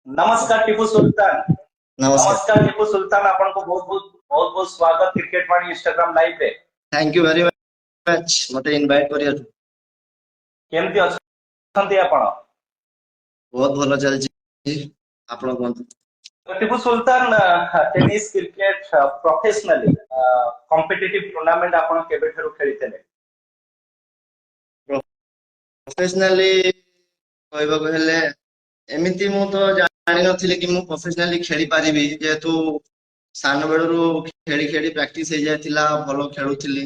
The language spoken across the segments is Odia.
नमस्कार टीपू सुल्तान। नमस्कार। नमस्कार टीपू सुल्तान, आपन को बहुत बहुत स्वागत क्रिकेट वाणी इंस्टाग्राम लाइव रे। थैंक यू वेरी मच मते इनवाइट करिया। केमती अछंती आपण? बहुत भलो चलछि। आपण कोन? Tipu Sultan, tennis cricket professionally competitive tournament आपण केबे ठरू खेलितले? प्रोफेशनली कहबा कहले एमिति मु तो जानि नथिले कि मु प्रोफेशनली खेली पारिबी, जेहेतु सान बेलरू खेली खेली प्रैक्टिस हे जायतिला, भलो खेलुथिली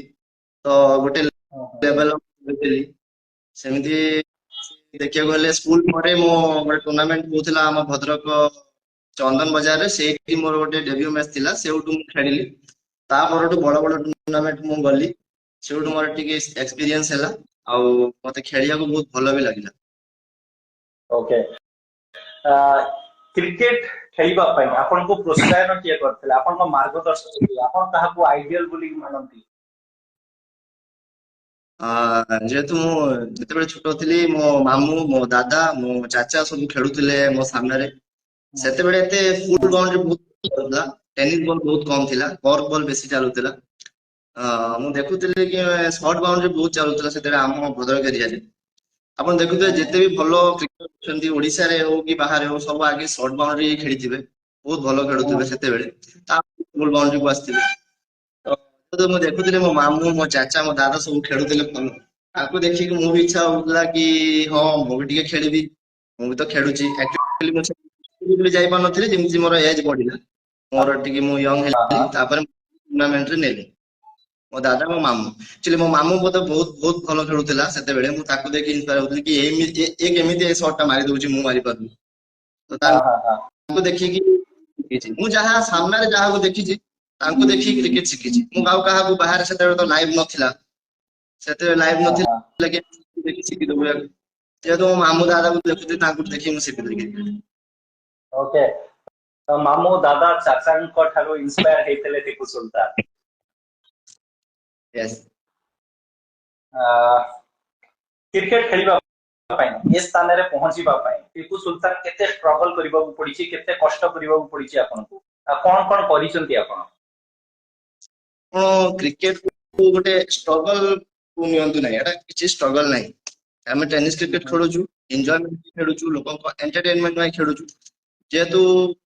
तो गोटे लेवल खेलुथिली। सेमिति देखिया गले स्कूल परे मो गोटे टूर्नामेंट होथिला हम भद्रक चंदन बाजार रे, सेठी मोर गोटे डेब्यू मैच थिला, सेउटु मु खेलिली। ता परटु बड़ बड़ टूर्नामेंट मु गली, सेउटु मोर टिके एक्सपीरियंस हैला आउ मते खेलिया को बहुत भलो भी लागिला। ओके, क्रिकेट खेलिबा पई आपन को प्रोत्साहन किए करथिला? आपन को मार्गदर्शक किए? आपन ताहाकू आइडियल बोली मानंती? जेहेतु मु जेतेबेले छोटो थिली मो मामू मो दादा मो चाचा सब खेलुथिले मो सामने। सेतेबेले एते फुल बाउंड्री बहुत चलुला, टेनिस बॉल बहुत कम थिला, कॉर्क बॉल बेसी चलुथिला। मु देखुथिले कि शॉर्ट बाउंड्री बहुत चलुथिला सेतेबेले हम भद्रक एरिया रे। आपण देखुथिले जेते भी भलो क्रिकेट छंती ओडिसा रे हो कि बाहर हो, सब आगे शॉर्ट बाउंड्री खेलिथिबे, बहुत भलो खेलुथिबे सेतेबेले। ता फुल बाउंड्री को आस्थिबे तो ମୁଁ ଦେଖୁଥିଲି ମୋ ମାମୁଁ ମୋ ଚାଚା ମୋ ଦାଦା ସବୁ ଖେଳୁଥିଲେ ଭଲ। ତାକୁ ଦେଖିକି ମୁଁ ବି ଇଚ୍ଛା ହଉଥିଲା କି ହଁ ମୁଁ ବି ଟିକେ ଖେଳିବି, ମୁଁ ବି ତ ଖେଳୁଛି। ଆକ୍ଚୁଆଲି ମୁଁ ସ୍କୁଲ ବି ଯାଇପାରୁନଥିଲି, ଯେମିତି ମୋର ଏଜ ବଢିଲା, ମୋର ଟିକେ ମୁଁ ୟଙ୍ଗ ହେଲି, ତାପରେ ଟୁର୍ଣ୍ଣାମେଣ୍ଟରେ ନେଲି ମୋ ଦାଦା ମୋ ମାମୁଁ। ଆକ୍ଚୁଆଲି ମୋ ମାମୁଁ ବୋଧେ ବହୁତ ବହୁତ ଭଲ ଖେଳୁଥିଲା ସେତେବେଳେ, ମୁଁ ତାକୁ ଦେଖି ଇନ୍ସପାୟାର ହଉଥିଲି କି ଏମିତି ଏ କେମିତି ଏ ସଟ୍ ଟା ମାରି ଦଉଛି, ମୁଁ ମାରିପାରୁନି। ତ ତାଙ୍କୁ ଦେଖିକି ଶିଖିଛି। ମୁଁ ଯାହା ସାମ୍ନାରେ ଯାହାକୁ ଦେଖିଛି ତାଙ୍କୁ ଦେଖିକି କ୍ରିକେଟ ଶିଖିଛି। ମୁଁ ଆଉ କାହାକୁ ବାହାରେ ସେତେବେଳେ ତ ଲାଇଭ ନଥିଲା, ସେତେବେଳେ ଲାଇଭ ନଥିଲା କି ଦେଖି ଶିଖିଦବୁ। ଯେହେତୁ ମୋ ମାମୁଁ ଦାଦାକୁ ଦେଖୁଥିଲି, ତାଙ୍କୁ ଦେଖି ମୁଁ ଶିଖୁଥିଲି କ୍ରିକେଟ। ओके, तो मामू दादा चाचा को ठारो inspire हेतले Tipu Sultan. Yes. Cricket खेलिबा पई ए स्थान रे पहुंचीबा पई टीपू सुल्तान केते स्ट्रगल करिबा पड़िछि, केते कष्ट करिबा पड़िछि आपनको? कोन कोन करिसंती आपण? क्रिकेट को गोटे स्ट्रगल को नियंतु नहीं, एटा किछि स्ट्रगल नहीं। ଆମେ ଟେନିସ କ୍ରିକେଟ ଖେଳୁଛୁ, ଏନ୍ଜୟମେଣ୍ଟ ଖେଳୁଛୁ, ଲୋକଙ୍କ ଏଣ୍ଟରଟେନମେଣ୍ଟ ପାଇଁ ଖେଳୁଛୁ। ଯେହେତୁ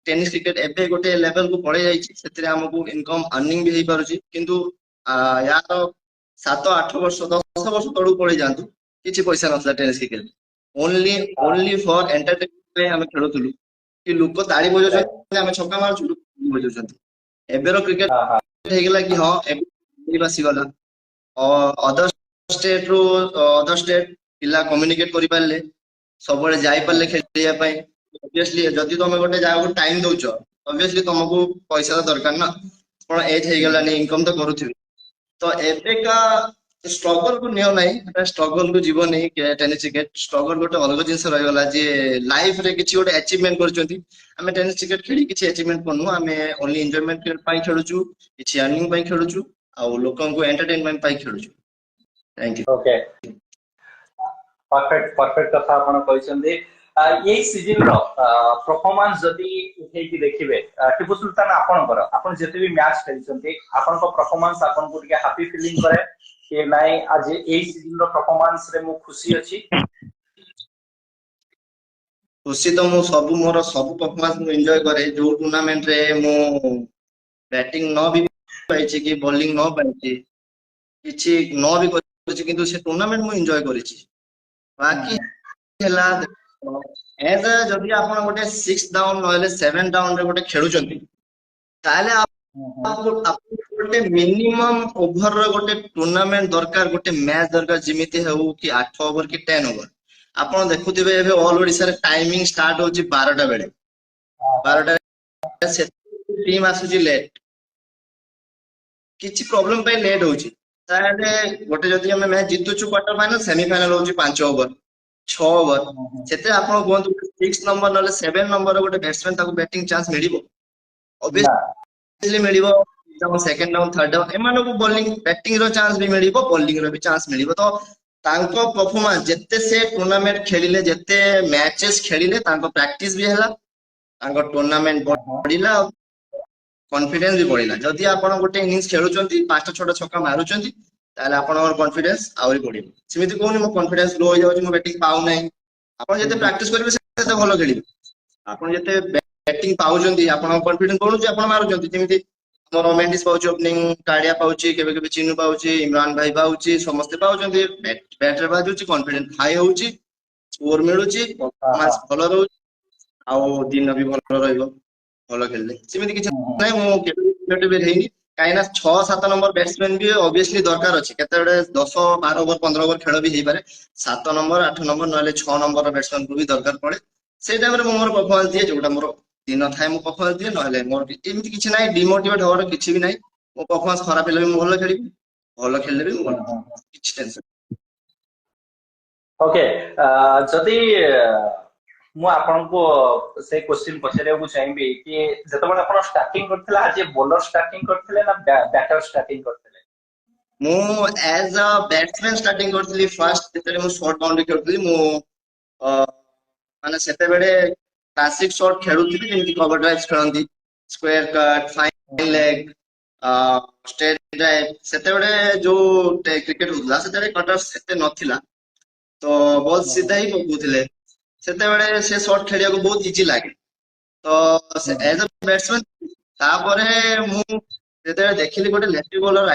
ଟେନିସ କ୍ରିକେଟ ଏବେ ଗୋଟେ ଲେଭେଲ କୁ ପଳେଇ ଯାଇଛି, ସେଥିରେ ଆମକୁ ଇନକମ अर्निंग ବି ହେଇପାରୁଛି। କିନ୍ତୁ ୟାର 7-8 ବର୍ଷ 10 ବର୍ଷ ତଳକୁ ପଳେଇ ଯାଆନ୍ତୁ, କିଛି ପଇସା ନଥିଲା ଟେନିସ କ୍ରିକେଟ। ଓନ୍ଲି ଓନ୍ଲି ଫର ଏଣ୍ଟରଟେନମେଣ୍ଟ ପାଇଁ ଆମେ ଖେଳୁଥିଲୁ, କି ଲୋକ ତାଳି ବଜାଉଛନ୍ତି ଆମେ ଛକା ମାରୁଛୁ, ଲୋକ ତାଳି ବଜାଉଛନ୍ତି। ଏବେର କ୍ରିକେଟ ହେଇଗଲା କି ହଁ ଏବେ ଆସିଗଲା, ଅଦର ଷ୍ଟେଟ ରୁ ଅଦର ଷ୍ଟେଟ ପିଲା କମ୍ୟୁନିକେଟ କରିପାରିଲେ, ସବୁବେଳେ ଯାଇପାରିଲେ ଖେଳିବା ପାଇଁ। ଅବଭିୟସଲି ଯଦି ତମେ ଗୋଟେ ଜାଗାକୁ ଟାଇମ ଦଉଛ, ଅବଭିୟସଲି ତମକୁ ପଇସା ଦରକାର ନା। ଆପଣ ଏଜ ହେଇଗଲାନି, ଇନକମ ତ କରୁଥିବେ। ତ ଏବେକା ଷ୍ଟ୍ରଗଲ କୁ ନିଅ ନାହିଁ, ଷ୍ଟ୍ରଗଲ କୁ ଯିବନି। ଟେନିସ କ୍ରିକେଟ ଷ୍ଟ୍ରଗଲ ଗୋଟେ ଅଲଗା ଜିନିଷ ରହିଗଲା, ଯେ ଲାଇଫ ରେ କିଛି ଗୋଟେ ଆଚିଭମେଣ୍ଟ କରିଛନ୍ତି। ଆମେ ଟେନିସ କ୍ରିକେଟ ଖେଳି କିଛି ଆଚିଭମେଣ୍ଟ କରୁନୁ, ଆମେ ଓନ୍ଲି ଏନଜୟମେଣ୍ଟ ପାଇଁ ଖେଳୁଛୁ, କିଛି अर्निंग ପାଇଁ ଖେଳୁଛୁ, ଆଉ ଲୋକଙ୍କୁ ଏଣ୍ଟରଟେନମେଣ୍ଟ ପାଇଁ ଖେଳୁଛୁ। Thank you. Okay, perfect perfect कथा आपण कहिसंती। यही सीजन रो परफॉर्मेंस जदी उठे की देखिबे टीपू सुल्तान आपनकर आपन जते भी मैच खेलसंती, आपन को परफॉर्मेंस आपन को ଟିକେ हैप्पी फीलिंग करे कि नाही आज एई सीजन रो परफॉर्मेंस रे मु खुशी अछि? खुशी तो मु सब मोर सब परफॉर्मेंस मु एंजॉय करे। जो टूर्नामेंट रे मु बैटिंग न भी पाइछि कि बॉलिंग न पाइछि, किछि न भी କରିଛି, କିନ୍ତୁ ସେ ଟୁର୍ନାମେଣ୍ଟ ମୁଁ ଏନ୍ଜୟ କରିଛି। ବାକି ହେଲା ଏଜ ଯଦି ଆପଣ ଗୋଟେ 6 ଡାଉନ ନହେଲେ 7 ଡାଉନ ରେ ଗୋଟେ ଖେଳୁଛନ୍ତି, ତାହେଲେ आपको ଗୋଟେ ମିନିମମ୍ ଓଭର ର ଗୋଟେ ଟୁର୍ନାମେଣ୍ଟ ଦରକାର, ଗୋଟେ ମ୍ୟାଚ ଦରକାର, ଯେମିତି ହଉ କି 8 ଓଭର କି 10 ଓଭର। ଆପଣ ଦେଖୁଥିବେ ଏବେ ଅଲ ଓଡିଶାରେ ଟାଇମିଂ ଷ୍ଟାର୍ଟ ହଉଛି 12ଟା ବେଳେ। 12ଟା ଟିମ୍ ଆସୁଛି ଲେଟ୍, କିଛି ପ୍ରୋବ୍ଲେମ ପାଇଁ ଲେଟ୍ ହଉଛି। ତାହେଲେ ଗୋଟେ ଯଦି ଆମେ ମ୍ୟାଚ ଜିତୁଛୁ କ୍ୱାର୍ଟର ଫାଇନାଲ, ସେମିଫାଇନାଲ ହଉଛି 5 ଓଭର 6 ଓଭର। ସେଥିରେ ଆପଣ କୁହନ୍ତୁ 6 ନମ୍ବର ନହେଲେ 7 ନମ୍ବର ଗୋଟେ ବ୍ୟାଟ୍ସମ୍ୟାନ ତାକୁ ବ୍ୟାଟିଂ ଚାନ୍ସ ମିଳିବ? ନା ଅବଭିୟସଲି ମିଳିବ। ସେକେଣ୍ଡ ଡାଉନ ଥର୍ଡ ଡାଉନ ଏମାନଙ୍କୁ ବୋଲିଂ ବ୍ୟାଟିଂ ର ଚାନ୍ସ ବି ମିଳିବ, ବୋଲିଂ ର ବି ଚାନ୍ସ ମିଳିବ। ତ ତାଙ୍କ ପରଫର୍ମାନ୍ସ ଯେତେ ସେ ଟୁର୍ନାମେଣ୍ଟ ଖେଳିଲେ, ଯେତେ ମ୍ୟାଚେସ୍ ଖେଳିଲେ, ତାଙ୍କ ପ୍ରାକ୍ଟିସ ବି ହେଲା, ତାଙ୍କ ଟୁର୍ଣ୍ଣାମେଣ୍ଟ ବଢିଲା, କନଫିଡେନ୍ସ ବି ବଢିଲା। ଯଦି ଆପଣ ଗୋଟେ ଇନିଂସ ଖେଳୁଛନ୍ତି 5ଟା 6ଟା ଛକା ମାରୁଛନ୍ତି ତାହେଲେ ଆପଣଙ୍କର କନଫିଡେନ୍ସ ଆହୁରି ବଢିବ। ସେମିତି କହୁନି ମୋ କନଫିଡେନ୍ସ ଲୋ ହେଇଯାଉଛି, ମୁଁ ବ୍ୟାଟିଂ ପାଉନାହିଁ। ଆପଣ ଯେତେ ପ୍ରାକ୍ଟିସ କରିବେ ସେତେ ଭଲ ଖେଳିବେ। ଆପଣ ଯେତେ ବ୍ୟାଟିଂ ପାଉଛନ୍ତି ଆପଣଙ୍କ କନଫିଡେନ୍ସ ବଢୁଛି, ଆପଣ ମାରୁଛନ୍ତି। ଯେମିତି ଆମର ମେଣ୍ଡିସ୍ ପାଉଛି ଓପନିଂ, କାଳିଆ ପାଉଛି, କେବେ କେବେ ଚିନୁ ପାଉଛି, ଇମରାନ ଭାଇ ପାଉଛି, ସମସ୍ତେ ପାଉଛନ୍ତି। ବ୍ୟାଟରେ ବାଜୁଛି, କନଫିଡେନ୍ସ ହାଇ ହଉଛି, ସ୍କୋର ମିଳୁଛି, ପରଫରମାନ୍ସ ଭଲ ରହୁଛି, ଆଉ ଦିନ ବି ଭଲ ରହିବ ଭଲ ଖେଳିଲେ। ସେମିତି କିଛି ନାହିଁ, ମୁଁ କେବେ ହେଇନି। କାହିଁକିନା 6-7 ନମ୍ବର ବ୍ୟାଟ୍ସମ୍ୟାନ ବି ଅବଭିୟସଲି ଦରକାର ଅଛି। କେତେବେଳେ 10-12 ଓଭର 15 ଓଭର ଖେଳ ବି ହେଇପାରେ, 7 ନମ୍ବର 8 ନମ୍ବର ନହେଲେ 6 ନମ୍ବର ବ୍ୟାଟ୍ସମ୍ୟାନକୁ ବି ଦରକାର ପଡେ। ସେଇ ଟାଇମରେ ମୁଁ ମୋର ପରଫରମାନ୍ସ ଦିଏ, ଯୋଉଟା ମୋର ଦିନ ଥାଏ ମୁଁ ପରଫରମାନ୍ସ ଦିଏ। ନହେଲେ ମୋର ଏମିତି କିଛି ନାହିଁ, ଡିମୋଟିଭେଟ ହବାର କିଛି ବି ନାହିଁ। ମୋ ପରଫରମାନ୍ସ ଖରାପ ହେଲେ ବି ମୁଁ ଭଲ ଖେଳିବି, ଭଲ ଖେଳିଲେ ବି ମୁଁ ଭଲ ଖେଳିବି, କିଛି ଟେନସନ। ଓକେ, ଯଦି ମୁଁ ଆପଣଙ୍କୁ ସେଇ କ୍ୱେଶ୍ଚିନ୍ ପଚାରିବାକୁ ଚାହିଁବି କି ଯେତେବେଳେ ଆପଣ ଷ୍ଟାର୍ଟିଂ କରିଥିଲେ ଆଜ ଏ ବୋଲର ଷ୍ଟାର୍ଟିଂ କରିଥିଲେ ନା ବ୍ୟାଟର ଷ୍ଟାର୍ଟିଂ କରିଥିଲେ? ମୁଁ ଆଜ ଅ ବ୍ୟାଟ୍ସମ୍ୟାନ ଷ୍ଟାର୍ଟିଂ କରିଥିଲି। ଫାଷ୍ଟ ଯେତେବେଳେ ମୁଁ ସର୍ଟ ବାଉଣ୍ଡରୀ ଖେଳୁଥିଲି, ମୁଁ ମାନେ ସେତେବେଳେ କ୍ଲାସିକ ସର୍ଟ ଖେଳୁଥିଲି, ଯେମିତି କଭର ଡ୍ରାଇଭ୍ସ ଖେଳନ୍ତି, square cut, fine leg, straight drive. ସେତେବେଳେ ଯୋଉ କ୍ରିକେଟ ହଉଥିଲା ସେତେବେଳେ କଟର ଏତେ ନଥିଲା, ତ ବହୁତ ସିଧା ହିଁ ପକଉଥିଲେ। ସେତେବେଳେ ସେ ସର୍ଟ ଖେଳିବାକୁ ବହୁତ ଇଜି ଲାଗେ। ତ ଏଜ ଅ ବ୍ୟାଟ୍ସମ୍ୟାନ ତାପରେ ମୁଁ ଯେତେବେଳେ ଦେଖିଲି ଗୋଟେ ଲେଫ୍ଟି ବୋଲର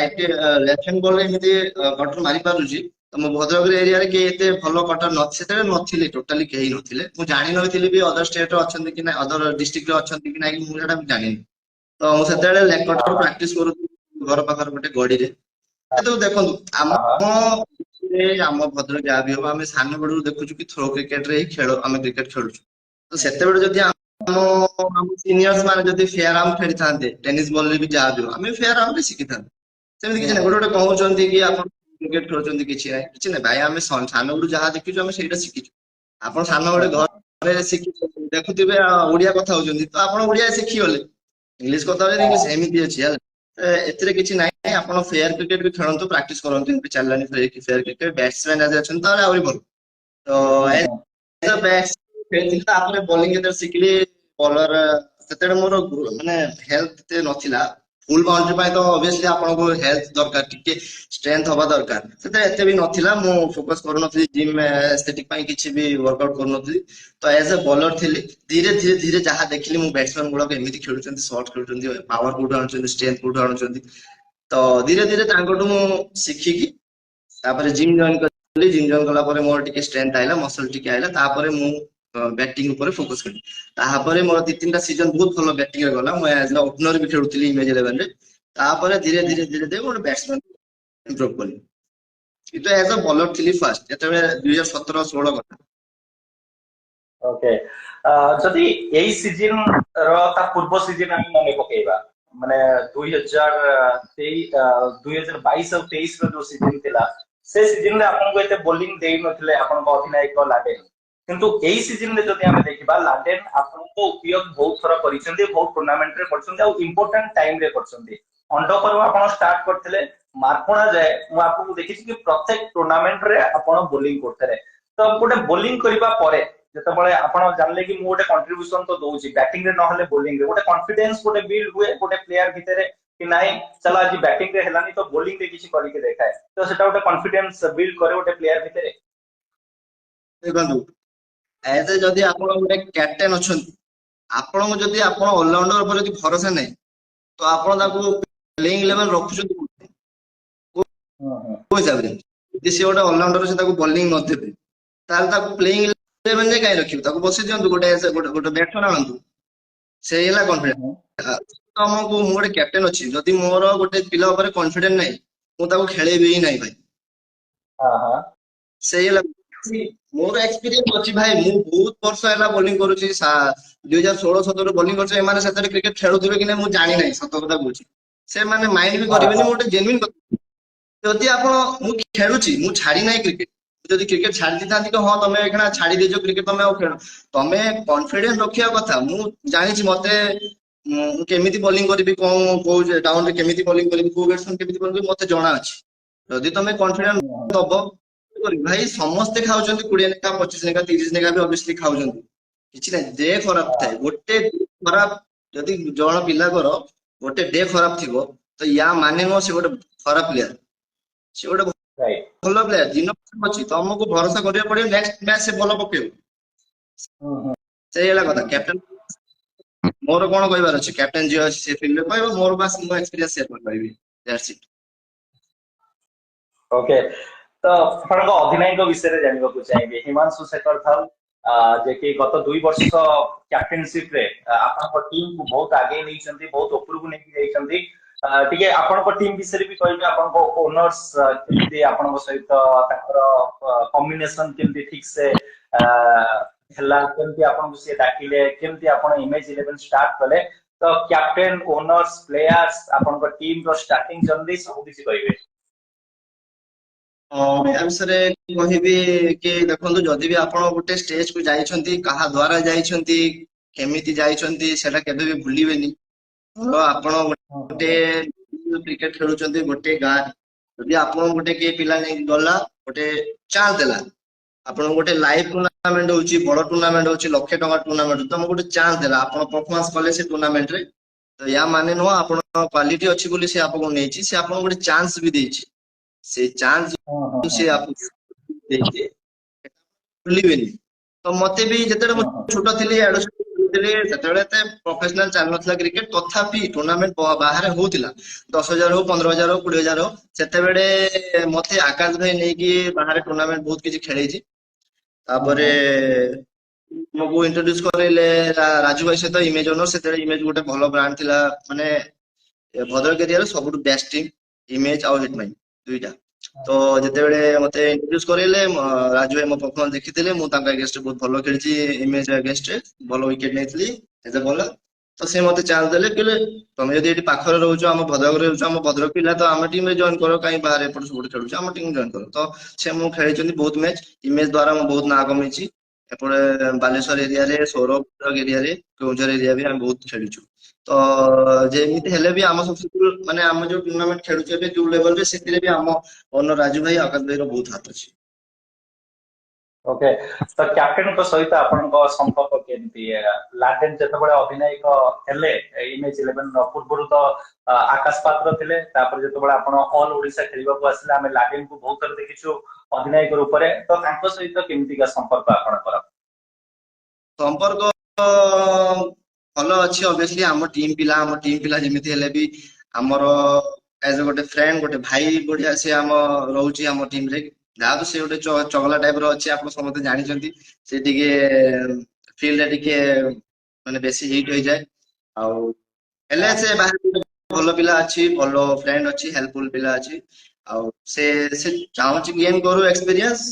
ଲେଫ୍ଟ ହ୍ୟାଣ୍ଡ ବୋଲର ଏମିତି କଟର ମାରି ପାରୁଛି, ତ ମୋ ଭଦ୍ରକ ଏରିଆରେ କେହି ଏତେ ଭଲ କଟର ସେତେବେଳେ ନଥିଲେ, ଟୋଟାଲି କେହି ନଥିଲେ। ମୁଁ ଜାଣିନଥିଲି ବି ଅଦର ଷ୍ଟେଟରେ ଅଛନ୍ତି କି ନାହିଁ, ଅଦର ଡିଷ୍ଟ୍ରିକ୍ଟରେ ଅଛନ୍ତି କି ନାହିଁ, ମୁଁ ସେଟା ଜାଣିନି। ତ ମୁଁ ସେତେବେଳେ ଲେଗ କଟର ପ୍ରାକ୍ଟିସ କରୁଥିଲି ଘର ପାଖରେ ଗୋଟେ ଗଡିରେ। କିନ୍ତୁ ଦେଖନ୍ତୁ ଆମ ଭଦ୍ରକ ଯାହା ବି ହବ, ଆମେ ସାନ ବେଳରୁ ଦେଖୁଛୁ କି ଥ୍ରୋ କ୍ରିକେଟରେ ହିଁ ଆମେ କ୍ରିକେଟ ଖେଳୁଛୁ। ତ ସେତେବେଳେ ଯଦି ଆମ ସିନିୟର୍ସ ମାନେ ଯଦି ଫେୟାର ଆର୍ମ ଖେଳିଥାନ୍ତେ, ଟେନିସ୍ ବଲରେ ବି ଯାହା ବି ହଉ, ଆମେ ଫେୟାର ଆର୍ମ ବି ଶିଖିଥାନ୍ତେ। ସେମିତି କିଛି ନାହିଁ, ଗୋଟେ କହୁଛନ୍ତି କି ଆପଣ କ୍ରିକେଟ ଖେଳୁଛନ୍ତି, କିଛି ନାହିଁ, କିଛି ନାହିଁ ଭାଇ। ଆମେ ସାନ ବେଳୁ ଯାହା ଦେଖିଛୁ ଆମେ ସେଇଟା ଶିଖିଛୁ। ଆପଣ ସାନ ବେଳେ ଘରେ ଦେଖୁଥିବେ ଓଡିଆ କଥା ହଉଛନ୍ତି, ତ ଆପଣ ଓଡିଆ ଶିଖିଗଲେ। ଇଂଲିଶ କଥା ହଉଛନ୍ତି ଇଂଲିଶ, ଏମିତି ଅଛି ହେଲା। ଏଥିରେ କିଛି ନାହିଁ, ଆପଣ ଫେୟାର କ୍ରିକେଟ ବି ଖେଳନ୍ତୁ, ପ୍ରାକ୍ଟିସ କରନ୍ତୁ। ଏମିତି ଚାଲିଲାନି ଫେୟାର କ୍ରିକେଟ, ବ୍ୟାଟ୍ସମ୍ୟାନ ଆଜି ଅଛନ୍ତି ତାହେଲେ ଆହୁରି ଭଲ। ତ ଖେଳିଥିଲି, ତାପରେ ବୋଲିଂ ଯେତେବେଳେ ଶିଖିଲି, ବଲର ସେତେବେଳେ ମୋର ମାନେ ହେଲ୍ଥ ଏତେ ନଥିଲା। ଫୁଲ ବାଉଣ୍ଡ୍ରି ପାଇଁ ତ ଅବଭିୟସଲି ଆପଣଙ୍କୁ ହେଲ୍ଥ ଦରକାର, ଟିକେ ଷ୍ଟ୍ରେନ୍ଥ ହବା ଦରକାର। ସେତେବେଳେ ଏତେ ବି ନଥିଲା, ମୁଁ ଫୋକସ କରୁନଥିଲି ଜିମ୍ ଏସ୍ଥେଟିକ ପାଇଁ, କିଛି ବି ୱାର୍କଆଉଟ କରୁନଥିଲି। ତ ଏଜ ଏ ବୋଲର ଥିଲି, ଧୀରେ ଧୀରେ ଧୀରେ ଯାହା ଦେଖିଲି ମୁଁ ବ୍ୟାଟ୍ସମ୍ୟାନ ଗୁଡାକ ଏମିତି ଖେଳୁଛନ୍ତି, ସର୍ଟ ଖେଳୁଛନ୍ତି, ପାୱାର କୋଉଠୁ ଆଣୁଛନ୍ତି, ଷ୍ଟ୍ରେନ୍ଥ କୋଉଠୁ ଆଣୁଛନ୍ତି, ତ ଧୀରେ ଧୀରେ ତାଙ୍କଠୁ ମୁଁ ଶିଖିକି ତାପରେ ଜିମ୍ ଜଏନ୍ କଲି। ଜିମ୍ ଜଏନ୍ କଲା ପରେ ମୋର ଟିକେ ଷ୍ଟ୍ରେନ୍ଥ ଆଇଲା, ମସଲ ଟିକେ ଆଇଲା, ତାପରେ ମୁଁ ବ୍ୟାଟିଂ ଉପରେ ଫୋକସ କଲି। ତାପରେ ମୋର 2-3ଟା ସିଜନ ବହୁତ ଭଲ ବ୍ୟାଟିଂ ରେ ଗଲା। ମୁଁ ଏଜ ଅ ଓପନର ବି ଖେଳୁଥିଲି ଇମେଜ 11ରେ। ତାପରେ ଧୀରେ ଧୀରେ ଧୀରେ ଧୀରେ ଗୋଟେ ବ୍ୟାଟ୍ସମ୍ୟାନ ଇମ୍ପ୍ରୁଭ କଲି। କିନ୍ତୁ ଏଜ ଅ ବୋଲର ଥିଲି ଫାଷ୍ଟ, ଯେତେବେଳେ 2017-16 କଥା। ଓକେ, ଯଦି ଏଇ ସିଜିନ ର ତା ପୂର୍ବ ସିଜିନ ଆମେ ମନେ ପକେଇବା, ମାନେ 2022 ଆଉ 23 ର ଯୋଉ ସିଜିନ ଥିଲା, ସେ ସିଜିନ ରେ ଆପଣଙ୍କୁ ଏତେ ବୋଲିଂ ଦେଇନଥିଲେ ଆପଣଙ୍କ ଅଧିନାୟକ ଲାଡେନ। କିନ୍ତୁ ଏଇ ସିଜିନ ରେ ଯଦି ଆମେ ଦେଖିବା, ଲାଡେନ ଆପଣଙ୍କ ଉପଯୋଗ ବହୁତ ଥର କରିଛନ୍ତି, ବହୁତ ଟୁର୍ଣ୍ଣାମେଣ୍ଟ ରେ କରିଛନ୍ତି, ଆଉ ଇମ୍ପୋର୍ଟାଣ୍ଟ ଟାଇମ ରେ କରିଛନ୍ତି। ଅଣ୍ଡକରୁ ଆପଣ ଷ୍ଟାର୍ଟ କରିଥିଲେ, ମାର୍କୋଣା ଯାଏ ମୁଁ ଆପଣଙ୍କୁ ଦେଖିଛି କି ପ୍ରତ୍ୟେକ ଟୁର୍ଣ୍ଣାମେଣ୍ଟ ରେ ଆପଣ ବୋଲିଂ କରୁଥିଲେ। ତ ଗୋଟେ ବୋଲିଂ କରିବା ପରେ ଯେତେବେଳେ ଆପଣ ଜାଣିଲେ କି ମୁଁ ଗୋଟେ କଣ୍ଟ୍ରିବ୍ୟୁସନ ତ ଦଉଛି, ବ୍ୟାଟିଂ ରେ ନହେଲେ ବୋଲିଂ ରେ ଗୋଟେ କନଫିଡେନ୍ସ ଗୋଟେ ବିଲ୍ଡ ହୁଏ ଗୋଟେ ପ୍ଲେୟାର ଭିତରେ କି ନାଇଁ ଚାଲ ଆଜି ବ୍ୟାଟିଂ ରେ ହେଲାନି ତ ବୋଲିଂ ରେ କିଛି କରିକି ଦେଖାଏ, ତ ସେଟା ଗୋଟେ କନଫିଡେନ୍ସ ବିଲ୍ଡ करे ଗୋଟେ ପ୍ଲେୟାର ଭିତରେ। ଦେଖନ୍ତୁ, ଏଜ ଯଦି ଆପଣ ଗୋଟେ କ୍ୟାପ୍ଟେନ ଅଛନ୍ତି, ଆପଣଙ୍କୁ ଯଦି ଆପଣ ଅଲରାଉଣ୍ଡର ଉପରେ ଯଦି ଭରସା ନାହିଁ, ତ ଆପଣ ତାକୁ ପ୍ଲେଇଂ ଇଲେଭେନ ରଖୁଛନ୍ତି କୋଉ ହିସାବରେ? ଯଦି ସେ ଗୋଟେ ଅଲରାଉଣ୍ଡର, ସେ ତାକୁ ବୋଲିଂ ନ ଦେବେ, ତାହେଲେ ତାକୁ ପ୍ଲେଇଂ ଇଲେଭେନରେ କାହିଁ ରଖିବେ? ତାକୁ ବସେଇ ଦିଅନ୍ତୁ, ଗୋଟେ ବ୍ୟାଟ୍ସମ୍ୟାନ ଆଣନ୍ତୁ। ସେଇ ହେଲା କନଫିଡେନ୍ସ। ତମକୁ ମୁଁ ଗୋଟେ କ୍ୟାପ୍ଟେନ ଅଛି, ଯଦି ମୋର ଗୋଟେ ପିଲା ଉପରେ କନଫିଡେନ୍ସ ନାହିଁ, ମୁଁ ତାକୁ ଖେଳେଇବି ହିଁ ନାହିଁ ଭାଇ। ସେଇ ହେଲା, ମୋର ଏକ୍ସପିରିଏନ୍ସ ଅଛି ଭାଇ। ମୁଁ ବହୁତ ବର୍ଷ ହେଲା ବୋଲିଂ କରୁଛି, 2016-17 ବୋଲିଂ କରୁଛି। ଏମାନେ ସେଥିରେ କ୍ରିକେଟ ଖେଳୁଥିବେ କି ନାହିଁ ମୁଁ ଜାଣିନାହିଁ, ସତ କଥା କହୁଛି। ସେମାନେ ମାଇଣ୍ଡ ବି କରିବେନି। ମୁଁ ଗୋଟେ ଜେନ୍ୟୁଇନ କଥା, ଯଦି ଆପଣ ମୁଁ ଖେଳୁଛି, ମୁଁ ଛାଡି ନାହିଁ କ୍ରିକେଟ। ଯଦି କ୍ରିକେଟ ଛାଡି ଦେଇଥାନ୍ତି କି ହଁ ତମେ ଏଇଖିଣା ଛାଡି ଦେଇଛ କ୍ରିକେଟ, ତମେ ଆଉ ଖେଳ, ତମେ କନଫିଡେନ୍ସ ରଖିବା କଥା। ମୁଁ ଜାଣିଛି ମତେ ମୁଁ କେମିତି ବୋଲିଂ କରିବି, କୋଉ ଡାଉନରେ କେମିତି ବୋଲିଂ କରିବି, କୋଉ ବ୍ୟାଟ୍ସମ୍ୟାନ କେମିତି ବୋଲିଂ କରିବି, ମତେ ଜଣା ଅଛି। ଯଦି ତମେ କନଫିଡେନ୍ସ ଦବ ଭାଇ, ସମସ୍ତେ ଖାଉଛନ୍ତି 20 ଲେଖା 25 ଲେଖା 30 ଲେଖା ବି ଅବଶ୍ୟ ଖାଉଛନ୍ତି। କିଛି ନାହିଁ, ଡେ ଖରାପ ଥାଏ, ଗୋଟେ ଖରାପ ଯଦି ଜଣ ପିଲାଙ୍କର ଗୋଟେ ଡେ ଖରାପ ଥିବ ତ ୟା ମାନେ ନୁହଁ ସେ ଗୋଟେ ଖରାପ ପ୍ଲେୟାର, ସେ ଗୋଟେ ରାଇଟ୍। ଭଲ ପ୍ଲେୟାର। ଦିନ ଅଛି, ତମକୁ ଭରସା କରିବାକୁ ପଡିବ ନେକ୍ସଟ ମ୍ୟାଚ୍ ସେ ଭଲ ପକେଇବ, ସେଇ ହେଲା କଥା। କ୍ୟାପ୍ଟେନ ମୋର କଣ କହିବାର ଅଛି, କ୍ୟାପ୍ଟେନ ଯିଏ ଅଛି ସେ ଫିଲ୍ଡରେ କହିବ, ମୋର ବାସ୍ ମୋ ଏକ୍ସପିରିଏନ୍ସ ସେୟାର କରିପାରିବି, ଦ୍ୟାଟ୍ସ ଇଟ୍। ଓକେ, ତ ଆପଣଙ୍କ ଅଧିନାୟକ ବିଷୟରେ ଜାଣିବାକୁ ଚାହିଁବି, ହିମାଂଶୁ ଶେଖର ଥାଲ, ଯେ କି ଗତ 2 ବର୍ଷ କ୍ୟାପ୍ଟେନସିପ ରେ ଆପଣଙ୍କ टीम को बहुत आगे ନେଇଛନ୍ତି, ବହୁତ ଉପରକୁ ନେଇକି ଯାଇଛନ୍ତି। ଟିକେ ଆପଣଙ୍କ टीम ବିଷୟରେ ବି କହିବେ, ଆପଣଙ୍କ ଓନର୍स କେମିତି ଆପଣଙ୍କ ସହିତ ତାଙ୍କର କମ୍ବିନେସନ କେମିତି ଠିକ ସେ ହେଲା, କେମିତି ଆପଣଙ୍କୁ ସେ ଡାକିଲେ, କେମିତି ଆପଣ ଇମେଜ 11 ଷ୍ଟାର୍ଟ କଲେ, ତ କ୍ୟାପ୍ଟେନ, ଓନର୍ସ, ପ୍ଲେୟାର୍ସ, ଆପଣଙ୍କ टीम ର ଷ୍ଟାର୍ଟିଂ ଜର୍ଣ୍ଣି ସବୁ କିଛି କହିବେ। ୟା ବିଷୟରେ କହିବି କି ଦେଖନ୍ତୁ, ଯଦି ବି ଆପଣ ଗୋଟେ ଷ୍ଟେଜ କୁ ଯାଇଛନ୍ତି, କାହା ଦ୍ଵାରା ଯାଇଛନ୍ତି, କେମିତି ଯାଇଛନ୍ତି, ସେଟା କେବେ ବି ଭୁଲିବେନି। ଧର ଆପଣ ଗୋଟେ କ୍ରିକେଟ ଖେଳୁଛନ୍ତି ଗୋଟେ ଗାଁ, ଯଦି ଆପଣ ଗୋଟେ କିଏ ପିଲା ନେଇକି ଗଲା, ଗୋଟେ ଚାନ୍ସ ଦେଲା, ଆପଣଙ୍କୁ ଗୋଟେ ଲାଇଭ ଟୁର୍ଣ୍ଣାମେଣ୍ଟ ହଉଛି, ବଡ ଟୁର୍ଣ୍ଣାମେଣ୍ଟ ହଉଛି, ଲକ୍ଷେ ଟଙ୍କା ଟୁର୍ଣ୍ଣାମେଣ୍ଟ, ତମକୁ ଗୋଟେ ଚାନ୍ସ ଦେଲା, ଆପଣ ପରଫର୍ମାନ୍ସ କଲେ ସେ ଟୁର୍ଣ୍ଣାମେଣ୍ଟରେ, ତ ୟା ମାନେ ନୁହଁ ଆପଣ କ୍ୱାଲିଟି ଅଛି ବୋଲି ସେ ଆପଣଙ୍କୁ ନେଇଛି, ସେ ଆପଣଙ୍କୁ ଗୋଟେ ଚାନ୍ସ ବି ଦେଇଛି। ସେ ଚାନ୍ସ ସେ ଆପଣଙ୍କୁ ଦେଇଛି, ଭୁଲିବେନି। ତ ମତେ ବି ଯେତେବେଳେ ମୁଁ ଛୋଟ ଥିଲି, ସେତେବେଳେ ଏତେ ପ୍ରଫେସନାଲ ଚାଲୁନଥିଲା କ୍ରିକେଟ, ତଥାପି ଟୁର୍ଣ୍ଣାମେଣ୍ଟ ବାହାରେ ହଉଥିଲା, 10,000 ହଉ, 15,000 ହଉ, 20,000 ହଉ, ସେତେବେଳେ ମତେ ଆକାଶ ଭାଇ ନେଇକି ବାହାରେ ଟୁର୍ଣ୍ଣାମେଣ୍ଟ ବହୁତ କିଛି ଖେଳେଇଛି। ତାପରେ ଆମକୁ ଇଣ୍ଟ୍ରୋଡ୍ୟୁସ କରେଇଲେ ରାଜୁ ଭାଇ ସହିତ ଇମେଜ ଓନର, ସେତେବେଳେ ଇମେଜ ଗୋଟେ ଭଲ ବ୍ରାଣ୍ଡ ଥିଲା, ମାନେ ଭଦ୍ରକ ଏରିଆର ସବୁଠୁ ବେଷ୍ଟ ଟିମ୍ ଇମେଜ ଆଉ ହିଟମାଇନ୍ ଦୁଇଟା। ତ ଯେତେବେଳେ ମତେ ଇଣ୍ଟ୍ରୋଡ୍ୟୁସ କରେଇଲେ, ରାଜୁ ଭାଇ ମୋ ପରଫର୍ମାନ୍ସ ଦେଖିଥିଲେ, ମୁଁ ତାଙ୍କ ଏଗେନ୍ଷ୍ଟ ରେ ବହୁତ ଭଲ ଖେଳିଛି, ଇମେଜ ଏଗେନ୍ଷ୍ଟ ରେ ଭଲ ୱିକେଟ ନେଇଥିଲି ଏଜ ଏ ବୋଲର। ତ ସେ ମତେ ଚାନ୍ସ ଦେଲେ, କହିଲେ ତମେ ଯଦି ଏଠି ପାଖରେ ରହୁଛ, ଆମ ଭଦ୍ରକରେ ରହୁଛ, ଆମ ଭଦ୍ରକ ପିଲା, ତ ଆମ ଟିମ ରେ ଜଏନ କର, କାହିଁ ବାହାରେ ଏପଟ ସେପଟ ଖେଳୁଛ, ଆମ ଟିମ ଜଏନ କର। ତ ସେ ମୁଁ ଖେଳିଛନ୍ତି ବହୁତ ମ୍ୟାଚ, ଇମେଜ ଦ୍ଵାରା ମୁଁ ବହୁତ ନାଁ କମେଇଛି। ଏପଟେ ବାଲେଶ୍ୱର ଏରିଆରେ, ସୌରଭ ଏରିଆରେ, କେଉଁଝର ଏରିଆ ବି ଆମେ ବହୁତ ଖେଳିଛୁ। ତ ଯେମିତି ହେଲେ ବି ଆମ ସବୁ ମାନେ ଆମ ଯୋଉ ଟୁର୍ଣ୍ଣାମେଣ୍ଟ ଖେଳୁଛୁ ଏବେ ଯୋଉ ଲେଭେଲରେ, ସେଥିରେ ବି ଆମ ଓନର ରାଜୁ ଭାଇ, ଆକାଶ ଭାଇର ବହୁତ ହାତ ଅଛି। ଓକେ, ତ କ୍ୟାପ୍ଟେନଙ୍କ ସହିତ ଆପଣଙ୍କ ସମ୍ପର୍କ କେମିତି? ଲାଡେନ ଯେତେବେଳେ ଅଧିନାୟକ ହେଲେ ଇମେଜ 11 ପୂର୍ବରୁ ତ ଆକାଶ ପାତ୍ର ଥିଲେ, ତାପରେ ଯେତେବେଳେ ଆପଣ ଅଲ ଓଡିଶା ଖେଳିବାକୁ ଆସିଲେ, ଆମେ ଲାଡେନକୁ ବହୁତ ଥର ଦେଖିଛୁ ଅଧିନାୟକ ରୂପରେ, ତ ତାଙ୍କ ସହିତ କେମିତିକା ସମ୍ପର୍କ ଆପଣଙ୍କର? ସମ୍ପର୍କ ଭଲ ଅଛି, ଅବଭିୟସଲି ଆମ ଟିମ ପିଲା ଯେମିତି ହେଲେ ବି ଆମର ଏଜ ଗୋଟେ ଫ୍ରେଣ୍ଡ, ଗୋଟେ ଭାଇ ବଢିଆ ସେ ଆମ ରହୁଛି ଆମ ଟିମରେ। ଯାହାକୁ ସେ ଗୋଟେ ଚଗଲା ଟାଇପ ର ଅଛି, ଆପଣ ସମସ୍ତେ ଜାଣିଛନ୍ତି, ସେ ଟିକେ ଫିଲ୍ଡରେ ଟିକେ ମାନେ ବେଶୀ ହିଟ୍ ହେଇଯାଏ। ଆଉ ହେଲେ ସେ ବାହାରେ ଭଲ ପିଲା ଅଛି, ଭଲ ଫ୍ରେଣ୍ଡ ଅଛି, ହେଲ୍ପଫୁଲ ପିଲା ଅଛି। ଆଉ ସେ ସେ ଚାହୁଁଛି ଗେମ୍ କରୁ ଏକ୍ସପିରିଏନ୍ସ,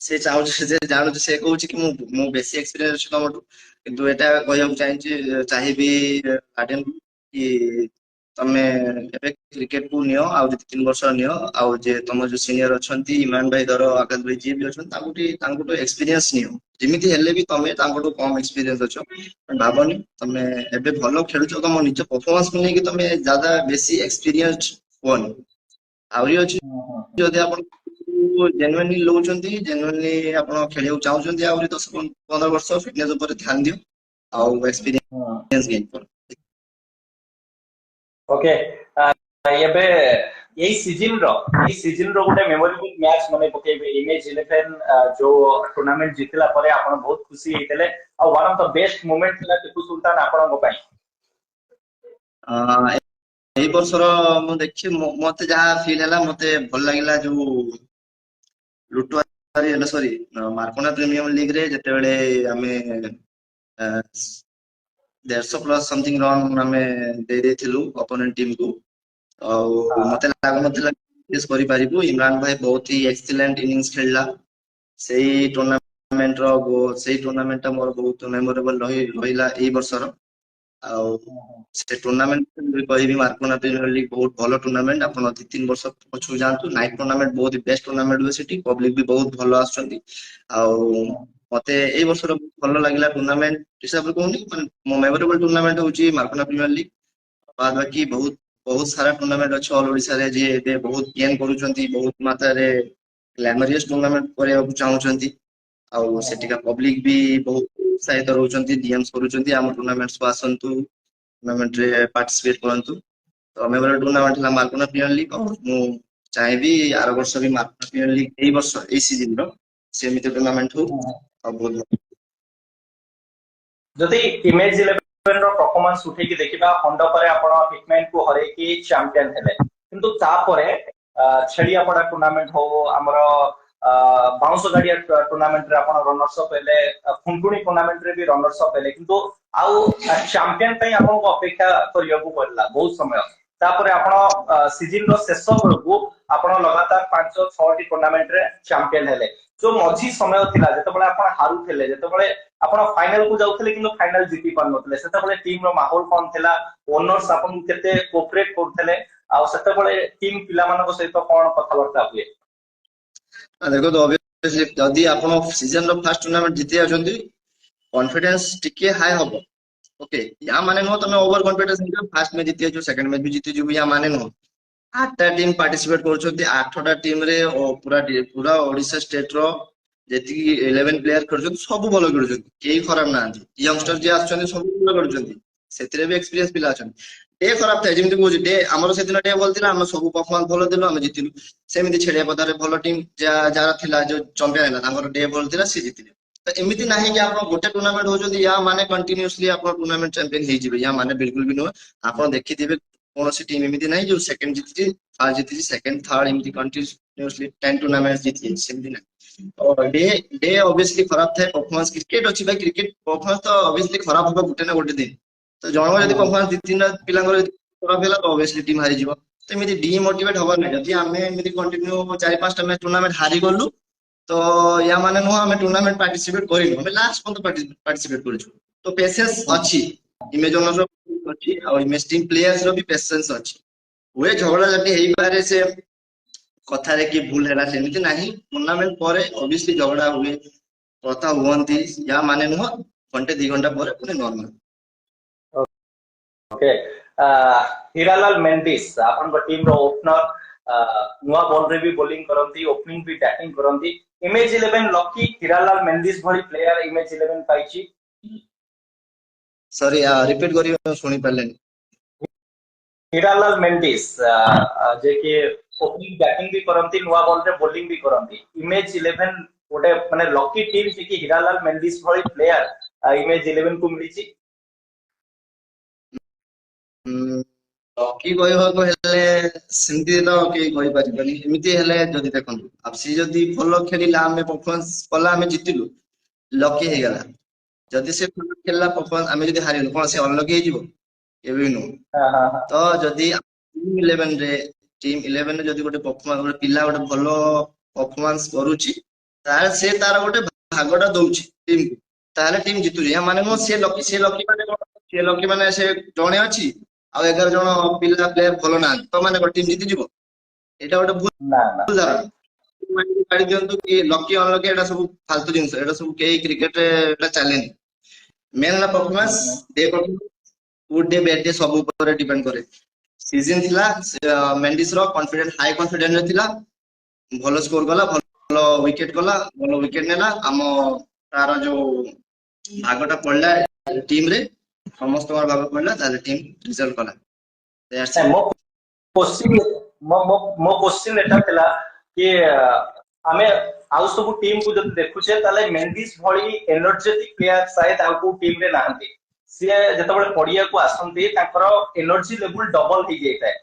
ସେ ଚାହୁଁଛି, ସେ ଜାଣୁଛି, ସେ କହୁଛି କି ମୁଁ ବେଶୀ ଏକ୍ସପିରିଏନ୍ସ ଅଛି ତମଠୁ, କିନ୍ତୁ ଏଟା କହିବାକୁ ଚାହିଁବି କି ତମେ ଏବେ କ୍ରିକେଟ କୁ ନିଅ, ଆଉ 2-3 ବର୍ଷ ନିଅ, ଆଉ ଯେ ତମ ଯୋଉ ସିନିୟର ଅଛନ୍ତି, ଇମାନ ଭାଇ ଧର, ଆକାଶ ଭାଇ ଯିଏ ବି ଅଛନ୍ତି, ତାଙ୍କଠୁ ଏକ୍ସପିରିଏନ୍ସ ନିଅ। ଯେମିତି ହେଲେ ବି ତମେ ତାଙ୍କଠୁ କମ ଏକ୍ସପିରିଏନ୍ସ ଅଛ, ଭାବନି ତମେ ଏବେ ଭଲ ଖେଳୁଛ, ତମ ନିଜ ପରଫର୍ମାନ୍ସକୁ ନେଇକି ତମେ ज्यादा ବେଶୀ ଏକ୍ସପିରିଏନ୍ସ ହୁଅନି। ଆହୁରି ଅଛି, ଯଦି ଆପଣ ଜେନୁଇନଲି ଲଉଛନ୍ତି, ଜେନୁଇନଲି ଆପଣ ଖେଳିବାକୁ ଚାହୁଁଛନ୍ତି, ଆହୁରି 10-15 ବର୍ଷ ଫିଟନେସ ଉପରେ ଧ୍ୟାନ ଦିଅ, ଆଉ ଏକ୍ସପିରିଏନ୍ସ ଗେନ୍ କର। ଓକେ, ଏବେ ଏଇ ସିଜନ ର ଗୋଟେ ମେମୋରେବଲ ମ୍ୟାଚ ମନେ ପକେଇବେ, ଇମେଜ 11 ଯୋଉ ଟୁର୍ଣ୍ଣାମେଣ୍ଟ ଜିତିଲା ପରେ ଆପଣ ବହୁତ ଖୁସି ହେଇଥିଲେ, ଆଉ one of the best moment ଥିଲା ଟିପୁ ସୁଲତାନ ଆପଣଙ୍କ ପାଇଁ। ଏଇ ବର୍ଷର ମୁଁ ଦେଖି ମତେ ଯାହା ଫିଲ୍ ହେଲା, ମତେ ଭଲ ଲାଗିଲା ଯୋଉ ସରି ମାର୍କୋନା ପ୍ରିମିୟର ଲିଗ ରେ ଯେତେବେଳେ ଆମେ 150+ ସମଥିଙ୍ଗ ରନ୍ ଆମେ ଦେଇ ଦେଇଥିଲୁ ଅପୋନେଣ୍ଟ ଟିମ୍ କୁ, ଆଉ ମତେ ଲାଗୁନଥିଲା କରିପାରିବୁ। ଇମରାନ ଭାଇ ବହୁତ ହି ଏକ୍ସିଲେଣ୍ଟ ଇନିଂସ ଖେଳିଲା ସେଇ ଟୁର୍ଣ୍ଣାମେଣ୍ଟ ଟା ମୋର ବହୁତ ମେମୋରେବଲ ରହିଲା ଏଇ ବର୍ଷର। ଆଉ ସେ ଟୁର୍ଣ୍ଣାମେଣ୍ଟ କହିବି, ମାର୍କୋନା ପ୍ରିମିୟର ଲିଗ ବହୁତ ଭଲ ଟୁର୍ଣ୍ଣାମେଣ୍ଟ। ଆପଣ 2-3 ବର୍ଷ ପଛକୁ ଯାଆନ୍ତୁ, ନାଇଟ ଟୁର୍ଣ୍ଣାମେଣ୍ଟ ବହୁତ ବେଷ୍ଟ ଟୁର୍ଣ୍ଣାମେଣ୍ଟ ହୁଏ ସେଠି, ପବ୍ଲିକ ବି ବହୁତ ଭଲ ଆସୁଛନ୍ତି। ଆଉ ମତେ ଏଇ ବର୍ଷର ଭଲ ଲାଗିଲା ଟୁର୍ଣ୍ଣାମେଣ୍ଟ ହିସାବରେ, କହୁନି ମାନେ ମୋ ମେମୋରେବଲ ଟୁର୍ଣ୍ଣାମେଣ୍ଟ ହଉଛି ମାର୍କୋନା ପ୍ରିମିୟର ଲିଗ। ବାଦ ବାକି ବହୁତ ବହୁତ ସାରା ଟୁର୍ଣ୍ଣାମେଣ୍ଟ ଅଛି ଅଲ ଓଡିଶାରେ, ଯିଏ ଏବେ ବହୁତ ଗେନ୍ କରୁଛନ୍ତି, ବହୁତ ମାତ୍ରାରେ ଗ୍ଲାମରିୟସ୍ ଟୁର୍ଣ୍ଣାମେଣ୍ଟ କରିବାକୁ ଚାହୁଁଛନ୍ତି। ଆଉ ସେଠିକା ପବ୍ଲିକ ବି ବହୁତ ଉତ୍ସାହିତ ରହୁଛନ୍ତି, ଡିଏମ୍ସ କରୁଛନ୍ତି ଆମ ଟୁର୍ଣ୍ଣାମେଣ୍ଟସ୍ କୁ ଆସନ୍ତୁ, ଟୁର୍ଣ୍ଣାମେଣ୍ଟ ରେ ପାର୍ଟିସିପେଟ କରନ୍ତୁ। ତ ଆମେ ଗୋଟେ ଟୁର୍ଣ୍ଣାମେଣ୍ଟ ହେଲା ମାର୍କୋନା ପ୍ରିମିୟର ଲିଗ୍, ମୁଁ ଚାହିଁବି ଆର ବର୍ଷ ବି ମାର୍କୋନା ପ୍ରିମିୟର ଲିଗ୍ ଏଇ ବର୍ଷ ଏଇ ସିଜନ ର ସେମିତି ଟୁର୍ଣ୍ଣାମେଣ୍ଟ ହଉ ଆଉ ବହୁତ ଯଦି ଇମେଜ 11 ର परफॉर्मेंस उठेकी देखिबा खंडपरे आपण हिटमैन को हरेकी चैंपियन हेले किंतु तापरे छेड़िया पड़ा टूर्नामेंट हो हमर बाउंस गाड़िया टूर्नामेंट रे आपण रनर्स अप हेले, खुंटुणी टूर्नामेंट रे भी रनर्स अप हेले किंतु आउ चैंपियन पई आपण को अपेक्षा करिया को पड़ला बहुत समय। तापरे आपण सीजन रो शेष बेलकू आपण लगातार 5-6 टी टूर्नामेंट रे चैंपियन हेले। जो मझी समय थिला जेतेबेले आपण हारुथिले, जेतेबेले आपण फाइनल को जाउथिले किंतु फाइनल जीति पार नथिले, सेतेबेले टीम रो माहौल कोन थिला, ओनर्स आपण केते कोऑपरेट करथिले आ सेतेबेले टीम पिला मानको सहित कोन कथाबार्ता हुए? देखो तो ऑब्वियसली जदी आपण सीजन रो फर्स्ट टूर्नामेंट जीति आछंती कॉन्फिडेंस टिके हाई हबो। ओके या माने नो तमे ओवर कॉन्फिडेंस नहीं, फर्स्ट में जीति जो सेकंड में भी जीति जो या माने नो। 8टा टीम पार्टिसिपेट करछंती, 8टा टीम रे पूरा पूरा ओडिशा स्टेट रो जेति 11 प्लेयर करछंती सब भलो करछंती, केही खराब नांती। यंगस्टर जे आछंती सब भलो करछंती, सेतिरे भी एक्सपीरियंस पिला आछंती। डे खराब थाए जेमति कहू डे हमर से दिन डे बोल थिला हम सब परफॉर्मेंस भलो दिलो हम जितिलु, सेमिति छेड़िया पदारे भलो टीम जारा थिला जो चैंपियन हैला तांकर डे बोल थिला से जितिले। तो एमिति नाही कि आपण गोटे टूर्नामेंट होजोदी या माने कंटीन्यूअसली आपण टूर्नामेंट चैंपियन हे जिवे, या माने बिल्कुल भी नो। आपण देखिथिबे कोनोसी टीम एमिति नाही जो सेकंड जितिची, फर्स्ट जितिची, सेकंड थर्ड एमिति कंटीन्यूअसली 10 टूर्नामेंट्स जिति सेमिति नाही। और डे डे ऑब्वियसली खराब थाए परफॉर्मेंस, क्रिकेट अछि भाई, क्रिकेट परफॉर्मेंस तो ऑब्वियसली खराब होबा गुटे ना गुटे दिन। तो जनवर यदि परफॉर्मेंस दी तीन पिलांगर खराब होला तो ऑब्वियसली टीम हारि जिवो। तो एमिति डीमोटिवेट होबा नै, जदि आमे एमिति कंटिन्यू 4-5 टा मैच टूर्नामेंट हारि गलु तो या माने नो हमें टूर्नामेंट पार्टिसिपेट करिनु, हमें लास्ट पॉइंट पार्टिसिपेट करिछु। तो पेशेंस अछि, इमेज ओनर अछि और इमेज टीम प्लेयर्स रो भी पेशेंस अछि। हुए झगड़ा जति हेई पारे से कथा रे कि भूल हैला सेमिति नाही, टूर्नामेंट परे ऑब्वियसली झगड़ा हुए, कथा हुअंती, या माने नो घंटे 2 घंटा परे पुनी नॉर्मल। ओके हीरालाल मेंडिस आपन को टीम रो ओपनर, नुआ बॉल रे भी बॉलिंग करंती, ओपनिंग भी बैटिंग करंती। इमेज 11 लकी हीरालाल मेंडिस भली प्लेयर इमेज 11 पाइची। सॉरी रिपीट करियो सुनी परलेनी। हीरालाल मेंडिस जे कि ओपनिंग बैटिंग भी करंती, नुआ बॉल रे बॉलिंग भी करंती। इमेज 11 गोटे माने लकी टीम जे कि हीरालाल मेंडिस भली प्लेयर इमेज 11 को मिलिची। लकी कहबाको हेले सेमती तो के कहि परिबनी, एमिति हेले जदि देखन अब सी जदि फॉलो खेलिला हमें परफॉर्मेंस कला हमें जितिलु, लकी हे गला। जदि से फॉलो खेलला परफॉर्मेंस हमें जदि हारिलु कोन से अनलकी हे जिवो केबे नो। तो जदि टीम 11 रे जदि गोटे परफॉर्मेंस गोटे पिला गोटे भलो परफॉर्मेंस करूची तार से तार गोटे भागटा दउची टीम को, ताले टीम जितुची। या माने नो से लकी माने से जणे अछि आ 11 जण पिला प्लेयर भलो ना तो माने गोटे टीम जिति जिवो, एटा गोटे ना ना भूल धारणा। माने काढी दियंतु कि लकी अनलकी एटा सब फालतू जिंस, एटा सब केही क्रिकेट रे एटा चलेनी। मेन ला performance day good day bad day सब ऊपर डिपेंड करे। सीजन थिला मेंडिस रो कॉन्फिडेंस हाई कॉन्फिडेंस रे थिला, भलो स्कोर गला, भलो विकेट गला, भलो विकेट नेला। हम तार जो भागटा पड़ला टीम रे समस्त भाग पड़ला ताले टीम रिजल्ट कला। That's it. मो क्वेश्चन एटा थिला कि आमे आउ सब टीम को जब देखुछे ताले मेंडिस भली एनर्जेटिक प्लेयर शायद आउ को टीम रे नाहंती। से जतबेले पडिया को आसंती ताकर एनर्जी लेवल डबल हो जाइता है,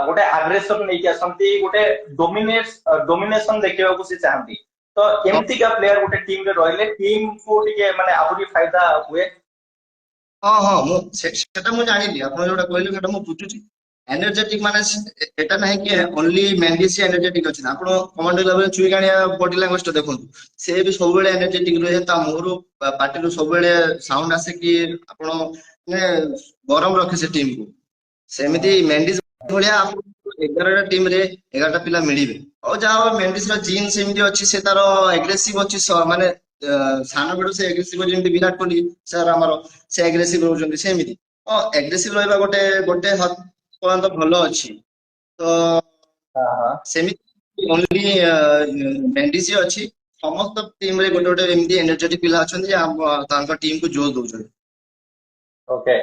गोटे एग्रेशन नै के आसंती, गोटे डोमिनेशन देखिबा को से चाहंती। तो एमती का प्लेयर गोटे टीम रे रहले टीम को टिके माने आबुरी फायदा हुए। हाँ हाँ मु सेटा मु जानिली, आपण जोटा कहले सेटा मु बुझुची। एनर्जेटिक माने एटा नाही कि ओनली मेंडिस एनर्जेटिक अछि, आपण कमांडर लेवल चुई गानिया बॉडी लैंग्वेज तो देखंतु, से भी सब बेले एनर्जेटिक रहे। ता मोर पार्टी रो सब बेले साउंड आसे कि आपण ने गरम रखे से टीम को। सेमिति मेंडिस भलिया आपण 11 टा टीम रे 11 टा पिला मिलिबे। और जाओ मेंडिस रो जीन सेमिति अछि, से तारो एग्रेसिव अछि, माने सानो बेडू से एग्रेसिव जेमति विराट कोहली सर हमरो से एग्रेसिव रहउछन्ती सेमिति। एग्रेसिव रहबा गोटे गोटे हद पर्यंत भलो अछि। तो हां हां सेमिति ओनली मेंडिस अछि, ସମସ୍ତ ଟିମ ରେ ଗୋଟେ ଗୋଟେ ଏମିତି ଏନର୍ଜେଟିକ ପିଲା ଅଛନ୍ତି ତାଙ୍କ ଟିମ କୁ ଜୋଶ ଦଉଛନ୍ତି। ଓକେ,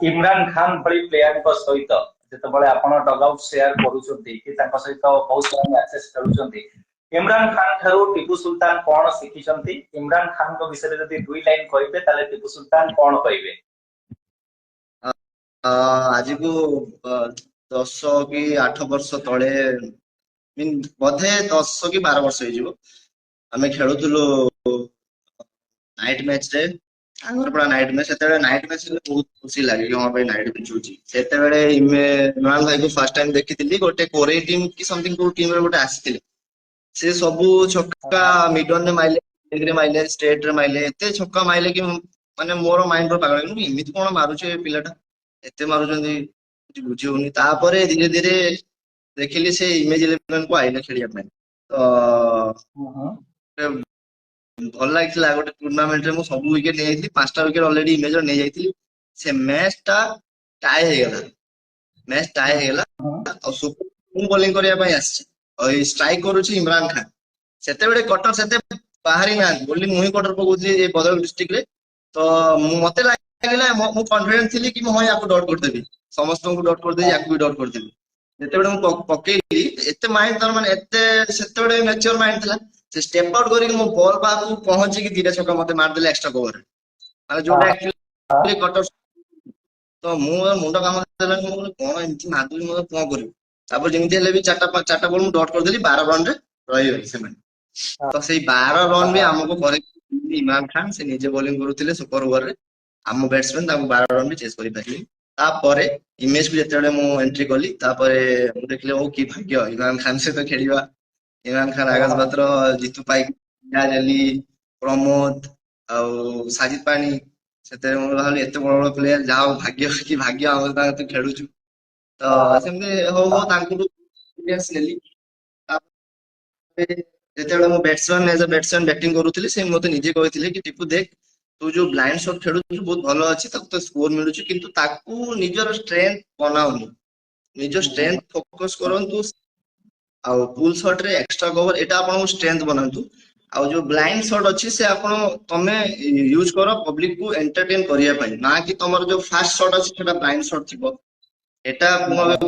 ଇମରାନ ଖାନ ଭଳି ପ୍ଲେୟାରଙ୍କ ସହିତ ଯେତେବେଳେ ଆପଣ ଡଗ ଆଉଟ ସେୟାର କରୁଛନ୍ତି କି ତାଙ୍କ ସହିତ ବହୁତ ସାରା ମ୍ୟାଚେସ୍ ଖେଳୁଛନ୍ତି, ଇମରାନ ଖାନ ଠାରୁ ଟିପୁ ସୁଲତାନ କଣ ଶିଖିଛନ୍ତି? ଇମରାନ ଖାନଙ୍କ ବିଷୟରେ ଯଦି 2 ଲାଇନ କହିବେ ତାହେଲେ ଟିପୁ ସୁଲତାନ କଣ କହିବେ? ଆଜିକୁ 10 କି 8 ବର୍ଷ ତଳେ ବୋଧେ 10 କି 12 ବର୍ଷ ହେଇଯିବ, ଆମେ ଖେଳୁଥିଲୁ ନାଇଟ ମ୍ୟାଚ୍ ରେ। ଆମର ପୁରା ନାଇଟ ମ୍ୟାଚ୍, ସେତେବେଳେ ନାଇଟ ମ୍ୟାଚ୍ ହେଲେ ବହୁତ ଖୁସି ଲାଗେ କି ହଁ ଭାଇ ନାଇଟ ମ୍ୟାଚ୍ ହଉଛି। ସେତେବେଳେ ଇମରାନ ଭାଇକୁ ଫାର୍ଷ୍ଟ ଟାଇମ ଦେଖିଥିଲି, ଗୋଟେ କୋରେଇ ଟିମ୍ କି ସମଥିଙ୍ଗ କୋଉ ଟିମ୍ ରେ ଗୋଟେ ଆସିଥିଲେ। ସେ ସବୁ ଛକା ମିଡନ ରେ ମାଇଲେ, ରେ ମାଇଲେ, ଷ୍ଟ୍ରେଟ ରେ ମାଇଲେ, ଏତେ ଛକା ମାଇଲେ କି ମାନେ ମୋର ମାଇଣ୍ଡ ର ପାଗଳ ହେଇଗଲା, ଏମିତି କଣ ମାରୁଛି ଏ ପିଲାଟା, ଏତେ ମାରୁଛନ୍ତି କିଛି ବୁଝି ହଉନି। ତାପରେ ଧୀରେ ଧୀରେ ଦେଖିଲି ସେ ଇମେଜ 11 କୁ ଆଇଲେ ଖେଳିବା ପାଇଁ, ତ ଭଲ ଲାଗିଥିଲା। ଗୋଟେ ଟୁର୍ଣ୍ଣାମେଣ୍ଟ ରେ ମୁଁ ସବୁ ୱିକେଟ ନେଇଯାଇଥିଲି, 5ଟା ୱିକେଟ ଅଲରେଡି ଇମେଜର ନେଇଯାଇଥିଲି। ସେ ମ୍ୟାଚ୍ ଟା ଟାଏ ହେଇଗଲା, ମ୍ୟାଚ୍ ଟାଏ ହେଇଗଲା ଆଉ ମୁଁ ବୋଲିଂ କରିବା ପାଇଁ ଆସିଛି, ଆଉ ଏଇ ଷ୍ଟ୍ରାଇକ କରୁଛି ଇମରାନ ଖାନ। ସେତେବେଳେ କଟର ସେତେ ବାହାରି ନାହାନ୍ତି, ବୋଲି ମୁଁ ହିଁ କଟର ପକଉଥିଲି ଏ ଭଦ୍ରକ ଡିଷ୍ଟ୍ରିକ୍ଟ ରେ। ତ ମତେ ଲାଗିଲା, ମୁଁ କନଫିଡେନ୍ସ ଥିଲି କି ମୁଁ ୟାକୁ ଡଟ୍ କରିଦେବି, ସମସ୍ତଙ୍କୁ ଡଟ୍ କରିଦେବି, ୟାକୁ ବି ଡଟ୍ କରିଦେବି। ଯେତେବେଳେ ମୁଁ ପକେଇଲି, ଏତେ ମାଇଣ୍ଡ ତାର ମାନେ ଏତେ ସେତେବେଳେ ମ୍ୟାଚୁର ମାଇଣ୍ଡ ଥିଲା, ସେ ଷ୍ଟେପ ଆଉଟ କରିକି ମୋ ବଲ୍ ପାଖକୁ ପହଞ୍ଚିକି 2ଟା ଛକା ମତେ ମାରିଦେଲେ ଏକ୍ସଟ୍ରା କଭରରେ, ମାନେ ଯୋଉଟା ଆକ୍ଚୁଆଲି କଟର। ତ ମୁଁ ମୁଣ୍ଡ କାମ ଦେଲାନି, ମୁଁ କଣ ଏମିତି ମାରୁଛି, ମୁଁ କଣ କରିବି। ତାପରେ ଯେମିତି ହେଲେ ବି ଚାରିଟା ବଲ୍ ମୁଁ ଡଟ୍ କରିଦେଲି, 12 ରନରେ ରହିଗଲେ ସେମାନେ। ତ ସେଇ 12 ରନ୍ ବି ଆମକୁ ପରେ ଇମରାନ ଖାନ ସେ ନିଜେ ବୋଲିଂ କରୁଥିଲେ ସୁପର ଓଭରରେ, ଆମ ବ୍ୟାଟ୍ସମ୍ୟାନ ତାଙ୍କୁ 12 ରନ୍ ବି ଚେସ୍ କରିପାରିଲେ। ତାପରେ ଇମେଜ କୁ ଯେତେବେଳେ ମୁଁ ଏଣ୍ଟ୍ରି କଲି, ତାପରେ ମୁଁ ଦେଖିଲି ଓ କି ଭାଗ୍ୟ ଇମରାନ ଖାନ ସହିତ ଖେଳିବା। ଇମରାନ ଖାନ, ଆକାଶ ପାତ୍ର, ଜିତୁ ପାଇକ, ପ୍ରମୋଦ ଆଉ ସାଜିଦ ପାଣି, ସେଥିରେ ମୁଁ ଭାବିଲି ଏତେ ବଡ ବଡ ପ୍ଲେୟାର, ଯାହା ହଉ ଭାଗ୍ୟ କି ଭାଗ୍ୟ ଆମେ ତାଙ୍କ ସହିତ ଖେଳୁଛୁ। ତ ସେମିତି ହଉ ହଉ ତାଙ୍କଠୁ ଏକ୍ସପିରିଏନ୍ସ ନେଲି। ଯେତେବେଳେ ମୁଁ ବ୍ୟାଟ୍ସମ୍ୟାନ ବ୍ୟାଟିଂ କରୁଥିଲି, ସେ ମତେ ନିଜେ କହିଥିଲେ କି ଟିପୁ ଦେଖ, ତୁ ଯୋଉ ବ୍ଲାଇଣ୍ଡ ସଟ୍ ଖେଳୁଛୁ ବହୁତ ଭଲ ଅଛି, ତାକୁ ତ ସ୍କୋର ମିଳୁଛି, କିନ୍ତୁ ତାକୁ ନିଜର ଷ୍ଟ୍ରେଂଥ ବନାଉନି, ନିଜ ଷ୍ଟ୍ରେଂଥ ଫୋକସ କରନ୍ତୁ। ଆଉ ପୁଲ ସଟ୍ ରେ ଏକ୍ସଟ୍ରା କଭର, ଏଇଟା ଆପଣଙ୍କୁ ଷ୍ଟ୍ରେଂଥ ବନାନ୍ତୁ। ଆଉ ଯୋଉ ବ୍ଲାଇଣ୍ଡ ସଟ୍ ଅଛି, ସେ ତମେ ୟୁଜ କର ପବ୍ଲିକ କୁ ଏଣ୍ଟରଟେନ କରିବା ପାଇଁ, ନା କି ତମର ଯୋଉ ଫାଷ୍ଟ ସଟ୍ ଅଛି ସେଟା ବ୍ଲାଇଣ୍ଡ ସଟ୍ ଥିବ। ଏଟା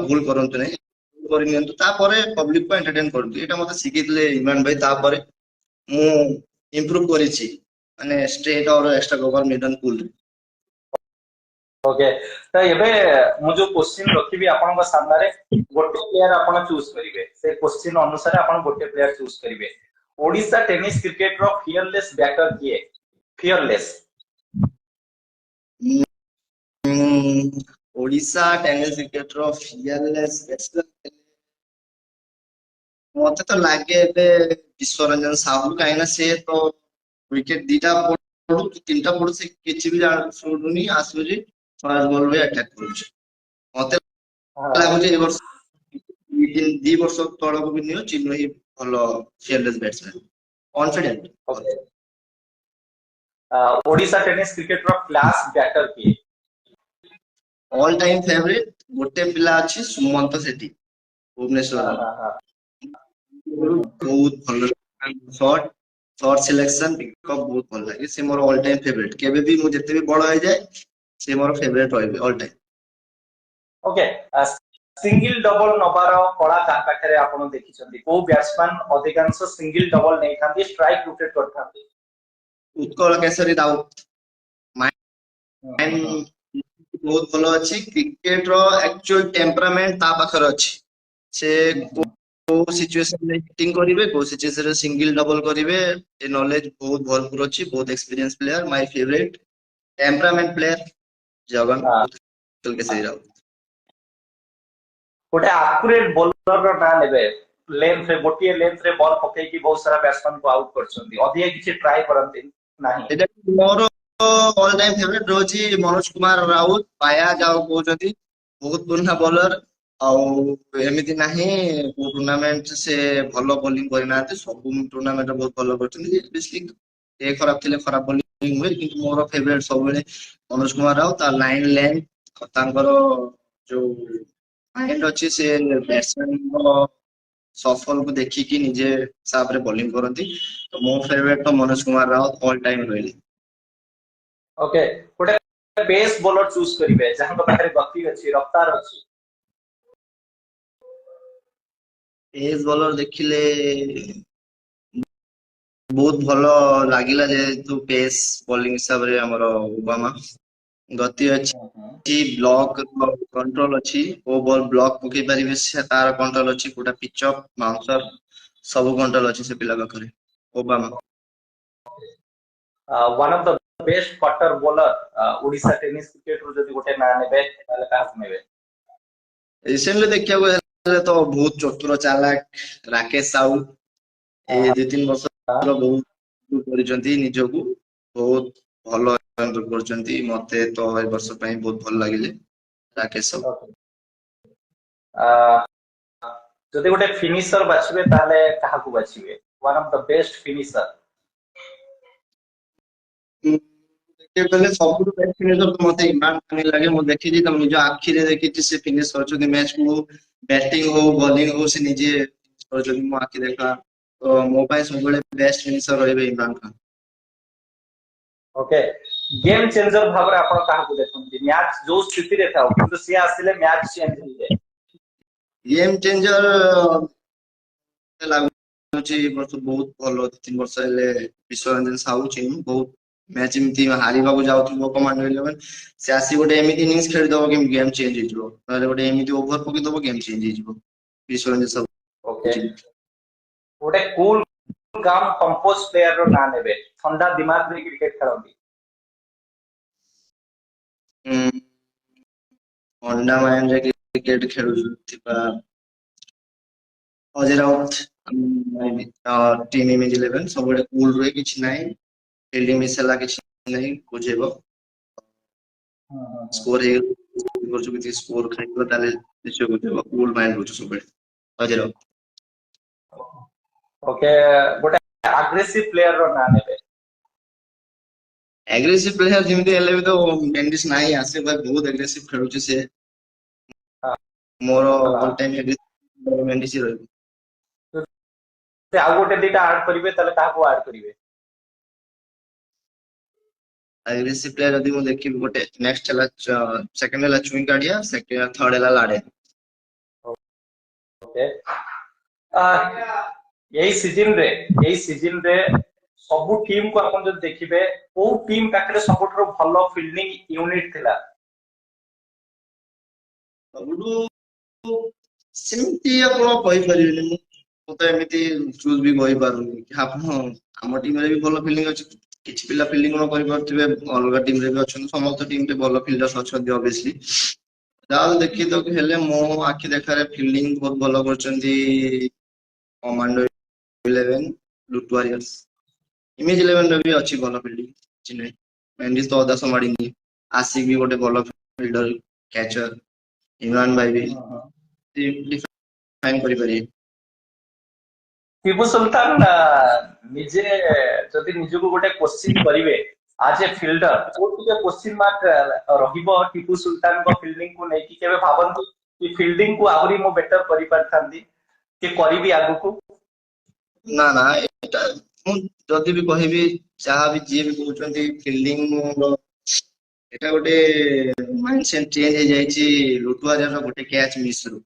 ଭୁଲ କରନ୍ତୁ ନାହିଁ, କରିନିଅନ୍ତୁ, ତାପରେ ପବ୍ଲିକ କୁ ଏଣ୍ଟରଟେନ କରନ୍ତୁ। ଏଇଟା ମତେ ଶିଖେଇଥିଲେ ଇମରାନ ଭାଇ। ତାପରେ ମୁଁ ଇମ୍ପ୍ରୁଭ କରିଛି, ମାନେ ଷ୍ଟ୍ରେଟ ଅର ଏକ୍ସଟ୍ରା କଭର ମିଡନ ପୁଲ। ଓକେ, ତ ଏବେ ମୁଁ ଯୋଉ କ୍ୱେଶ୍ଚିନ୍ ରଖିବି ଆପଣଙ୍କ ସାମ୍ନାରେ, ଗୋଟେ ପ୍ଲେୟାର ଆପଣ ଚୁଜ କରିବେ, ସେ କ୍ୱେଶ୍ଚିନ୍ ଅନୁସାରେ ଆପଣ ଗୋଟେ ପ୍ଲେୟାର ଚୁଜ କରିବେ। ଓଡିଶା ଟେନିସ କ୍ରିକେଟ ର ଫିୟରଲେସ୍ ବ୍ୟାଟର କିଏ? ଫିୟରଲେସ୍। ଓଡିଶା ଟେନିସ କ୍ରିକେଟ ର ଫିୟରଲେସ୍ ବ୍ୟାଟ୍ସମ୍ୟାନ ମତେ ତ ଲାଗେ ଏବେ ବିଶ୍ୱରଞ୍ଜନ ସାହୁ, କାହିଁକିନା ସେ ତ ୱିକେଟ 2ଟା ପଡୁ କି 3ଟା ପଡୁ, ସେ କିଛି ବି ଶୁଣୁନି, ଆସୁଛି ଫାଷ୍ଟ ବଲ ବି ଆଟାକ କରୁଛି। ମତେ ଲାଗୁଛି ଏ ବର୍ଷ 2 ବର୍ଷ ତଳକୁ ବି ନିଅ, ଚିନ୍ମୟ ଭଲ fearless batsman, confident. Odisha tennis cricket ର କ୍ଲାସ ବ୍ୟାଟର କିଏ? ଅଲ ଟାଇମ ଫେଭରେଟ ଗୋଟେ ପିଲା ଅଛି, ସୁମନ୍ତ ସେଠୀ, ଭୁବନେଶ୍ୱରର। ବହୁତ ଭଲ ସର୍ଟ ସିଲେକ୍ସନ, ପିକଅପ୍ ବହୁତ ଭଲ ଲାଗେ। ସେ ମୋର ଅଲ ଟାଇମ ଫେଭରେଟ, କେବେ ବି ମୁଁ ଯେତେ ବି ବଡ ହେଇଯାଏ, ସେ ମୋର ଫେଭରେଟ ରହିବେ all time. Okay, single double ନବାର କଳା କାହା ପାଖରେ ଆପଣ ଦେଖିଛନ୍ତି? କୋଉ ବ୍ୟାଟ୍ସମ୍ୟାନ ଅଧିକାଂଶ ସିଙ୍ଗଲ ଡବଲ ନେଇଥାନ୍ତି, ଷ୍ଟ୍ରାଇକ ରୋଟେଟ୍ କରିଥାନ୍ତି? ଉତ୍କଳ କେଶରୀ ରାଉତ, ବହୁତ ଭଲ ଅଛି। କ୍ରିକେଟ ର ଆକ୍ଚୁଆଲ ଟେମ୍ପରାମେଣ୍ଟ ତା ପାଖରେ ଅଛି। ସେ କୋଉ ସିଚୁଏସନରେ ହିଟିଂ କରିବେ, କୋଉ ସିଚୁଏସନରେ ସିଙ୍ଗଲ ଡବଲ କରିବେ, ଏ ନଲେଜ ବହୁତ ଭରପୁର ଅଛି। ବହୁତ ଏକ୍ସପିରିଏନ୍ସ ପ୍ଲେୟାର, ମାଇ favourite temperament player Jagan Keshari Raut. ଗୋଟେ ଆକୁରେଟ ବୋଲର ର ନାଁ ନେବେ, ଗୋଟିଏ ଲେନ୍ଥ ରେ ବଲ ପକେଇକି ବହୁତ ସାରା ବ୍ୟାଟ୍ସମ୍ୟାନ କୁ ଆଉଟ କରିଛନ୍ତି, ଅଧିକା କିଛି ଟ୍ରାଏ କରନ୍ତି ନାହିଁ। ଏଇଟା ମୋର ଅଲ ଟାଇମ ଫେଭରେଟ ରହୁଛି ମନୋଜ କୁମାର ରାଉତ, ପାୟା ଯାହାକୁ କହୁଛନ୍ତି, ବହୁତ ପୁରୁଣା ବୋଲର। ଆଉ ଏମିତି ନାହିଁ କୋଉ ଟୁର୍ଣ୍ଣାମେଣ୍ଟ ସେ ଭଲ ବୋଲିଂ କରିନାହାନ୍ତି, ସବୁ ଟୁର୍ଣ୍ଣାମେଣ୍ଟ ବହୁତ ଭଲ କରିଛନ୍ତି। ଏ ଖରାପ ଥିଲେ ଖରାପ ବୋଲି ହୁଏ, କିନ୍ତୁ ମୋର ଫେଭରେଟ ସବୁବେଳେ ମନୋଜ କୁମାର ରାଉତ। ତା ଲାଇନ ଲେନ୍ଥ, ତାଙ୍କର ଯୋଉ ମାଇଣ୍ଡ ଅଛି, ସେ ବ୍ୟାଟ୍ସମ୍ୟାନ सफल को देखिकी निजे हिसाब रे बॉलिंग करती। तो मो फेवरेट तो मनोज कुमार राउत ऑल टाइम रही। ओके गोटे पेस बॉलर चूज करिवे जहां पाखरे गति अछि रफ्तार अछि। पेस बॉलर देखिले बहुत भलो लागिला जेहेतु पेस बॉलिंग हिसाब रे हमर ओबामा गति अछि ब्लॉक कंट्रोल अछि ओ बॉल ब्लॉक पकई परिबे से तार कंट्रोल अछि पूरा पिच अप बाउंसर सब कंट्रोल अछि से पिला पाखरे Obama. One of the best cutter bowler Odisha tennis cricket रो जदि गोटे ना नेबे ताले काहा नेबे। रिसेंटली देखिया गले तो बहुत चतुर चालाक राकेश साहू ए 2-3 वर्ष बहुत करजंती निजको बहुत भलो करजंती मते तो ए वर्ष पई बहुत भल लागिले राकेश साहू। जदि गोटे फिनिशर बाछिबे ताले काहा को बाछिबे one of the best finisher. देखिए गले सबुठु बेस्ट फिनिशर तो मते इमरान खान लागे मु देखि जी त निज आखि रे देखि छी से फिनिश करछथि मैच को बैटिंग हो बॉलिंग हो से निजे करछथि मो आखि देखा तो मो पाई सब बेले बेस्ट फिनिशर रहबे Imran Khan. Okay game changer भाबरे आपण काहा को देखथि मैच जो स्थिति रे थाउ किंतु से आसिले मैच चेंज हो जाय। गेम चेंजर लाଗୁଛି ବର୍ଷ ବହୁତ ଭଲ 3 ବର୍ଷ ହେଲେ ବିଶ୍ୱରଞ୍ଜନ ସାହୁ ଚିହ୍ନ ବହୁତ ମ୍ୟାଚ ଏମିତି ହାରିବାକୁ ଯାଉଥିବ କମାଣ୍ଡ 11 ସେ ଆସି ଗୋଟେ ଏମିତି ଇନିଂସ ଖେଳିଦବ କି ଗେମ୍ ଚେଞ୍ଜ ହେଇଯିବ ନହେଲେ ଗୋଟେ ଏମିତି ଓଭର ପକେଇଦବ ଗେମ୍ ଚେଞ୍ଜ ହେଇଯିବ ବିଶ୍ୱରଞ୍ଜନ ସାହୁ। ओके गोटे कूल काम कंपोज प्लेयर रो ना नेबे ठंडा दिमाग रे क्रिकेट खेलंती। अंडा माइंड रे क्रिकेट खेलुଥିବା अजय राउत टीम इमेज 11 सबले कूल रे किछ नाही फील्डिंग मिसला किछ नाही बुझेबो स्कोर हे करछु कि स्कोर खाइबो ताले निश्चय बुझेबो कूल माइंड बुझु सबले अजय राउत। ओके गोटे एग्रेसिव प्लेयर रो ना नेबे। एग्रेसिव प्लेयर जेମିତି ହେଲେ ବି ତ ମେଣ୍ଡିସ୍ ନାହିଁ ଆସେ ଭାଇ ବହୁତ ଏଗ୍ରେସିଭ ଖେଳୁଛି ସେ ମୋର ଅଲ ଟାଇମ ଏଗ୍ରେସିଭ ମେଣ୍ଡିସ୍ ରହିବ। से आ गोटे दिटा ऐड करिवे ताले काहा को ऐड करिवे। एग्रेसिव प्लेयर यदि ମୁଁ ଦେଖିବି ଗୋଟେ ନେक्स्ट ହେଲା सेकंड ହେଲା ଚୁଇଁ କାଢିଆ ସେକେଣ୍ଡ थर्ड ହେଲା ଲାଡେ। ओके यही सीजन रे सब टीम को अपन जब देखिबे को टीम पाखरे सबठरो भलो फील्डिंग यूनिट थिला। ସବୁଠୁ ସେମିତି ଆପଣ କହିପାରିବେନି ମୁଁ ତ ଏମିତି ଚୁଜ ବି କହିପାରୁନି କି ଆପଣ ଆମ ଟିମରେ ବି ଭଲ ଫିଲ୍ଡିଂ ଅଛି କିଛି ପିଲା ଫିଲ୍ଡିଂ ନ କରିପାରୁଥିବେ ଅଲଗା ଟିମ ରେ ବି ଅଛନ୍ତି ସମସ୍ତ ଟିମ ରେ ଭଲ ଫିଲ୍ଡର୍ସ ଅଛନ୍ତି ଅବଭିୟସଲି ଯାହା ଦେଖି ତ ହେଲେ ମୋ ଆଖି ଦେଖାରେ ଫିଲ୍ଡିଂ ବହୁତ ଭଲ କରୁଛନ୍ତି କମାଣ୍ଡୋ 11 ଲୁଟ ୱାରିୟର୍ସ ଇମେଜ 11 ରେ ବି ଅଛି ଭଲ ଫିଲ୍ଡିଂ କିଛି ନାହିଁ ମେଣ୍ଡିସ୍ ତ ଅଧା ସମାଡ଼ିନି ଆସିକ ବି ଗୋଟେ ଭଲ ଫିଲ୍ଡର କ୍ୟାଚର इमरान भाई भी डिफाइन करि पारे। टीपू सुल्तान निजे जदि निजको गोटे क्वेश्चन करिवे आज ए फिल्डर कोटिके क्वेश्चन मार्क रहिबो टीपू सुल्तान को फील्डिंग को नेकी केबे भाबंती कि फील्डिंग को आउरी मो बेटर करि पारथांती कि करिबी आगु को ना ना एटा मु जदि भी कहिबी चाहा भी जे भी कहउचंती फील्डिंग एटा गोटे माइंडसेट चेंज हो जाइछि लुटुआरिया रो गोटे कैच मिस रो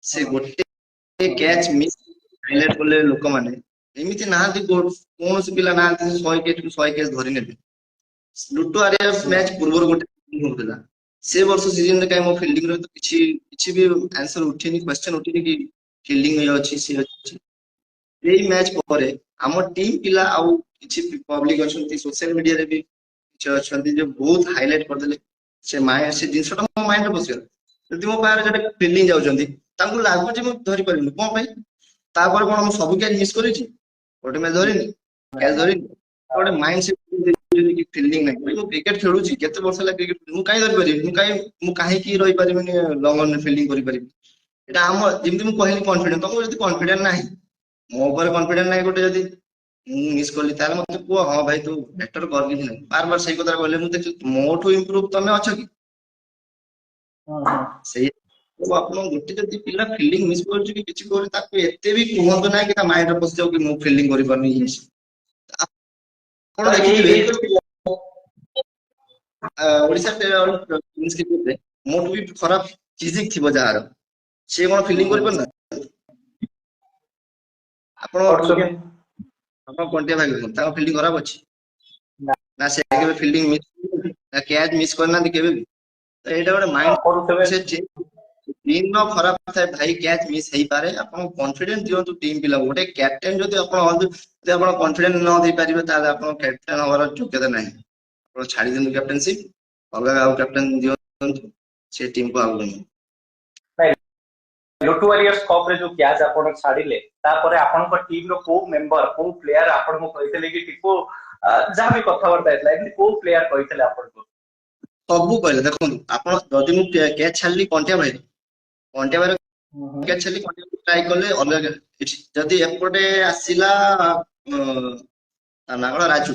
से गोटे कैच मिस हाइलाइट करले लोक माने एमिति नांती कोन से पिला नांती 100 कैच को 100 कैच धरि नेबे लुटुआरिया मैच पूर्व गोटे होतला से वर्ष सीजन रे काई मो फील्डिंग रो तो किछि भी आंसर उठिनी क्वेश्चन उठिनी कि फील्डिंग में अछि से अछि एई मैच परे हमर टीम पिला आउ किछि पब्लिक अछंती सोशल मीडिया रे भी अछंती जो बहुत हाइलाइट कर देले से माइंड से जिंसटा मो माइंड रे बसियो जदि मो पार जटे फील्डिंग जाउचंती तांको लागु जे मो धरि परिनु कोन भाई तापर कोन हम सब कैच मिस करिछि गोटे मैच धरिनी कैच धरिनी गोटे माइंड से कि फील्डिंग नै भाई मो क्रिकेट खेलुछि केते वर्ष ला क्रिकेट मु काई धरि परिबि मु काहे की रहि परिबिनी लॉन्ग रन फील्डिंग करि परिबि एटा हम जेमति मु कहली कॉन्फिडेंस तुमको जदि कॉन्फिडेंस नाही मो ऊपर कॉन्फिडेंस नाही गोटे जदि मिस करली ताले मते को हां भाई तू बेटर कर कि नहीं बार बार सही कथा कहले मु देख मोठू इंप्रूव तमे अछ कि सही तो ଆପଣ ଗୋଟେ ଯଦି ପିଲା ଫିଲ୍ଡିଂ ମିସ୍ କରୁଛି କି କିଛି କରୁଛି ତାକୁ ଏତେ ବି କୁହନ୍ତୁ ନାହିଁ କି ତା ମାଇଣ୍ଡରେ ପଶିଯାଉ କି ମୁଁ ଫିଲ୍ଡିଂ କରିପାରୁନି ଇଏ ସିଏ। ଆପଣ ତ ଦେଖିଥିବେ ଏଇ ଯୋଉ ପିଲା ଓଡିଶା କ୍ରିକେଟରେ ମୋଠୁ ବି ଖରାପ ଫିଜିକ୍ ଥିବ ଯାହାର ସିଏ କଣ ଫିଲ୍ଡିଂ କରିପାରୁନା? ଆପଣ କରୁଛନ୍ତି ଆପଣ କଣ୍ଟିଆ ଭାଇ କୁହନ୍ତୁ ତାଙ୍କ ଫିଲ୍ଡିଂ ଖରାପ ଅଛି ନା ନା ସେ କେବେ ଫିଲ୍ଡିଂ ମିସ୍ ନା କ୍ୟାଚ୍ ମିସ୍ କରିନାହାନ୍ତି କେବେ ବି? ତ ଏଇଟା ଗୋଟେ ମାଇଣ୍ଡ କରୁଥିବେ ସେ ଟିମ୍ ର ଖରାପ ଥାଏ ଭାଇ କ୍ୟାଚ୍ ମିସ୍ ହେଇପାରେ ଆପଣ କନଫିଡେନ୍ସ ଦିଅନ୍ତୁ ଟିମ୍ ପିଲାକୁ ଗୋଟେ କ୍ୟାପ୍ଟେନ ଯଦି ଆପଣ ଯଦି ଆପଣ କନଫିଡେନ୍ସ ନ ଦେଇପାରିବେ ତାହେଲେ ଆପଣ କ୍ୟାପ୍ଟେନ ହବାର ଯୋଗ୍ୟତା ନାହିଁ। ଆପଣ ଛାଡି ଦିଅନ୍ତୁ କ୍ୟାପ୍ଟେନସିପ୍ ଅଲଗା ଆଉ କ୍ୟାପ୍ଟେନ ଦିଅନ୍ତୁ ସେ ଟିମ୍ କୁ ଆଗକୁ ନିଅ। ଲୋଟୁ ୱାରିୟର୍ସ କପ୍ ରେ ଯୋଉ କ୍ୟାଚ୍ ଆପଣ ଛାଡିଲେ ତାପରେ ଆପଣଙ୍କ ଟିମ୍ ର କୋଉ ମେମ୍ବର କୋଉ ପ୍ଲେୟାର ଆପଣଙ୍କୁ କହିଥିଲେ କି ଟିପୁ ଯାହା ବି କଥାବାର୍ତ୍ତା ହେଇଥିଲା ଏମିତି କୋଉ ପ୍ଲେୟାର କହିଥିଲେ ଆପଣଙ୍କୁ? ସବୁ କହିଲେ ଦେଖନ୍ତୁ ଆପଣ ଯଦି ମୁଁ କ୍ୟାଚ୍ ଛାଡିଲି କଣ୍ଟିଆ ଭାଇ କ୍ୟାଚ୍ ଛାଡିଲି କଣ୍ଟିଆ ଟ୍ରାଏ କଲେ ଅଲଗା କିଛି ଯଦି ଏପଟେ ଆସିଲା ତା ନାଁ କଣ ରାଜୁ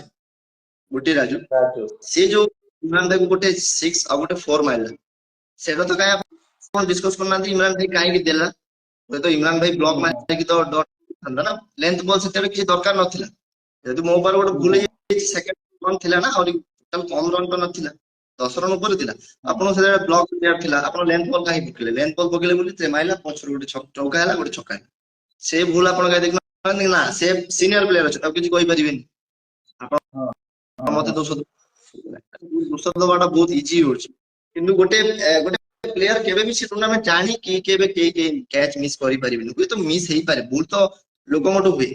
ଗୋଟିଏ ରାଜୁ ରାଜୁ ସେ ଯୋଉ ଇମରାନ ଭାଇକୁ ଗୋଟେ 6 ଆଉ ଗୋଟେ 4 ମାରିଲା ସେଇଟା ତ କାଇଁ ଆପଣ ଡିସ୍କସ କରୁନାହାନ୍ତି ଇମରାନ ଭାଇ କାହିଁକି ଦେଲା? ହୁଏତ ଇମରାନ ଭାଇ ବ୍ଲକ୍ ମାରିକି ତ ଡଟ୍ ଥାନ୍ତା ନା ଲେନ୍ଥ ବଲ୍ ସେତେବେଳେ କିଛି ଦରକାର ନଥିଲା ଯେହେତୁ ମୋ ଉପରେ ଗୋଟେ ଭୁଲ ହେଇଯାଇଛି ସେକେଣ୍ଡ ରନ୍ ଥିଲା ନା ଆହୁରି ଟୋଟାଲ କମ ରନ୍ ତ ନଥିଲା 10 ରନ୍ ଉପରେ ଥିଲା ଆପଣ ସେତେବେଳେ ବ୍ଲକ୍ ପ୍ଲେୟାର ଥିଲା ଆପଣ ଲେନ୍ଥ ବଲ୍ କାହିଁକି ପକେଇଲେ ଲେନ୍ଥ ବଲ୍ ପକେଇଲେ ବୋଲି ସେ ମାରିଲା ପଛରୁ ଗୋଟେ ଚୌକା ହେଲା ଗୋଟେ ଛକା ହେଲା ସେ ଭୁଲ ଆପଣ କାହିଁ ଦେଖୁନାହାନ୍ତି ନା ସେ ସିନିୟର ପ୍ଲେୟାର ଅଛି ଆଉ କିଛି କହିପାରିବେନି ଆପଣ ମତେ ଦୋଷ ଦବାଟା ବହୁତ ଇଜି ହଉଛି କିନ୍ତୁ ଗୋଟେ ପ୍ଲେୟାର କେବେ ବି ସେ ଟୁର୍ଣ୍ଣାମେଣ୍ଟ ଜାଣିକି କେବେ କେହି କ୍ୟାଚ୍ ମିସ୍ କରିପାରିବେନି ହୁଏତ ମିସ୍ ହେଇପାରେ ଭୁଲ ତ ଲୋକଙ୍କଠୁ ହୁଏ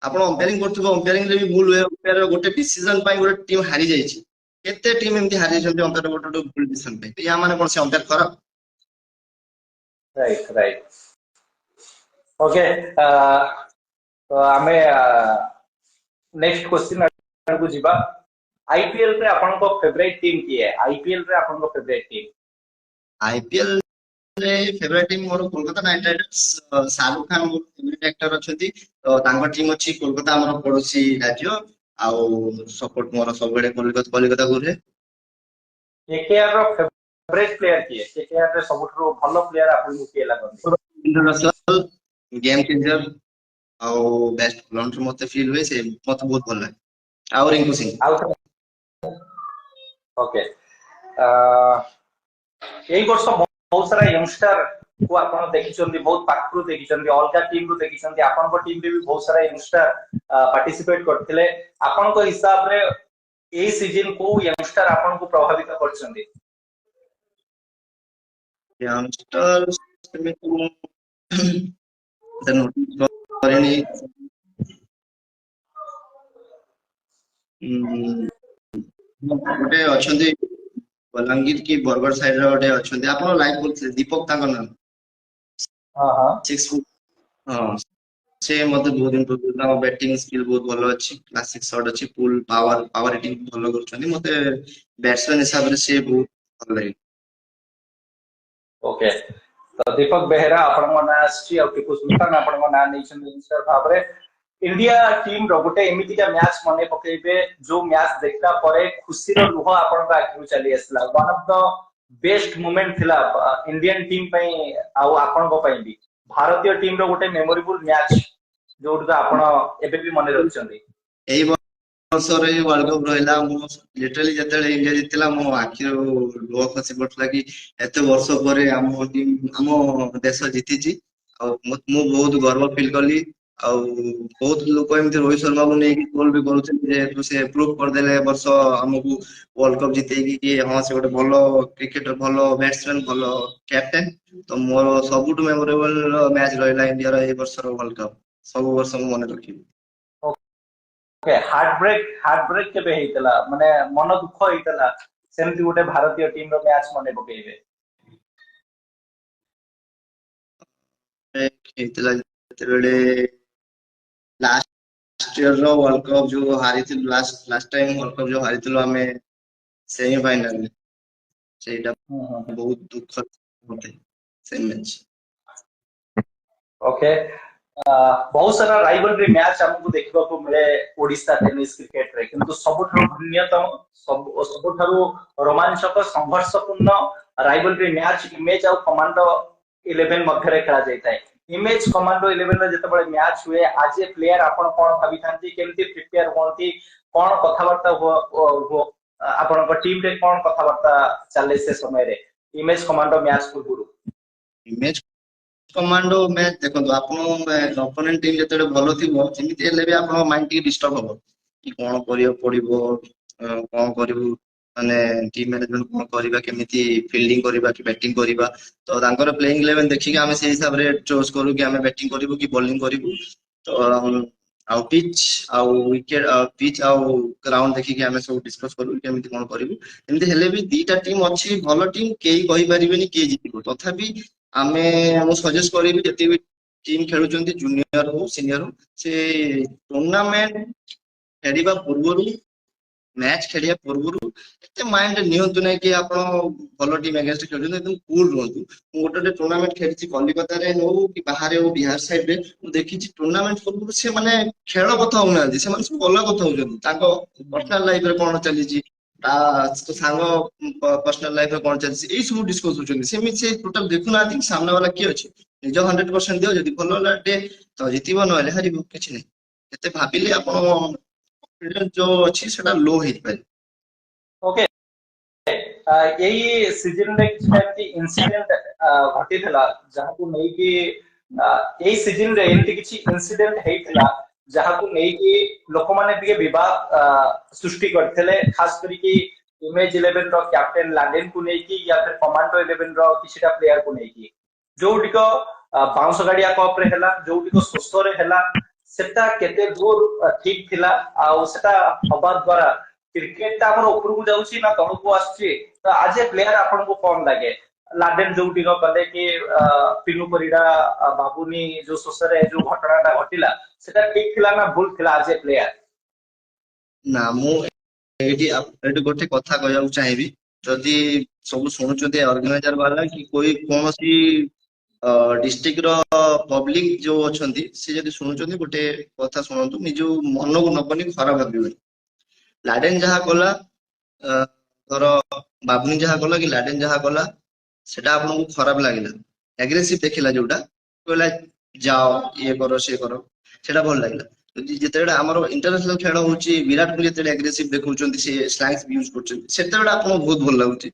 ଆପଣ ଅମ୍ପାୟାରିଂ କରୁଥିବେ ଅମ୍ପାୟାରିଂ ରେ ବି ଭୁଲ ହୁଏ ଅମ୍ପାୟାର ଗୋଟେ ଡିସିଜନ ପାଇଁ ଗୋଟେ ଟିମ୍ ହାରି ଯାଇଛି କେତେ ଟିମ୍ ଏମିତି ହାରିଯାଇଛନ୍ତି ଅମ୍ପାୟାର ଗୋଟେ ଭୁଲ ଡିସିଜନ ପାଇଁ ୟା ମାନେ କଣ ସେ ଅମ୍ପାୟାର ଖରାପ? ରାଇଟ୍ ରାଇଟ୍ ଓକେ ତ ଆମେ ନେକ୍ସଟ क्वेश्चन ଆଡକୁ ଯିବା आईपीएल रे आपनको फेवरेट टीम की है आईपीएल रे आपनको फेवरेट टीम आईपीएल ରେ ଫେଭରାଇଟ ଟିମ୍ ମୋର କୋଲକାତା ନାଇଟ୍ ରାଇଡର୍ସ ଶାହରୁଖ ଖାନ ମୋର ଫେଭରାଇଟ ଆକ୍ଟର ଅଛନ୍ତି ତ ତାଙ୍କ ଟିମ୍ ଅଛି କୋଲକାତା ଆମର ପଡୋଶୀ ରାଜ୍ୟ ଆଉ ସପୋର୍ଟ ମୋର ସବୁବେଳେ କଲିକତାକୁ ରୁହେ। केकेआर रो फेवरेट प्लेयर की है केकेआर रे सबठरो भलो प्लेयर आपनको किए लागନ୍ତି गेम चेंजर ଆଉ ବେଷ୍ଟ ବୋଲର ମତେ ଫିଲ୍ ହୁଏ ସେ ମତେ ବହୁତ ଭଲ ଲାଗେ ଆଉ ରିଙ୍କୁ ସିଂ। ओके एई वर्ष बहुत सारा यंगस्टर को आपण देखिछन्ती बहुत पाखरु देखिछन्ती अलगा टीम रु देखिछन्ती आपनको टीम रे भी बहुत सारा यंगस्टर पार्टिसिपेट करथिले आपनको हिसाब रे एई सीजन को यंगस्टर आपनको प्रभावित करछन्ती यंगस्टर ସେମିତି ମୁଁ ନୋଟିସ କରିନି ଗୋଟେ ଅଛନ୍ତି ବଲାଙ୍ଗୀର କି ବରଗଡ଼ ସାଇଡ୍ ର ଗୋଟେ ଅଛନ୍ତି ଆପଣ ଲାଇକ୍ କରୁଥିଲେ ଦୀପକ ତାଙ୍କ ନାମ हां हां 6 ଫୁଟ ହଁ ସେ ମତେ ବହୁତ ଇମ୍ପ୍ରୁଭ ତାଙ୍କ ବ୍ୟାଟିଂ ସ୍କିଲ୍ ବହୁତ ଭଲ ଅଛି କ୍ଲାସିକ ସଟ୍ ଅଛି ପୁଲ୍ ପାୱାର ହିଟିଂ ଭଲ କରୁଛନ୍ତି ମତେ ବ୍ୟାଟ୍ସମ୍ୟାନ ହିସାବରେ ସେ ବହୁତ ଭଲ ଲାଗେ। ओके तो दीपक बेहरा आपन ना आछि आ टिपू सुल्तान आपन ना नेशन मिनिस्टर भाबरे इंडिया टीम रो गोटे एमितिका मैच मने पकेबे जो मैच देखला परे खुशी रो लुह आपन का आखिरु चली आसला one of the best moment थिला इंडियन टीम पई आ आपन को पई भी भारतीय टीम रो गोटे मेमोरेबल मैच जोडा आपन एबे भी मने रखछन्ती ଏଇ ବର୍ଷରେ ୱାର୍ଲଡ କପ୍ ରହିଲା ମୁଁ ଲିଟରାଲି ଯେତେବେଳେ ଇଣ୍ଡିଆ ଜିତିଲା ମୋ ଆଖିରୁ ଲୁହ ଖସି ପଡୁଥିଲା କି ଏତେ ବର୍ଷ ପରେ ଆମ ଟିମ୍ ଆମ ଦେଶ ଜିତିଛି ଆଉ ମୁଁ ବହୁତ ଗର୍ବ ଫିଲ୍ କଲି ଆଉ ବହୁତ ଲୋକ ଏମିତି ରୋହିତ ଶର୍ମାକୁ ନେଇକି ଟ୍ରୋଲ ବି କରୁଛନ୍ତି ଯେହେତୁ ସେ ପ୍ରୁଭ୍ କରିଦେଲେ ଏ ବର୍ଷ ଆମକୁ ୱାର୍ଲଡ କପ୍ ଜିତେଇକି କି ହଁ ସେ ଗୋଟେ ଭଲ କ୍ରିକେଟର ଭଲ ବ୍ୟାଟ୍ସମ୍ୟାନ ଭଲ କ୍ୟାପ୍ଟେନ ତ ମୋର ସବୁଠୁ ମେମୋରେବଲ ମ୍ୟାଚ୍ ରହିଲା ଇଣ୍ଡିଆର ଏଇ ବର୍ଷର ୱାର୍ଲଡ କପ୍ ସବୁ ବର୍ଷ ମୁଁ ମନେ ରଖିବି। ओके हार्ट ब्रेक केबे हेतला माने मन दुख हेतला सेमति गोटे भारतीय टीम रो मैच मने पकेइबे ହେଇଥିଲା ଯେତେବେଳେ ଲାଷ୍ଟ ଇୟର ର ୱାର୍ଲଡ କପ୍ ଯୋଉ ହାରିଥିଲୁ ଲାଷ୍ଟ ଟାଇମ ୱାର୍ଲଡ କପ୍ ଯୋଉ ହାରିଥିଲୁ ଆମେ ସେମି ଫାଇନାଲ ସେଇଟା ବହୁତ ଦୁଃଖ ମତେ ସେ ମ୍ୟାଚ୍। ओके बहुत सारा राइवलरी मैच हमको देखबा को मिले ओडिशा टेनिस क्रिकेट रे किंतु सबठारु भिन्नतम सबठारु रोमांचक संघर्षपूर्ण राइवलरी मैच इमेज और कमांडो 11 ମଧ୍ୟରେ ଖେଳା ଯାଇଥାଏ इमेज कमांडो 11 रे जेतेबळे मैच हुए आज ए प्लेयर आपण कोन भाबी थांती केमती प्रिपेयर होंती कोन कथावार्ता हो आपण को टीम रे कोन कथावार्ता चले से समय रे इमेज कमांडो मैच पूर्व इमेज कमांडो मैच देखो आपण ओपोनेंट टीम जते भलो थिबो जेमिति हेले भी आपण माइंड टी डिस्टर्ब हो कि कोन करियो पड़िबो कोन करिवो माने टीम मैनेजमेंट कोन करबा केमिति फील्डिंग करबा कि बैटिंग करबा तो तांकर प्लेइंग 11 देखि कि हमें से हिसाब रे चॉइस करू कि हमें बैटिंग करिवो कि बॉलिंग करिवो तो आउ पिच आउ ग्राउंड देखि कि हमें सब डिस्कस करू केमिति कोन करिवो एमिति हेले भी दीटा टीम अछि भलो टीम केही कहि परिबेनी के जितिबो तथापि आमे हम सजेस्ट करिबी जति भी टीम खेलुचंती जूनियर हो सीनियर हो से टूर्नामेंट खेलिबा पूर्वरु मैच खेलिया पूर्वरु एते माइंड नियंतु नै कि आपण भलो टीम अगेंस्ट खेलुचंती एकदम कूल रहंतु गोटे टूर्नामेंट खेलिछि कलिकता रे हो कि बाहर हो बिहार साइड रे मु देखिछि टूर्नामेंट पूर्वरु से माने खेल कथा हो नांदी से माने सब अलग कथा होजंती ताको पर्सनल लाइफ रे कोन चलीछि ता तो सांग पर्सनल लाइफ रे कोन चलीछि ए सब डिस्कस होजंती सेमि से टोटल देखु ना कि सामने वाला की अछि निज 100% दियो जदी भलो लाटे तो जितिबो नले हारिबो किछि नै एते भाबिले आपण जो अछि सेटा लो हेइ पारे ओके यही सीजन रे किछ एमती इंसिडेंट घटितला जहा को नै कि यही सीजन रे एमती किछ इंसिडेंट हेइतला जहा को नै कि लोक माने दिके विवाद सृष्टि करथले खास करी कि इमेज 11 रो कैप्टन लाडेन को नै कि या फिर कमांडो 11 रो किछटा प्लेयर को नै कि जोटिको बाउंस गाड़िया कप रे हला जोटिको सोसो रे हला सेटा केते दूर ठीक थिला आ सेटा हबा द्वारा क्रिकेट ता हमर ऊपर को जाउची ना तळ को आछी तो आज ए प्लेयर आपन को कोन लागे लाडेन जोटी को कले कि पिनु परिडा बाबूनी जो सोसरे जो घटनाटा घटिला सेटा ठीक थिला ना भूल थिला आज ए प्लेयर ना मु एटी गोटे कथा कहया चाहिबी जदी सब सुनुचते ऑर्गेनाइजर वाला कि कोई कोनोसी डिस्ट्रिक्ट रो पब्लिक जो अछंती से जदी सुनुचते गोटे कथा सुनंतु निजो मन को नबनी खराब भाबिबे लाडेन जहा कला तर बाबुनी जहा कला कि लाडेन जहा कला सेटा आपन को खराब लागिला एग्रेसिव देखिला जोटा कहला जाओ ये करो से करो सेटा भल लागिला जदी जेतेडा हमर इंटरनेशनल खेल होची विराट कोहली जेतेडा एग्रेसिव देखौचंती से स्लैंग्स यूज करचंती सेतेडा आपन बहुत भल लागुची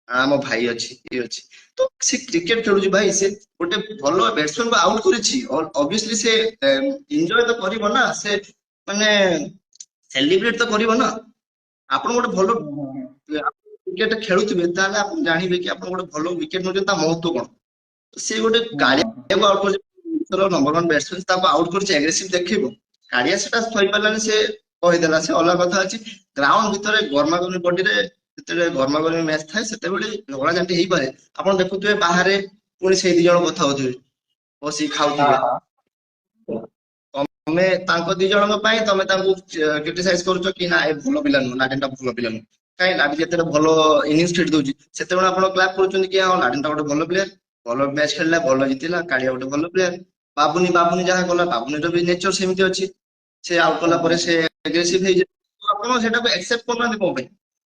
आम भाई अछि ये अछि तो से क्रिकेट खेलुची भाई से गोटे भलो बैट्समैन को आउट करिछि और ऑब्वियसली से एन्जॉय तो करिवो ना से माने सेलिब्रेट तो करिवो ना आपन गोटे भलो क्रिकेट खेलुथिबे ताले आपन जानिबे कि आपन गोटे भलो विकेट नोजन ता महत्व कोन से गोटे गाड़िया को आउट कर नंबर 1 बैट्समैन ता आउट करछि एग्रेसिव देखिबो गाड़िया सेटा सही पालाने से कहि देला से अलग कथा अछि ग्राउंड भितरे गर्मागर्मी बॉडी रे जेते गर्मागर्मी मैच थाए सेते बेले झगड़ा जानटी हेई पारे आपन देखुथुबे बाहरे पुनी से दी जण कथा होथुबे बसी खाउथुबे तमे तांको दी जणक पई तमे तांको क्रिटिसाइज करछो कि ना ए भलो पिला नु लाडेनटा भलो पिला नु काई लाडी जेते भलो इनिंग्स खेल दोजी सेते बेले आपन क्लैप करछन कि हां लाडेनटा गोटे भलो प्लेयर भलो मैच खेलला भलो जितिला काडिया गोटे भलो प्लेयर बाबुनी जहा कला बाबुनी रो भी नेचर सेमिति अछि से आउट कला परे से एग्रेसिव हे आपन सेटा को एक्सेप्ट करना को भाई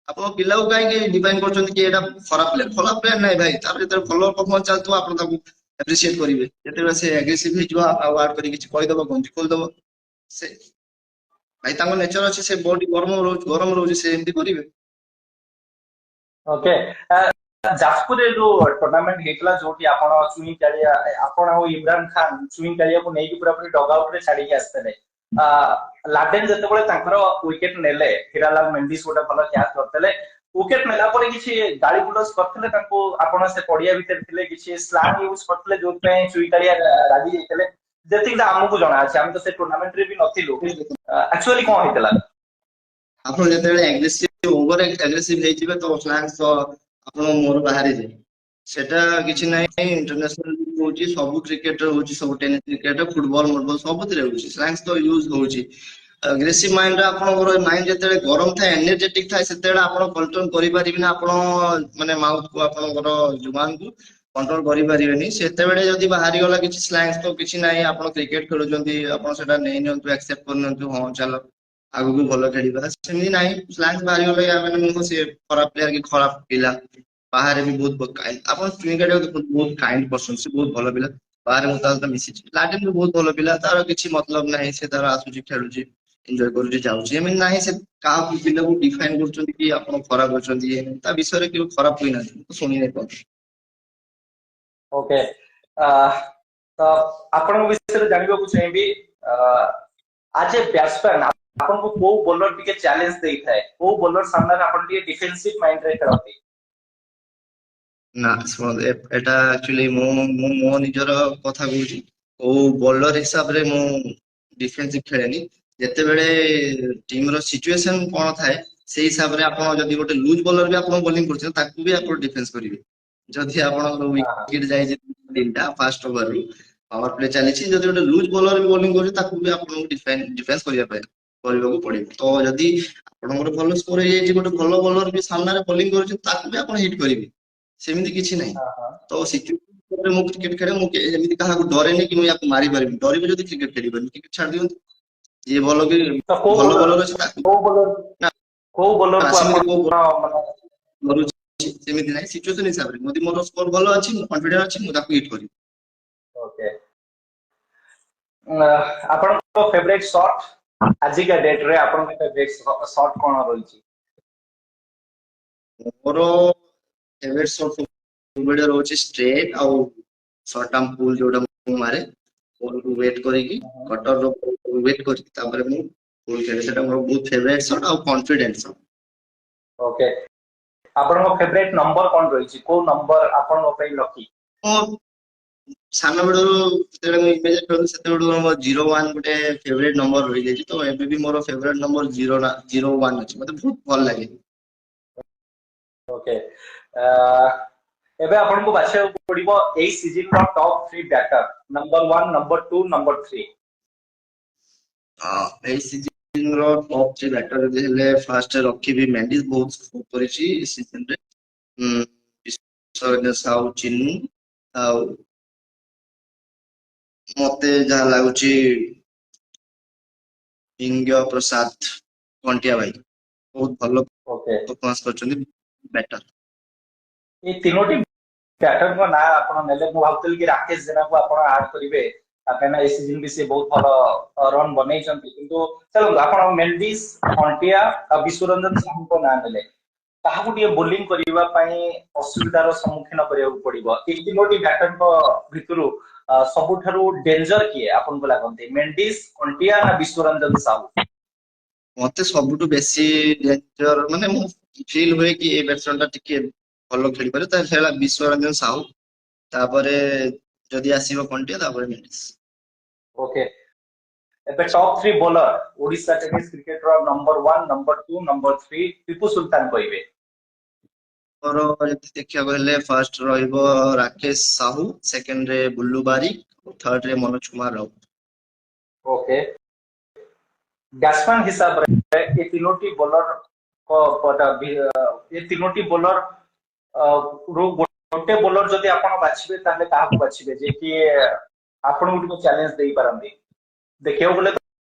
आपन पिला को काई के डिफाइन करछन कि एटा खराब प्लेयर नै भाई तार जेते भलो परफॉर्मेंस चालतो आपन ताको एप्रिशिएट करिवे जेते से एग्रेसिव हे जो अवार्ड करी किछ कहि दबो गंजी खोल दबो से भाई ताको नेचर अछि से बॉडी गरम रोज से एमती करिवे ओके जाजपुर रे जो टूर्नामेंट हेतला जोटी आपण स्विंग कालिया आपण और इमरान खान स्विंग कालिया को नेकी पूरा पूरी डग आउट रे छाडी के आस्तले लाडेन जते बळे तांकर विकेट नेले हिरालाल मेंडिस गोटे भलो कैच करतले विकेट नेला परे किछि गाली गुलस करतले तांको आपण से पडिया भीतर थिले किछि स्लैंग यूज करतले जो पे स्विंग कालिया राजी जेतले जेतिक हमकु जणा अछि हम तो से टूर्नामेंट रे भी नथिलु एक्चुअली कोन हेतला आपण जेते एग्रेसिव ओवर एग्रेसिव हे जिवे तो स्लैंग्स तो आपण मोर बाहरी जे सेटा किछि नै इंटरनेशनल होची सब क्रिकेट होची सब टेनिस क्रिकेट फुटबॉल सब तिरे होची स्लैंग्स तो यूज होची एग्रेसिव माइंड आपन माइंड जेते गरम था एनर्जेटिक था सेतेडा आपन कंट्रोल करि परिबिना आपन माने माउथ को आपन जुबान को कंट्रोल करि परिबेनी सेते बेले जदी बाहरी गला किछि स्लैंग्स तो किछि नै आपन क्रिकेट खेलुजंती आपन सेटा नै नंतु एक्सेप्ट करनंतु हां चलो आगु को भलो खेलिबा सेमि नै स्लैंग्स बाहरी गला या माने मो से खराब प्लेयर की खराब पिला ବାହାରେ ବି ବହୁତ କାଇଣ୍ଡ, ଆପଣ ଚୁଇଁକାଟିକୁ ଦେଖନ୍ତୁ, ବହୁତ କାଇଣ୍ଡ ପର୍ସନ, ସେ ବହୁତ ଭଲ ପିଲା। ବାହାରେ ମୁଁ ତା ସହିତ ମିଶିଛି, ଲାଟିନ ବି ବହୁତ ଭଲ ପିଲା, ତାର କିଛି ମତଲବ ନାହିଁ, ସେ ତାର ଆସୁଛି ଖେଳୁଛି ଏନ୍ଜୟ କରୁଛି ଯାଉଛି, ଏମିତି ନାହିଁ ସେ କାହାକୁ ପିଲାକୁ ଡିଫାଇନ କରୁଛନ୍ତି କି ଆପଣ ଖରାପ ଅଛନ୍ତି, ତା ବିଷୟରେ କେବେ ଖରାପ କହିନାହାନ୍ତି, ମୁଁ ତ ଶୁଣି ନାହିଁ ପାରୁଛି। ଓକେ, ତ ଆପଣଙ୍କ ବିଷୟରେ ଜାଣିବାକୁ ଚାହିଁବି, ଆଜ ଏ ବ୍ୟାଟ୍ସମ୍ୟାନ ଆପଣଙ୍କୁ କୋଉ ବୋଲର ଟିକେ ଚ୍ୟାଲେଞ୍ଜ ଦେଇଥାଏ, କୋଉ ବୋଲର ସାମ୍ନାରେ ଆପଣ ଟିକେ ଡିଫେନ୍ସିଭ ମାଇଣ୍ଡରେ ଖେଳନ୍ତି? ନା ଶୁଣନ୍ତୁ, ଏଟା ଆକ୍ଚୁଆଲି ମୁଁ ମୋ ନିଜର କଥା କହୁଛି, କୋଉ ବୋଲର ହିସାବରେ ମୁଁ ଡିଫେନ୍ସିଭ ଖେଳେନି। ଯେତେବେଳେ ଟିମର ସିଚୁଏସନ କଣ ଥାଏ ସେଇ ହିସାବରେ ଆପଣ ଯଦି ଗୋଟେ ଲୁଜ ବୋଲର ବି ଆପଣ ବୋଲିଂ କରୁଛନ୍ତି ତାକୁ ବି ଆପଣ ଡିଫେନ୍ସ କରିବେ। ଯଦି ଆପଣଙ୍କର ହଁ ହଁ ୱିକେଟ ଯାଇଛି ତିନିଟା ଫାଷ୍ଟ ଓଭରରୁ, ପାୱାର ପ୍ଲେ ଚାଲିଛି, ଯଦି ଗୋଟେ ଲୁଜ ବୋଲର ବି ବୋଲିଂ କରୁଛି ତାକୁ ବି ଆପଣଙ୍କୁ ଡିଫେନ୍ସ କରିବାକୁ ପଡିବ। ତ ଯଦି ଆପଣଙ୍କର ଭଲ ସ୍କୋର ହେଇଯାଇଛି, ଗୋଟେ ଭଲ ବୋଲର ବି ସାମ୍ନାରେ ବୋଲିଂ କରୁଛି ତାକୁ ବି ଆପଣ ହିଟ୍ କରିବେ, ସେମିତି କିଛି ନାହିଁ। ହଁ ହଁ ତ ସିଚୁଏସନରେ ମୁଁ କ୍ରିକେଟ ଖେଳେ, ମୁଁ ଏମିତି କାହାକୁ ଡରେନି କି ମୁଁ ୟାକୁ ମାରିପାରିବି, ଡରିବି ଯଦି କ୍ରିକେଟ ଖେଳିପାରିବି, କ୍ରିକେଟ ଛାଡି ଦିଅନ୍ତୁ। ଯିଏ ଭଲ ବି ତ କୋଉ ଭଲ ବୋଲର ବୋଲର ଅଛି ତାକୁ କୋଉ ବୋଲର ନା କୋଉ ବୋଲର କୁ ସେମିତି କୋଉ ଆପଣ ମାନେ କରୁଛି ସେମିତି ନାହିଁ, ସିଚୁଏସନ ହିସାବରେ ଯଦି ମୋର ସ୍କୋର ଭଲ ଅଛି, ମୁଁ କନଫିଡେଣ୍ଟ ଅଛି, ମୁଁ ତାକୁ ହିଟ୍ କରିବି। ଓକେ, ଆପଣଙ୍କ ଫେଭରାଇଟ ସଟ୍ ଆଜିକା ଡେଟ ରେ ଆପଣଙ୍କ ଫେଭରାଇଟ ସଟ୍ କଣ ରହିଛି? ମୋର ଫେଭରେଟ ସଟ୍ ସବୁବେଳେ ରହୁଛି ଷ୍ଟ୍ରେଟ୍ ଆଉ ସର୍ଟ ଆର୍ମ ପୁଲ୍, ଯୋଉଟା ମୁଁ ମାରେ ବଲକୁ ୱେଟ୍ କରିକି, କଟର ୱେଟ୍ କରିକି ତାପରେ ମୁଁ ପୁଲ୍ ଖେଳେ, ସେଟା ମୋର ବହୁତ ଫେଭରେଟ ସଟ୍ ଆଉ କନଫିଡେନ୍ସ ସଟ୍। ଓକେ, ଆପଣଙ୍କ ଫେଭରାଇଟ ନମ୍ବର କଣ ରହିଛି, କୋଉ ନମ୍ବର ଆପଣଙ୍କ ପାଇଁ ଲକି? ମୋ ସାନ ବେଳରୁ ଯେତେବେଳେ ମୁଁ ଇମେଜ୍ ଖେଳୁଥିଲି ସେତେବେଳୁ ମୋର 01 ଗୋଟେ ଫେଭରେଟ ନମ୍ବର ରହିଯାଇଛି, ତ ଏବେ ବି ମୋର ଫେଭରେଟ ନମ୍ବର 01 ଅଛି, ମତେ ବହୁତ ଭଲ ଲାଗେ। ଓକେ, ଏବେ ଆପଣଙ୍କୁ ବାଛିବାକୁ ପଡିବ ଏଇ ସିଜନ ର top 3 batter, number 1, number 2, number 3। ଏଇ ସିଜିନ ର ଟପ୍ 3 ବ୍ୟାଟର ଯଦି ହେଲେ, ଫାର୍ଷ୍ଟ ରଖିବି ମେଣ୍ଡିସ୍, ବହୁତ ସ୍କୋର କରିଛି ଏ ସିଜନରେ। ବିଶ୍ୱରେନ୍ଦ୍ର ସାହୁ, ଚିନୁ, ଆଉ ମତେ ଯାହା ଲାଗୁଛି ଇଞ୍ଜ ପ୍ରସାଦ କଣ୍ଟିଆ ଭାଇ ବହୁତ ଭଲ ଓକେ, ପରଫର୍ମାନ୍ସ କରିଛନ୍ତି ବ୍ୟାଟର। ଏଇ ତିନୋଟି ବ୍ୟାଟରଙ୍କ ନାଁ ଆପଣ ନେଲେ, ମୁଁ ଭାବୁଥିଲି କି ରାକେଶ ଜେନାକୁ ଆପଣ ଆଡ କରିବେ, କାହିଁକିନା ଏ ସିଜନ ବି ସେ ବହୁତ ଭଲ ରନ୍ ବନେଇଛନ୍ତି। କିନ୍ତୁ ଚାଲନ୍ତୁ, ଆପଣ ମେଣ୍ଡିସ୍, ଖଣ୍ଟିଆ ଆଉ ବିଶ୍ୱରଞ୍ଜନ ସାହୁଙ୍କ ନାଁ ନେଲେ, କାହାକୁ ଟିକେ ବୋଲିଂ କରିବା ପାଇଁ ଅସୁବିଧାର ସମ୍ମୁଖୀନ କରିବାକୁ ପଡିବ? ଏଇ ତିନୋଟି ବ୍ୟାଟରଙ୍କ ଭିତରୁ ସବୁଠାରୁ ଡେଞ୍ଜର କିଏ ଆପଣଙ୍କୁ ଲାଗନ୍ତି, ମେଣ୍ଡିସ୍, ଖଣ୍ଟିଆ ନା ବିଶ୍ୱରଞ୍ଜନ ସାହୁ? ମତେ ସବୁଠୁ ବେଶୀ ଡେଞ୍ଜର ମାନେ ମୁଁ ଫିଲ୍ ହୁଏ କି ଏ ବ୍ୟାଟ୍ସମ୍ୟାନ ଟା ଟିକେ ଭଲ ଖେଳିପାରେ, ତାହେଲେ ହେଲା ବିଶ୍ୱରଞ୍ଜନ ସାହୁ, ତାପରେ ଯଦି ଆସିବ କଣ୍ଟିଆ, ତାପରେ ମେଣ୍ଡିସ୍। ଓକେ, ଏବେ top 3 bowler Odisha tennis cricketer number 1, number 2, number 3 Tipu Sultan କହିବେ। ମୋର ଯଦି ଦେଖିବାକୁ ହେଲେ, ଫାର୍ଷ୍ଟ ରହିବ ରାକେଶ ସାହୁ, ସେକେଣ୍ଡ ରେ ବୁଲ୍ଲୁ ବାରିକ, ଥର୍ଡ ରେ ମନୋଜ କୁମାର ରାଉତ। ଓକେ, ବ୍ୟାଟ୍ସମ୍ୟାନ ହିସାବରେ ଏ ତିନୋଟି ବୋଲର ଏ ତିନୋଟି ବୋଲର ରୁ ଗୋଟେ ବୋଲର ଯଦି ଆପଣ ବାଛିବେ, ତାହେଲେ କାହାକୁ ବାଛିବେ ଯେ କି ଆପଣଙ୍କୁ ଟିକେ ଚ୍ୟାଲେଞ୍ଜ ଦେଇପାରନ୍ତି? ଦେଖିବାକୁ ଗଲେ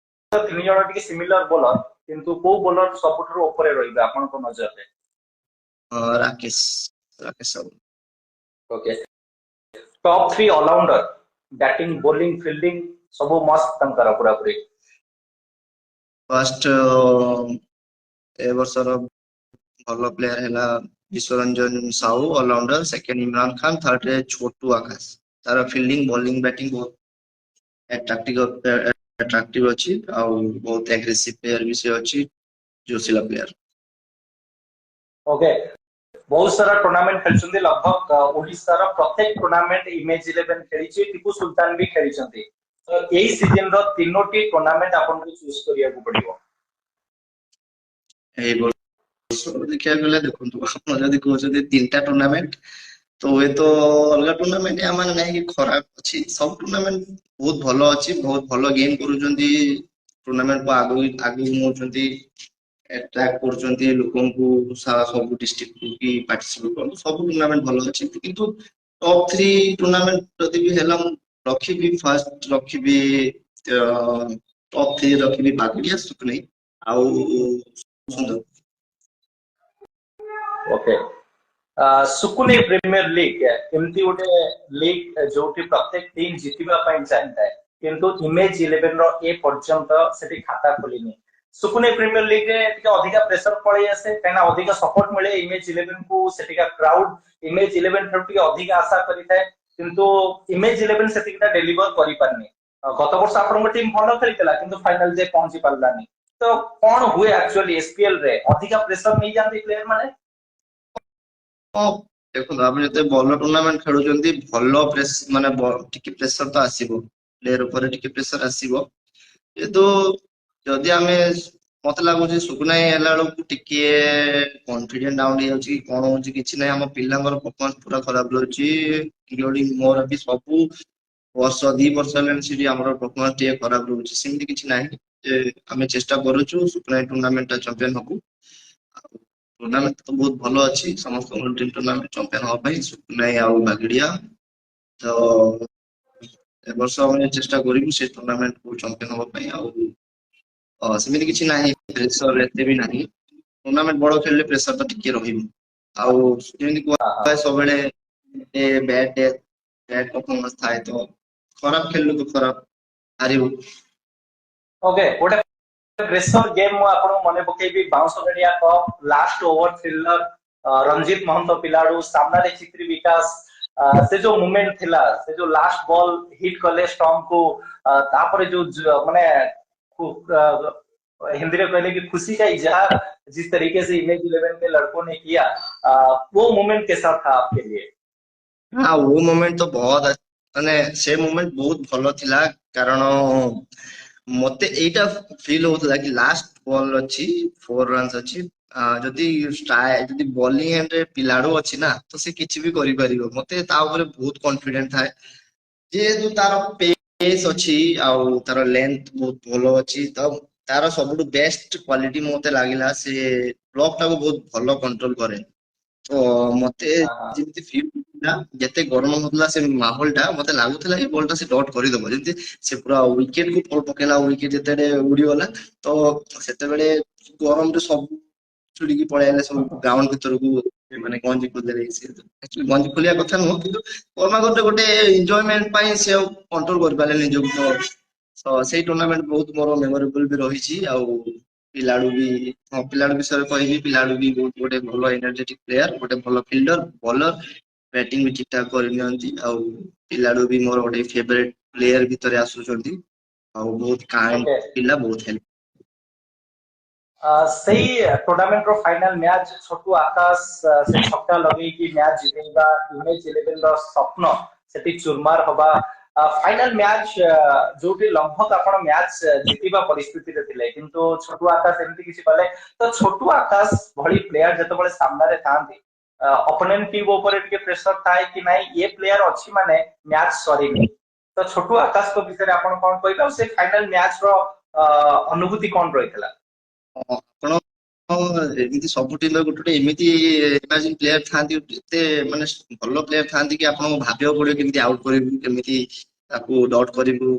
ତ ତିନି ଜଣ ଟିକେ ସିମିଲାର ବୋଲର, କିନ୍ତୁ କୋଉ ବୋଲର ସବୁଠାରୁ ଉପରେ ରହିବେ ଆପଣଙ୍କ ନଜରରେ? Rakesh Sahu. Okay, top 3 allrounder, batting, bowling, fielding ସବୁ ମସ୍ତ ତାଙ୍କର ପୁରାପୁରି। ଫାର୍ଷ୍ଟ ଏ ବର୍ଷର ଭଲ ପ୍ଲେୟାର ହେଲା Biswaranjan Sahu allrounder, second Imran Khan, third ରେ ଛୋଟୁ ଆକାଶ। ତାର ଫିଲ୍ଡିଂ, ବୋଲିଂ, ବ୍ୟାଟିଂ ବହୁତ ଆଟ୍ରାକ୍ଟିଭ ଅଛି, ଆଉ ବହୁତ ଆଗ୍ରେସିଭ ପ୍ଲେୟାର ବି ସେ ଅଛି, ଜୋସିଲା ପ୍ଲେୟାର। ଓକେ, ବହୁତ ସାରା ଟୁର୍ଣ୍ଣାମେଣ୍ଟ ଖେଳିଛନ୍ତି, लगभग ଓଡିଶାର ପ୍ରତ୍ୟେକ ଟୁର୍ଣ୍ଣାମେଣ୍ଟ ଇମେଜ 11 ଖେଳିଛି, ଟିପୁ ସୁଲତାନ ବି ଖେଳିଛନ୍ତି। ତ ଏଇ ସିଜନ ର ତିନୋଟି ଟୁର୍ଣ୍ଣାମେଣ୍ଟ ଆପଣଙ୍କୁ ଚୁଜ କରିବାକୁ ପଡିବ। ଏଇ ବର୍ଷ ଦେଖିବାକୁ ଗଲେ, ଦେଖନ୍ତୁ ଆପଣ ଯଦି କହୁଛନ୍ତି ତିନିଟା ଟୁର୍ଣ୍ଣାମେଣ୍ଟ, ତ ହୁଏତ ଅଲଗା ଟୁର୍ଣ୍ଣାମେଣ୍ଟ ୟା ମାନେ ନାହିଁ କି ଖରାପ ଅଛି, ସବୁ ଟୁର୍ଣ୍ଣାମେଣ୍ଟ ବହୁତ ଭଲ ଅଛି, ବହୁତ ଭଲ ଗେମ୍ କରୁଛନ୍ତି, ଟୁର୍ଣ୍ଣାମେଣ୍ଟ କୁ ଆଗକୁ ନଉଛନ୍ତି, ଆଟ୍ରାକ୍ଟ କରୁଛନ୍ତି ଲୋକଙ୍କୁ, ସବୁ ଡିଷ୍ଟ୍ରିକ୍ଟ କି ପାର୍ଟିସିପେଟ କରନ୍ତୁ, ସବୁ ଟୁର୍ଣ୍ଣାମେଣ୍ଟ ଭଲ ଅଛି। କିନ୍ତୁ ଟପ୍ 3 ଟୁର୍ଣ୍ଣାମେଣ୍ଟ ଯଦି ବି ହେଲା, ମୁଁ ରଖିବି, ଫାର୍ଷ୍ଟ ରଖିବି ଟପ୍ 3 ରଖିବି ବାଗୁଡିଆ, ସୁକୁନେଇ ଆଉ ସୁନ୍ଦର। ଓକେ, सुकुने प्रीमियर लीग एमती गोटे लीग जो प्रत्येक टीम जितिबा पई चाहिए किंतु इमेज 11 रो ए पर्यंत सेठी खाता खोलिनी सुकुने प्रीमियर लीग रे टिके अधिका प्रेशर पड़े आसे कना अधिका सपोर्ट मिले इमेज 11 को सेटिका क्राउड इमेज 11 रो टिके अधिका आशा करिथाय किंतु इमेज 11 सेटिका डिलीवर करि पारनी गत वर्ष आपन टीम भलो खेलितला किंतु फाइनल जे पहुंची पारलानी तो कोन हुए एक्चुअली एसपीएल रे अधिका प्रेशर नहीं जानती प्लेयर माने ହଁ ଦେଖନ୍ତୁ ଆପଣ ଯେତେ ଭଲ ଟୁର୍ଣ୍ଣାମେଣ୍ଟ ଖେଳୁଛନ୍ତି ଭଲ ପ୍ରେସ ମାନେ ଟିକେ ପ୍ରେସର ତ ଆସିବ ପ୍ଲେୟର ଉପରେ ଟିକେ ପ୍ରେସର ଆସିବ କିନ୍ତୁ ଯଦି ଆମେ ମତେ ଲାଗୁଛି ସୁକୁନାଇ ହେଲା ବେଳକୁ ଟିକେ କନଫିଡେଣ୍ଟ ଡାଉନ ହେଇଯାଉଛି କି କଣ ହଉଛି କିଛି ନାହିଁ ଆମ ପିଲାଙ୍କର ପରଫର୍ମାନ୍ସ ପୁରା ଖରାପ ରହୁଛି ଇନକ୍ଲୁଡିଂ ମୋର ବି ସବୁ ବର୍ଷ 2 ବର୍ଷ ହେଲାଣି ସେଠି ଆମର ପରଫର୍ମାନ୍ସ ଟିକେ ଖରାପ ରହୁଛି ସେମିତି କିଛି ନାହିଁ ଯେ ଆମେ ଚେଷ୍ଟା କରୁଛୁ ସୁକୁନାଇ ଟୁର୍ଣ୍ଣାମେଣ୍ଟ ଟା ଚମ୍ପିୟନ ହବୁ ଟୁର୍ଣ୍ଣାମେଣ୍ଟ ତ ବହୁତ ଭଲ ଅଛି ସମସ୍ତଙ୍କ ଟିମ୍ ଟୁର୍ଣ୍ଣାମେଣ୍ଟ ଚମ୍ପିୟନ ହବା ପାଇଁ ସୁକୁନାଇ ଆଉ ବାଗିଡିଆ ତ ଏ ବର୍ଷ ଆମେ ଚେଷ୍ଟା କରିବୁ ସେ ଟୁର୍ଣ୍ଣାମେଣ୍ଟ କୁ ଚମ୍ପିୟନ ହବା ପାଇଁ ଆଉ ସେମିତି କିଛି ନାହିଁ ପ୍ରେସର ଏତେ ବି ନାହିଁ ଟୁର୍ଣ୍ଣାମେଣ୍ଟ ବଡ ଖେଳିଲେ ପ୍ରେସର ତ ଟିକେ ରହିବ ଆଉ ଯେମିତି हाँ हाँ କୁହାଯାଏ ସବୁବେଳେ ବ୍ୟାଟ୍ ପରଫର୍ମାନ୍ସ ଥାଏ ତ ଖରାପ ଖେଳିଲୁ ତ ଖରାପ ହାରିବୁ ओके गोटे प्रेशर गेम मु आपन मने पकेबी बाउंस गडिया cup last over thriller Ranjit Mahant पिलाडू सामना रे चित्री विकास से जो मोमेंट थिला से जो लास्ट बॉल हिट कले स्टॉम को तापरे जो माने हिंदी में कहले कि खुशी का इजहार जिस तरीके से इमेज 11 के लड़कों ने किया वो मोमेंट कैसा था आपके लिए हाँ वो मोमेंट तो बहुत ମାନେ ସେ ମୋମେଣ୍ଟ ବହୁତ ଭଲ ଥିଲା କାରଣ ମତେ ଏଇଟା ଫିଲ୍ ହଉଥିଲା କି ଲାଷ୍ଟ ବଲ୍ ଅଛି 4 ରନ୍ସ ଅଛି ଯଦି ବୋଲିଂ ଏଣ୍ଡରେ ପିଲାଡୁ ଅଛି ନା ତ ସେ କିଛି ବି କରିପାରିବ ମତେ ତା ଉପରେ ବହୁତ କନଫିଡେଣ୍ଟ ଥାଏ ଯେହେତୁ ତାର ପେସ୍ ଅଛି ଆଉ ତାର ଲେନ୍ଥ ବହୁତ ଭଲ ଅଛି ତ ତାର ସବୁଠୁ ବେଷ୍ଟ କ୍ୱାଲିଟି ମତେ ଲାଗିଲା ସେ ବ୍ଲକ୍ ଟାକୁ ବହୁତ ଭଲ କଣ୍ଟ୍ରୋଲ କରେ ତ ମତେ हाँ हाँ ଯେମିତି ଫିଲ୍ ହେଲା ଯେତେ ଗରମ ହଉଥିଲା ସେ ମାହୋଲ ଟା ମତେ ଲାଗୁଥିଲା ଏ ବଲ୍ ଟା ସେ ଡଟ୍ କରିଦବ ଯେମିତି ସେ ପୁରା ୱିକେଟ କୁ ବଲ୍ ପକେଇଲା ୱିକେଟ ଯେତେବେଳେ ଉଡିଗଲା ତ ସେତେବେଳେ ଗରମରେ ସବୁ ଛିଡିକି ପଳେଇ ଆଇଲେ ସବୁ ଗ୍ରାଉଣ୍ଡ ଭିତରକୁ ମାନେ ଗଞ୍ଜି ଖୋଲିଦେଲେ ଆକ୍ଚୁଆଲି ଗଞ୍ଜି ଖୋଲିବା କଥା ନୁହଁ କିନ୍ତୁ କର୍ମାଗରରେ ଗୋଟେ ଏନ୍ଜୟମେଣ୍ଟ ପାଇଁ ସେ ଆଉ କଣ୍ଟ୍ରୋଲ କରିପାରିଲେ ନିଜକୁ ତ ସେଇ ଟୁର୍ଣ୍ଣାମେଣ୍ଟ ବହୁତ ମୋର ମେମୋରେବଲ ବି ରହିଛି ଆଉ ପିଲାଡୁ ବି ହଁ ପିଲାଡୁ ବିଷୟରେ କହିବି ପିଲାଡୁ ବି ବହୁତ ଗୋଟେ ଭଲ ଏନର୍ଜେଟିକ ପ୍ଲେୟାର ଗୋଟେ ଭଲ ଫିଲ୍ଡର ବୋଲର ବ୍ୟାଟିଂ ବି ଠିକ ଠାକ କରିନିଅନ୍ତି ଆଉ ପିଲାଡୁ ବି ମୋର ଗୋଟେ ଫେଭରେଟ ପ୍ଲେୟାର ଭିତରେ ଆସୁଛନ୍ତି ଆଉ ବହୁତ କାଇଣ୍ଡ ओके ପିଲା ବହୁତ ହେଲ୍ପ ସେଇ ଟୁର୍ଣ୍ଣାମେଣ୍ଟ ର ଫାଇନାଲ ମ୍ୟାଚ୍ ଛୋଟୁ ଆକାଶ ସେ ଛକା ଲଗେଇକି ମ୍ୟାଚ୍ ଜିତେଇବା ଇମେଜ 11 ର ସ୍ୱପ୍ନ ସେଠି ଚୁରମାର ହବା ଫାଇନାଲ ମ୍ୟାଚ୍ ଯୋଉଠି ଲମ୍ଭକ ଆପଣ ମ୍ୟାଚ୍ ଜିତିବା ପରିସ୍ଥିତିରେ ଥିଲେ କିନ୍ତୁ ଛୋଟୁ ଆକାଶ ଏମିତି କିଛି କଲେ ତ ଛୋଟୁ ଆକାଶ ଭଳି ପ୍ଲେୟାର ଯେତେବେଳେ ସାମ୍ନାରେ ଥାଆନ୍ତି ଅପୋନେଣ୍ଟ ଟିମ୍ ଉପରେ ଟିକେ ପ୍ରେସର ଥାଏ କି ନାଇଁ ଏ ପ୍ଲେୟାର ଅଛି ମାନେ ମ୍ୟାଚ୍ ସରିନି ତ ଛୋଟୁ ଆକାଶଙ୍କ ବିଷୟରେ ଆପଣ କଣ କହିବେ ଆଉ ସେ ଫାଇନାଲ ମ୍ୟାଚ୍ ର ଅନୁଭୂତି କଣ ରହିଥିଲା ଆପଣ ଏମିତି ସବୁ ଟିମରେ ଗୋଟେ ଗୋଟେ ଏମିତି ଇମାଜିନ ପ୍ଲେୟାର ଥାନ୍ତି ଏତେ ମାନେ ଭଲ ପ୍ଲେୟାର ଥାନ୍ତି କି ଆପଣଙ୍କୁ ଭାବିବାକୁ ପଡିବ କେମିତି ଆଉଟ କରିବୁ କେମିତି ତାକୁ ଡଟ୍ କରିବୁ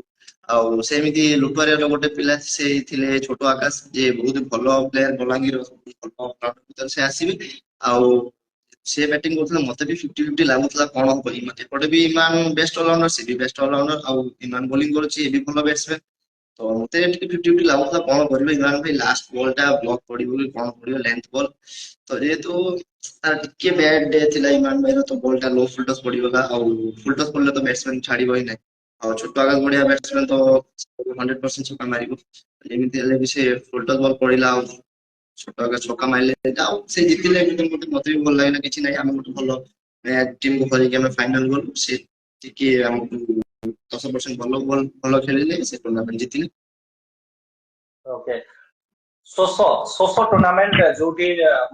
ଆଉ ସେମିତି ଲୁଟୁଆରିଆର ଗୋଟେ ପିଲା ସେ ଥିଲେ ଛୋଟ ଆକାଶ ଯେ ବହୁତ ଭଲ ପ୍ଲେୟାର ବଲାଙ୍ଗୀର ଭଲ ଭିତରେ ସେ ଆସିବେ ଆଉ ସେ ବ୍ୟାଟିଂ କରୁଥିଲେ ମତେ ବି 50-50 ଲାଗୁଥିଲା କଣ ହବ ଏପଟେ ବି ଇମାନ ବେଷ୍ଟ ଅଲରାଉଣ୍ଡର ସେ ବି ବେଷ୍ଟ ଅଲରାଉଣ୍ଡର ଆଉ ଇମାନ ବୋଲିଂ କରୁଛି ଏ ବି ଭଲ ବ୍ୟାଟ୍ସମ୍ୟାନ ତ ମତେ ଟିକେ 50-50 ଲାଗୁଥିଲା କଣ କରିବେ ଇମରାନ ଭାଇ ଲାଷ୍ଟ ବଲ୍ ଟା ବ୍ଲକ୍ ପଡିବ କି କଣ ପଡିବ ଲେନ୍ଥ ବଲ୍ ତ ଯେହେତୁ ତାର ଟିକେ ବ୍ୟାଡ ଡେ ଥିଲା ଇମରାନ ଭାଇର ତ ବଲ୍ ଟା ଲୋ ଫୁଲଟସ୍ ପଡିଗଲା ଆଉ ଫୁଲଟସ୍ ପଡିଲେ ତ ବ୍ୟାଟ୍ସମ୍ୟାନ ଛାଡିବ ହିଁ ନାହିଁ ଆଉ ଛୋଟ ଆକାଶ ବଢିଆ ବ୍ୟାଟ୍ସମ୍ୟାନ ତ 100% ଛକା ମାରିବ ଏମିତି ହେଲେ ବି ସେ ଫୁଲଟସ୍ ବଲ୍ ପଡିଲା ଆଉ ଛୋଟ ଆକାଶ ଛକା ମାରିଲେ ଆଉ ସେ ଜିତିଲେ ମତେ ବି ଭଲ ଲାଗିଲା କିଛି ନାହିଁ ଆମେ ଗୋଟେ ଭଲ ଟିମ୍ କୁ ହରେଇକି ଆମେ ଫାଇନାଲ ଗଲୁ ସେ ଟିକେ ଆମକୁ 10% ଭଲ ଖେଳିଲେ ସେ ଟୁର୍ଣ୍ଣାମେଣ୍ଟ ଜିତିଲେ ओके ଶୋଷ ଟୁର୍ଣ୍ଣାମେଣ୍ଟ ଯୋଉଠି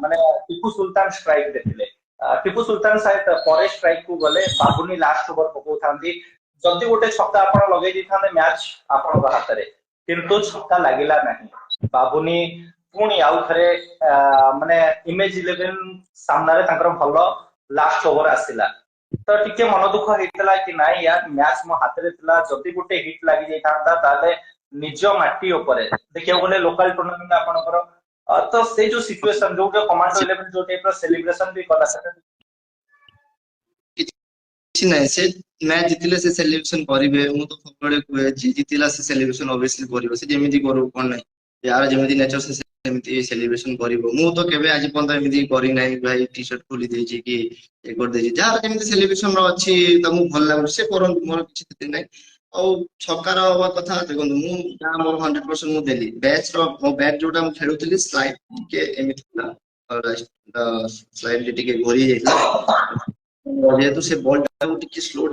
ମାନେ ଟିପୁ ସୁଲତାନ ଷ୍ଟ୍ରାଇକ ରେ ଥିଲେ ଟିପୁ ସୁଲତାନ ସାହେବ ପରେ ଷ୍ଟ୍ରାଇକ କୁ ଗଲେ ବାବୁନି ଲାଷ୍ଟ ଓଭର ପକଉଥାନ୍ତି ଯଦି ଗୋଟେ ଛକା ଆପଣ ଲଗେଇ ଦେଇଥାନ୍ତେ ମ୍ୟାଚ୍ ଆପଣଙ୍କ ହାତରେ କିନ୍ତୁ ଛକା ଲାଗିଲା ନାହିଁ ବାବୁନି ପୁଣି ଆଉ ଥରେ ମାନେ ଇମେଜ 11 ସାମ୍ନାରେ ତାଙ୍କର ଭଲ ଲାଷ୍ଟ ଓଭର ଆସିଲା ତ ଟିକେ ମନ ଦୁଃଖ ହେଇଥିଲା କି ନାଇଁ ୟାର ମ୍ୟାଚ୍ ମୋ ହାତରେ ଥିଲା ଯଦି ଗୋଟେ ହିଟ୍ ଲାଗି ଯାଇଥାନ୍ତା ତାହେଲେ ନିଜ ମାଟି ଉପରେ ଦେଖିବାକୁ ଗଲେ ଲୋକାଲ ଟୁର୍ଣ୍ଣାମେଣ୍ଟ ଆପଣଙ୍କର ତ ସେଇ ଯୋଉ ସିଚୁଏସନ ଯୋଉ କମାଣ୍ଡୋ 11 ଯୋଉ ଟାଇପ ର ସେଲିବ୍ରେସନ ବି କଲା କିଛି ନାହିଁ, ସେ ମ୍ୟାଚ୍ ଜିତିଲେ ସେ ସେଲିବ୍ରେସନ କରିବେ। ମୁଁ ତ ସବୁବେଳେ କୁହେ ଯିଏ ଜିତିଲା ସେ ସେଲିବ୍ରେସନ ଅବଭିୟସଲି କରିବ, ସେ ଯେମିତି କରୁ କଣ ନାହିଁ, ଯାହାର ଯେମିତି ନେଚର ସେ ସେମିତି ସେଲିବ୍ରେସନ କରିବ। ମୁଁ ତ କେବେ ଆଜି ପର୍ଯ୍ୟନ୍ତ ଏମିତି କରିନାହିଁ ଭାଇ ଟି ସାର୍ଟ ଖୋଲି ଦେଇଛି କି ଇଏ କରିଦେଇଛି। ଯାହାର ଯେମିତି ସେଲିବ୍ରେସନ ଅଛି ତାଙ୍କୁ ଭଲ ଲାଗୁଛି ସେ କରନ୍ତୁ, ମୋର କିଛି କ୍ଷତି ନାହିଁ। ଆଉ ଛକାର ହବା କଥା ଦେଖନ୍ତୁ, ମୁଁ ଯାହା ମୋର 100% ମୁଁ ଦେଲି। ମୋ ବ୍ୟାଟ୍ ଯୋଉଟା ମୁଁ ଖେଳୁଥିଲି ସ୍ଲାଇଡ୍ ଟିକେ ଏମିତି ଥିଲା, ସ୍ଲାଇଡ୍ ଟିକେ ଘୋରି ଯାଇଥିଲା। ଯେହେତୁ ସେ ବଲ୍ ଟାକୁ ଟିକେ ସ୍ଲୋ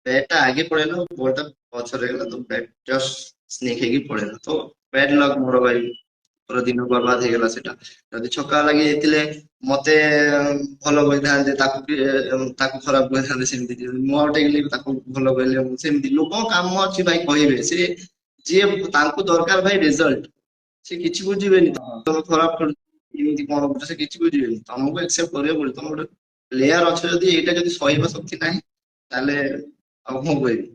ବ୍ୟାଟ୍ ଟା ଆଗେ ପଳେଇଲା, ବଲ୍ ଟା ପଛରେ ଗଲା, ତ ବ୍ୟାଟ୍ ଜଷ୍ଟ ସ୍ନିକ୍ ହେଇକି ପଳେଇଲା। ତ ବ୍ୟାଡ୍ ଲକ୍ ମୋର ଭାଇ, ପୁରା ଦିନ ବର୍ବାଦ ହେଇଗଲା ସେଟା। ଯଦି ଛକା ଲାଗି ଯାଇଥିଲେ ମତେ ଭଲ କହିଥାନ୍ତେ, ତାକୁ ଖରାପ କହିଥାନ୍ତେ। ସେମିତି ମୁଁ ଆଉଟ୍ ହେଇଗଲି ତାକୁ ଭଲ କହିଲେ, ସେମିତି ଲୋକଙ୍କ କାମ ଅଛି ଭାଇ କହିବେ। ସେ ଯିଏ ତାଙ୍କୁ ଦରକାର ଭାଇ ରେଜଲ୍ଟ, ସେ କିଛି ବୁଝିବେନି ତମେ ଖରାପ ଖେଳୁଛ ଏମିତି କଣ କରୁଛ, ସେ କିଛି ବୁଝିବେନି। ତମକୁ ଏକ୍ସେପ୍ଟ କରିବାକୁ ପଡିବ। ତମ ଗୋଟେ ପ୍ଲେୟାର ଅଛ, ଯଦି ଏଇଟା ଯଦି ସହିବା ଶକ୍ତି ନାହିଁ ତାହେଲେ ଆଉ କଣ କହିବି।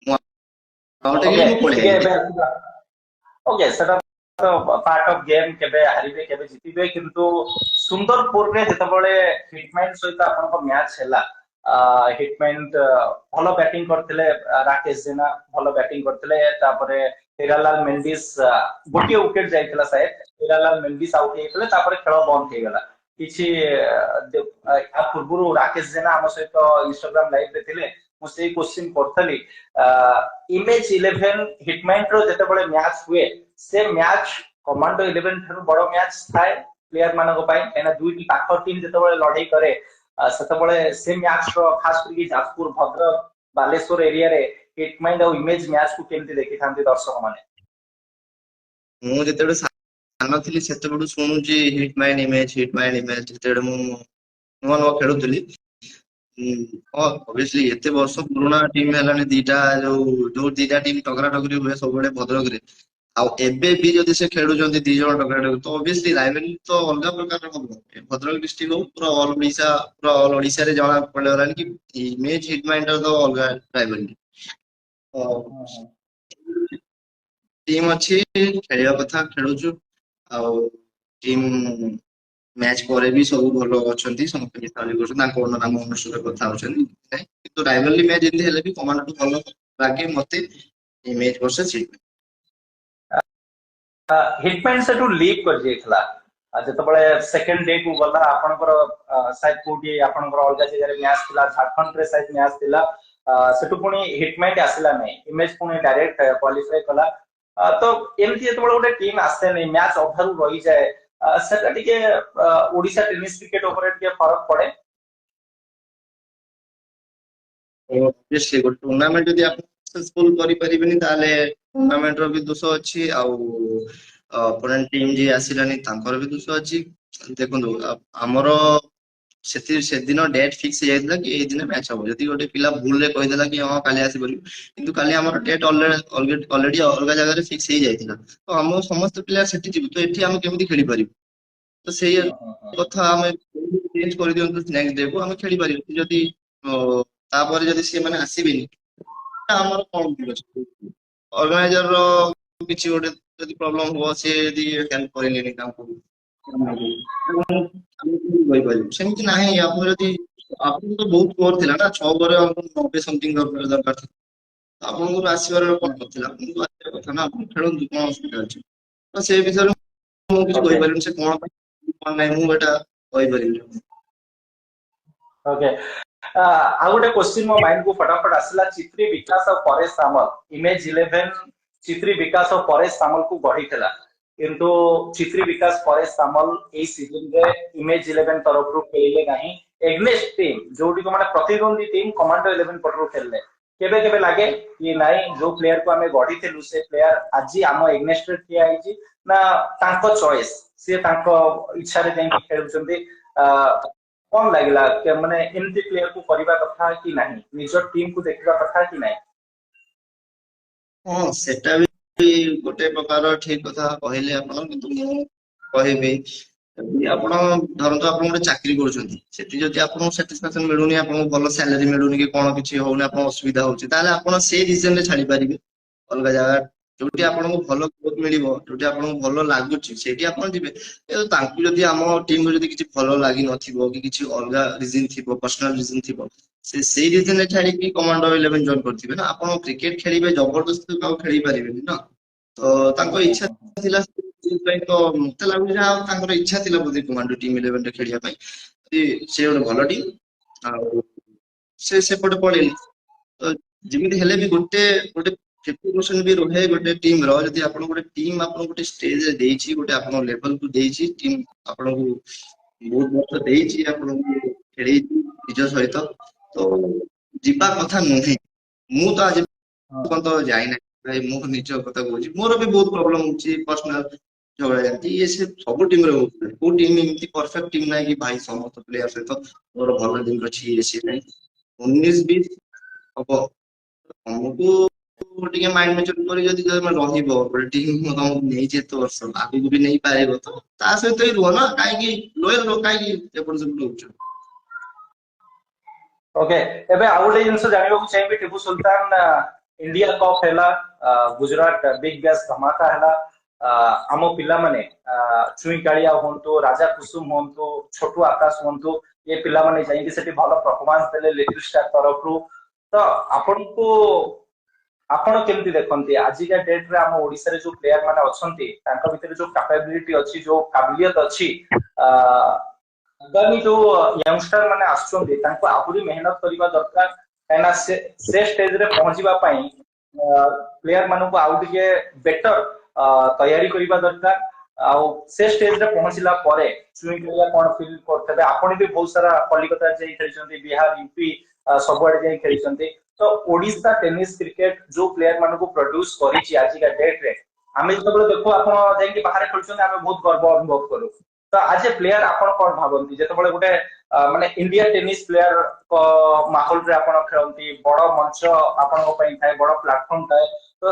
ମୁଁ ଆଉଟ୍ ଓକେ ହେଇଗଲି, ମୁଁ ପଳେଇ ଟିକେ ଆଇଲି। ଏବେ ଆସିବା। ଓକେ ସେଟା ତ ପାର୍ଟ ଅଫ ଗେମ୍, କେବେ ହାରିବେ କେବେ ଜିତିବେ। କିନ୍ତୁ ସୁନ୍ଦରପୁରରେ ଯେତେବେଳେ ହିଟମ୍ୟାନ ସହିତ ଆପଣଙ୍କ ମ୍ୟାଚ୍ ହେଲା, ହିଟମ୍ୟାନ ଭଲ ବ୍ୟାଟିଂ କରିଥିଲେ, ରାକେଶ ଜେନା ଭଲ ବ୍ୟାଟିଂ କରିଥିଲେ, ତାପରେ ହିରାଲାଲ ମେଣ୍ଡିସ୍ ଗୋଟିଏ ୱିକେଟ ଯାଇଥିଲା ସାୟଦ, ହିରାଲାଲ ମେଣ୍ଡିସ୍ ଆଉଟ୍ ହେଇଥିଲେ, ତାପରେ ଖେଳ ବନ୍ଦ ହେଇଗଲା। କିଛି ୟା ପୂର୍ବରୁ ରାକେଶ ଜେନା ଆମ ସହିତ ଇନଷ୍ଟାଗ୍ରାମ ଲାଇଭ ରେ ଥିଲେ, ମୁଁ ସେଇ କ୍ୱେଶ୍ଚିନ୍ କରିଥିଲି। ଇମେଜ 11 ହିଟମ୍ୟାନ ର ଯେତେବେଳେ ମ୍ୟାଚ୍ ହୁଏ, ସେ ମ୍ୟାଚ୍ କମାଣ୍ଡୋ 11 ଠାରୁ ବଡ ମ୍ୟାଚ୍ ଥାଏ ପ୍ଲେୟାର ମାନଙ୍କ ପାଇଁ, କାହିଁକିନା ଦୁଇଟି ପାଖ ଟିମ୍ ଯେତେବେଳେ ଲଢେଇ କରେ, ସେତେବେଳେ ସେ ମ୍ୟାଚ୍ ର ଖାସ କରିକି ଯାଜପୁର, ଭଦ୍ରକ, ବାଲେଶ୍ୱର ଏରିଆରେ ହିଟମ୍ୟାନ ଆଉ ଇମେଜ ମ୍ୟାଚ୍ କୁ କେମିତି ଦେଖିଥାନ୍ତି ଦର୍ଶକ ମାନେ? ମୁଁ ଯେତେବେଳେ ସାନ ଥିଲି ସେତେବେଳୁ ଶୁଣୁଛି ହିଟମ୍ୟାନ ଇମେଜ, ହିଟମ୍ୟାନ ଇମେଜ। ଯେତେବେଳେ ମୁଁ ନୂଆ ନୂଆ ଖେଳୁଥିଲି, ଅବଭିୟସଲି ଏତେ ବର୍ଷ ପୁରୁଣା ଟିମ୍ ହେଲାଣି ଦିଟା, ଯୋଉ ଦିଟା ଟିମ୍ ଟକରା ଟକରି ହୁଏ ସବୁବେଳେ ଭଦ୍ରକରେ। ଆଉ ଏବେ ବି ଯଦି ସେ ଖେଳୁଛନ୍ତି ଦି ଜଣ ଟକରା ଟକରି, ତ ଅବଭିୟସଲି ରାଇଭାଲି ତ ଅଲଗା ପ୍ରକାର ହବ। ଭଦ୍ରକ ଡିଷ୍ଟ୍ରିକ୍ଟ ହଉ, ପୁରା ଅଲ ଓଡିଶା, ପୁରା ଅଲ ଓଡିଶାରେ ଜଣା ପଡିଗଲାଣି କି ଇମେଜ ହିଟମ୍ୟାନ ର ତ ଅଲଗା ରାଇଭାଲି। ଟିମ୍ ଅଛି, ଖେଳିବା କଥା ଖେଳୁଛୁ। ଆଉ ଟିମ୍ ମ୍ୟାଚ୍ ପରେ ବି ସବୁ ଭଲ ଅଛନ୍ତି, ସମସ୍ତେ ମିଶାମିଶି କରୁଛନ୍ତି, ତାଙ୍କ ନାମ ଅନୁସାରେ କଥା ହଉଛନ୍ତି। କିନ୍ତୁ ରାଇଭାଲି ମ୍ୟାଚ୍ ଯେମିତି ହେଲେ ବି କମାଣ୍ଡ ଭଲ ଲାଗେ ମତେ ଇମେଜ ବର୍ଷେ ଜିତ୍। ହିଟମ୍ୟାନ ସେଠୁ ଲିଭ୍ କରି ଯାଇଥିଲା, ଯେତେବେଳେ ସେକେଣ୍ଡ ଡେ କୁ ଗଲା, ଆପଣଙ୍କର ସାୟଦ କୋଉଠି ଆପଣଙ୍କର ଅଲଗା ଜାଗାରେ ମ୍ୟାଚ୍ ଥିଲା, ଝାଡଖଣ୍ଡରେ ସାୟଦ ମ୍ୟାଚ୍ ଥିଲା, ସେଠୁ ପୁଣି ହିଟମ୍ୟାନ ଆସିଲା ନାହିଁ, ଇମେଜ ପୁଣି ଡାଇରେକ୍ଟ କ୍ୱାଲିଫାଇ କଲା। ତ ଏମିତି ଯେତେବେଳେ ଗୋଟେ ଟିମ୍ ଆସେନି, ମ୍ୟାଚ୍ ଅଧାରୁ ରହିଯାଏ, ସେଟା ଟିକେ ଓଡିଶା ଟେନିସ୍ କ୍ରିକେଟ ଉପରେ ଟିକେ ଫରକ ପଡେ। ଅବଭିୟସଲି ଗୋଟେ ଟୁର୍ଣ୍ଣାମେଣ୍ଟ ଯଦି ଆପଣ ସକ୍ସେସଫୁଲ କରିପାରିବେନି, ତାହେଲେ ଟୁର୍ଣ୍ଣାମେଣ୍ଟ ର ବି ଦୋଷ ଅଛି, ଆଉ ଅପୋନେଣ୍ଟ ଟିମ୍ ଯିଏ ଆସିଲାନି ତାଙ୍କର ବି ଦୋଷ ଅଛି। ଦେଖନ୍ତୁ ଆମର ସେଦିନ ଡେଟ୍ ଫିକ୍ସ ହେଇଯାଇଥିଲା କି ଏଇ ଦିନ ମ୍ୟାଚ୍ ହବ। ଯଦି ଗୋଟେ ପିଲା ଭୁଲରେ କହିଦେଲା କି ହଁ କାଲି ଆସିପାରିବୁ, କିନ୍ତୁ କାଲି ଆମର ଡେଟ୍ ଅଲରେଡି ଅଲଗା ଜାଗାରେ ଫିକ୍ସ ହେଇଯାଇଥିଲା, ତ ଆମ ସମସ୍ତ ପିଲା ସେଠି ଯିବୁ, ତ ଏଠି ଆମେ କେମିତି ଖେଳିପାରିବୁ? ତ ସେଇ କଥା ଆମେ ଚେଞ୍ଜ କରିଦିଅନ୍ତୁ, ନେକ୍ସଟ ଡେ କୁ ଆମେ ଖେଳିପାରିବୁ। ଯଦି ତାପରେ ଯଦି ସେମାନେ ଆସିବେନି, ଆମର କଣ ଭୁଲ ଅଛି? ଅର୍ଗାନାଇଜର ର କିଛି ଗୋଟେ ଯଦି ପ୍ରୋବ୍ଲେମ ହବ, ସେ ଯଦି ହେଲ୍ପ କରିଲେନି ତାଙ୍କୁ, ଆମେ କହିପାରିବୁ ସେମିତି ନାହିଁ। ଆପଣ ଯଦି ଆପଣଙ୍କୁ ତ ବହୁତ ସ୍କୋର ଥିଲା ନା, 6 ଓଭରରେ 90 ସମଥିଙ୍ଗ ଦରକାର ଥିଲା, ଆପଣଙ୍କର ଆସିବାର କଣ ନଥିଲା, ଆପଣଙ୍କୁ ଆସିବା କଥା ନା, ଆପଣ ଖେଳନ୍ତୁ, କଣ ଅସୁବିଧା ଅଛି? ତ ସେ ବିଷୟରେ ମୁଁ କିଛି ଓକେ କହିପାରିବିନି, ସେ କଣ ପାଇଁ କଣ ନାହିଁ ମୁଁ ଏଟା କହିପାରିବିନି। ଓକେ, ଆଉ ଗୋଟେ କ୍ୱେଶ୍ଚିନ୍ ମୋ ମାଇଣ୍ଡ କୁ ଫଟାଫଟ ଆସିଲା। ଚିତ୍ରି ବିକାଶ ଆଉ ପରେଶ ସାମଲ, ଇମେଜ 11 ଚିତ୍ରି ବିକାଶ ଆଉ ପରେଶ ସାମଲ କୁ ଗଢିଥିଲା, କିନ୍ତୁ ଚିତ୍ରି ବିକାଶ ପରେଶ ସାମଲ ଏଇ ସିଜନ ରେ ଇମେଜ 11 ତରଫରୁ ଖେଳିଲେ ନାହିଁ। ଏଗନେଷ୍ଟ ଟିମ୍ ଯୋଉଠିକୁ ମାନେ ପ୍ରତିଦ୍ୱନ୍ଦୀ ଟିମ୍ କମାଣ୍ଡୋ 11 ପଟରୁ ଖେଳିଲେ। କେବେ କେବେ ଲାଗେ କି ନାଇଁ, ଯୋଉ ପ୍ଲେୟାର କୁ ଆମେ ଗଢିଥିଲୁ ସେ ପ୍ଲେୟାର ଆଜି ଆମ ଏଗନେଷ୍ଟରେ ଠିଆ ହେଇଛି, ନା ତାଙ୍କ ଚଏସ୍, ସିଏ ତାଙ୍କ ଇଚ୍ଛାରେ ଯାଇକି ଖେଳୁଛନ୍ତି? କଣ ଲାଗିଲା, ମାନେ ଏମିତି ପ୍ଲେୟାର କୁ କରିବା କଥା କି ନାହିଁ, ନିଜ ଟିମ୍ କୁ ଦେଖିବା କଥା କି ନାହିଁ? ହଁ ସେଟା ବି ଗୋଟେ ପ୍ରକାର ଠିକ କଥା କହିଲେ ଆପଣ, କିନ୍ତୁ ମୁଁ କହିବି ଯଦି ଆପଣ ଧରନ୍ତୁ ଆପଣ ଗୋଟେ ଚାକିରି କରୁଛନ୍ତି, ସେଠି ଯଦି ଆପଣଙ୍କୁ ସାଟିସ୍ଫାକ୍ସନ ମିଳୁନି, ଆପଣଙ୍କୁ ଭଲ ସାଲାରୀ ମିଳୁନି କି କଣ କିଛି ହଉନି, ଆପଣଙ୍କ ଅସୁବିଧା ହଉଛି, ତାହେଲେ ଆପଣ ସେଇ ରିଜନ ରେ ଛାଡି ପାରିବେ ଅଲଗା ଜାଗା ଯୋଉଠି ଆପଣଙ୍କୁ ଭଲ ଗ୍ରୋଥ ମିଳିବ, ଯୋଉଠି ଆପଣଙ୍କୁ ଭଲ ଲାଗୁଛି ସେଇଠି ଆପଣ ଯିବେ। କିନ୍ତୁ ତାଙ୍କୁ ଯଦି ଆମ ଟିମକୁ ଯଦି କିଛି ଭଲ ଲାଗିନଥିବ କି କିଛି ଅଲଗା ରିଜିନ ଥିବ, ପର୍ସନାଲ ରିଜିନ ଥିବ, ସେ ସେଇ ରିଜିନରେ ଛାଡିକି କମାଣ୍ଡୋ 11 ଜଏନ କରିଥିବେ ନା। ଆପଣ କ୍ରିକେଟ ଖେଳିବେ ଜବରଦସ୍ତି ଆଉ ଖେଳି ପାରିବେନି ନା। ତ ତାଙ୍କ ଇଚ୍ଛା ଥିଲା ସେଥିପାଇଁ, ତ ମତେ ଲାଗୁଛି ଆଉ ତାଙ୍କର ଇଚ୍ଛା ଥିଲା ବୋଧେ କମାଣ୍ଡୋ ଟିମ୍ 11 ରେ ଖେଳିବା ପାଇଁ। ସେ ଗୋଟେ ଭଲ ଟିମ୍, ଆଉ ସେ ସେପଟେ ପଳେଇଲେ। ତ ଯେମିତି ହେଲେ ବି ଗୋଟେ ଗୋଟେ 50% ବି ରହେ ଗୋଟେ ଟିମ ର। ଯଦି ଆପଣ ଗୋଟେ ଟିମ୍ ଆପଣ ଗୋଟେ ଷ୍ଟେଜରେ ଦେଇଛି, ଗୋଟେ ଆପଣ ଲେଭେଲକୁ ଦେଇଛି, ଟିମ୍ ଆପଣଙ୍କୁ ବହୁତ ବର୍ଷ ଦେଇଛି, ଆପଣଙ୍କୁ ଖେଳେଇଛି ନିଜ ସହିତ, ତ ଯିବା କଥା ନୁହେଁ। ମୁଁ ତ ଆଜି ପର୍ଯ୍ୟନ୍ତ ଯାଇନାହିଁ ଭାଇ, ମୁଁ ନିଜ କଥା କହୁଛି। ମୋର ବି ବହୁତ ପ୍ରୋବ୍ଲେମ ହଉଛି ପର୍ସନାଲ ଝଗଡା ଝାଣ୍ଟି ଇଏ ସେ ସବୁ ଟିମରେ ହଉଛି। କୋଉ ଟିମ୍ ଏମିତି ପରଫେକ୍ଟ ଟିମ୍ ନାହିଁ କି ଭାଇ ସମସ୍ତ ପ୍ଲେୟାର ସହିତ ମୋର ଭଲ ଦିନ ଅଛି ଇଏ ସିଏ ନାହିଁ। 19-20 ହବ ତମକୁ ଟିକେ ମାଇଣ୍ଡ ମ୍ୟାଚୁର କରି ଯଦି ତମେ ରହିବ, ଗୋଟେ ଟିମ୍ ତମକୁ ନେଇଛି ଏତେ ବର୍ଷ, ଆଗକୁ ବି ନେଇପାରିବ, ତ ତା ସହିତ ହିଁ ରୁହ ନା। କାହିଁକି ଲୋୟାଲ ରୁହ, କାହିଁକି ଏପଟ ସେପଟ ରହୁଛ। ଓକେ, ଏବେ ଆଉ ଗୋଟେ ଜିନିଷ ଜାଣିବାକୁ ଚାହିଁବି। ଟିପୁ ସୁଲତାନ ଇଣ୍ଡିଆ କପ୍ ହେଲା, ଗୁଜରାଟ ବିଗ ବ୍ୟାଶ ଧମାକା ହେଲା, ଆମ ପିଲାମାନେ ଚୁଇଁ କାଳିଆ ହୁଅନ୍ତୁ, ରାଜା କୁସୁମ ହୁଅନ୍ତୁ, ଛୋଟୁ ଆକାଶ ହୁଅନ୍ତୁ, ଏ ପିଲାମାନେ ଯାଇକି ସେଠି ଭଲ ପରଫର୍ମାନ୍ସ ଦେଲେ ଲିଟିଲ ଷ୍ଟାର ତରଫରୁ। ତ ଆପଣଙ୍କୁ ଆପଣ କେମିତି ଦେଖନ୍ତି ଆଜିକା ଡେଟରେ ଆମ ଓଡିଶାରେ ଯୋଉ ପ୍ଲେୟାର ମାନେ ଅଛନ୍ତି, ତାଙ୍କ ଭିତରେ ଯୋଉ କାପାବିଲିଟି ଅଛି, ଯୋଉ କାବିଲିୟତ ଅଛି, ଆଗାମୀ ଯୋଉ ୟଙ୍ଗଷ୍ଟର ମାନେ ଆସୁଛନ୍ତି ତାଙ୍କୁ ଆହୁରି ମେହନତ କରିବା ଦରକାର। କାହିଁକିନା ସେ ଷ୍ଟେଜରେ ପହଞ୍ଚିବା ପାଇଁ ପ୍ଲେୟାର ମାନଙ୍କୁ ଆଉ ଟିକେ ବେଟର ତୈୟାରୀ କରିବା ଦରକାର। ଆଉ ସେ ଷ୍ଟେଜରେ ପହଞ୍ଚିଲା ପରେ ଚୁଇଁ କାଳିଆ କଣ ଫିଲ୍ କରୁଥିବେ। ଆପଣ ବି ବହୁତ ସାରା କଲିକତା ଯାଇ ଖେଳିଛନ୍ତି, ବିହାର, ୟୁପି ସବୁଆଡେ ଯାଇ ଖେଳିଛନ୍ତି। ତ ଓଡିଶା ଟେନିସ କ୍ରିକେଟ ଯୋଉ ପ୍ଲେୟାର ମାନଙ୍କୁ ପ୍ରଡ୍ୟୁସ କରିଛି ଆଜିକା ଡେଟରେ, ଆମେ ଯେତେବେଳେ ଦେଖୁ ଆପଣ ଯାଇକି ବାହାରେ ଖେଳୁଛନ୍ତି, ଆମେ ବହୁତ ଗର୍ବ ଅନୁଭବ କରୁ। ତ ଆଜ ଏ ପ୍ଲେୟାର ଆପଣ କଣ ଭାବନ୍ତି, ଯେତେବେଳେ ଗୋଟେ ମାନେ ଇଣ୍ଡିଆ ଟେନିସ ପ୍ଲେୟାର ମାହୋଲରେ ଆପଣ ଖେଳନ୍ତି, ବଡ ମଞ୍ଚ ଆପଣଙ୍କ ପାଇଁ ଥାଏ, ବଡ ପ୍ଲାଟଫର୍ମ ଥାଏ, ତ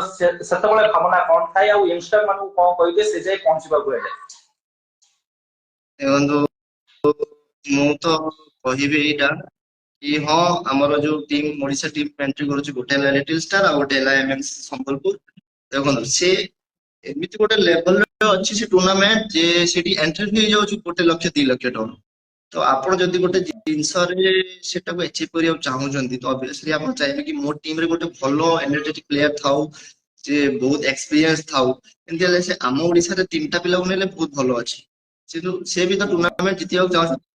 ସେତେବେଳେ ଭାବନା କଣ ଥାଏ, ଆଉ ୟଙ୍ଗଷ୍ଟର ମାନଙ୍କୁ କଣ କହିବେ ସେ ଯାଇ ପହଞ୍ଚିବାକୁ ହେଲେ? ଦେଖନ୍ତୁ, ମୁଁ ତ କହିବି ଏଇଟା କି ହଁ, ଆମର ଯୋଉ ଟିମ୍ ଓଡିଶା ଟିମ୍ ଏଣ୍ଟ୍ରି କରୁଛି, ଗୋଟେ ହେଲା ଲିଟିଲ ଷ୍ଟାର ଆଉ ଗୋଟେ ହେଲା ଏମଏନସି ସମ୍ବଲପୁର। ଦେଖନ୍ତୁ, ସେ ଏମିତି ଗୋଟେ ଲେଭେଲରେ ଅଛି ସେ ଟୁର୍ଣ୍ଣାମେଣ୍ଟ ଯେ ସେଠି ଏଣ୍ଟ୍ରି ଫି ହେଇଯାଉଛି 1 ଲକ୍ଷ 2 ଲକ୍ଷ ଟଙ୍କା। ତ ଆପଣ ଯଦି ଗୋଟେ ଜିନିଷରେ ସେଟାକୁ ଆଚିଭ କରିବାକୁ ଚାହୁଁଛନ୍ତି, ତ ଅବଭିୟସଲି ଆପଣ ଚାହିଁବେ କି ମୋ ଟିମରେ ଗୋଟେ ଭଲ ଏନର୍ଜେଟିକ ପ୍ଲେୟାର ଥାଉ, ଯେ ବହୁତ ଏକ୍ସପିରିଏନ୍ସ ଥାଉ। ଏମିତି ହେଲେ ସେ ଆମ ଓଡିଶାରେ 3ଟା ପିଲାକୁ ନେଲେ ବହୁତ ଭଲ ଅଛି। ସେ ବି ତ ଟୁର୍ଣ୍ଣାମେଣ୍ଟ ଜିତିବାକୁ ଚାହୁଁଛନ୍ତି,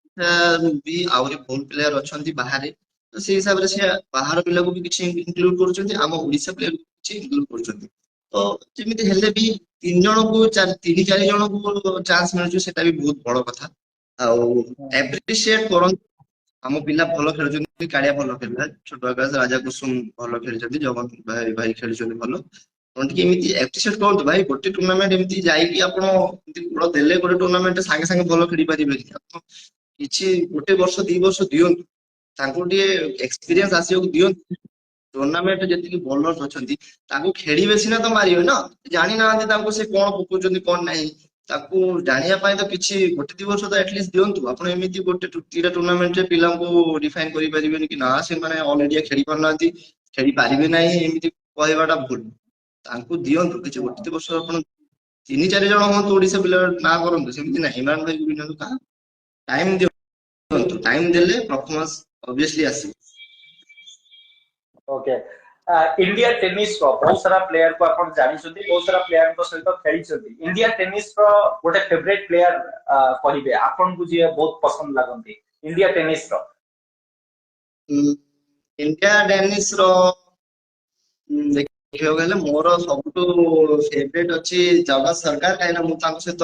ବି ଆହୁରି ଭଲ ପ୍ଲେୟାର ଅଛନ୍ତି ବାହାରେ। ତ ସେଇ ହିସାବରେ ସେ ବାହାର ପିଲାକୁ ବି କିଛି ଇନକ୍ଲୁଡ କରୁଛନ୍ତି, ଆମ ଓଡିଶା ପ୍ଲେୟାରକୁ କିଛି ଇନକ୍ଲୁଡ କରୁଛନ୍ତି। ତ ଯେମିତି ହେଲେ ବି 3-4 ଜଣଙ୍କୁ ଚାନ୍ସ ମିଳୁଛି, ସେଟା ବି ବହୁତ ବଡ କଥା। ଆଉ ଆପ୍ରିସିଏଟ କରନ୍ତୁ, ଆମ ପିଲା ଭଲ ଖେଳୁଛନ୍ତି, କାଳିଆ ଭଲ ଖେଳିଲା, ଛୋଟ ଆକାଶ, ରାଜା କୁସୁମ ଭଲ ଖେଳିଛନ୍ତି, ଜଗନ ଭାଇ ଖେଳିଛନ୍ତି ଭଲ। ଆପଣ ଟିକେ ଏମିତି ଆପ୍ରିସିଏଟ କରନ୍ତୁ ଭାଇ। ଗୋଟେ ଟୁର୍ଣ୍ଣାମେଣ୍ଟ ଏମିତି ଯାଇକି ଆପଣ ଏମିତି ଗୋଡ ଦେଲେ ଗୋଟେ ଟୁର୍ଣ୍ଣାମେଣ୍ଟ ସାଙ୍ଗେ ସାଙ୍ଗେ ଭଲ ଖେଳି ପାରିବେନି। ଆପଣ କିଛି 1 ବର୍ଷ 2 ବର୍ଷ ଦିଅନ୍ତୁ, ତାଙ୍କୁ ଟିକେ ଏକ୍ସପିରିଏନ୍ସ ଆସିବାକୁ ଦିଅନ୍ତୁ। ଟୁର୍ଣ୍ଣାମେଣ୍ଟ ଯେତିକି ବୋଲର ଅଛନ୍ତି ତାଙ୍କୁ ଖେଳିବେ ସିନା ତ ମାରିବେ ନା। ଜାଣିନାହାନ୍ତି ତାଙ୍କୁ ସେ କଣ ପକଉଛନ୍ତି କଣ ନାହିଁ, ତାକୁ ଜାଣିବା ପାଇଁ ତ କିଛି 1-2 ବର୍ଷ ତ ଆଟଲିଷ୍ଟ ଦିଅନ୍ତୁ। ଆପଣ ଏମିତି ଗୋଟେ 2ଟା ଟୁର୍ଣ୍ଣାମେଣ୍ଟରେ ପିଲାଙ୍କୁ ଡିଫାଇନ କରିପାରିବେନି କି ନା ସେମାନେ ଅଲ ଇଣ୍ଡିଆ ଖେଳି ପାରୁନାହାନ୍ତି, ଖେଳି ପାରିବେ ନାହିଁ, ଏମିତି କହିବାଟା ଭୁଲ। ତାଙ୍କୁ ଦିଅନ୍ତୁ କିଛି 1-2 ବର୍ଷ। ଆପଣ 3-4 ଜଣ ହୁଅନ୍ତୁ ଓଡିଶା ପିଲା ନା କରନ୍ତୁ, ସେମିତି ନାହିଁ। ଇମ୍ରାନ ଭାଇକୁ ବି ନିଅନ୍ତୁ, କାହା ଟାଇମ ଦିଅନ୍ତୁ। ଟାଇମ ଦେଲେ ପରଫରମାନ୍ସ ଅବଭିୟସଲି ଆସିବ। ଓକେ, इंडिया टेनिस रो बहुत सारा प्लेयर को आपण जानिछथि, बहुत सारा प्लेयर को सहित खेलिछथि। इंडिया टेनिस रो गोटे फेवरेट प्लेयर कहिबे आपण को जे बहुत पसंद लागंती इंडिया टेनिस रो? इंडिया टेनिस रो ଦେଖିବାକୁ ଗଲେ ମୋର ସବୁଠୁ ଫେଭରେଟ ଅଛି ଜଗତ ସରକାର। କାହିଁକିନା ମୁଁ ତାଙ୍କ ସହିତ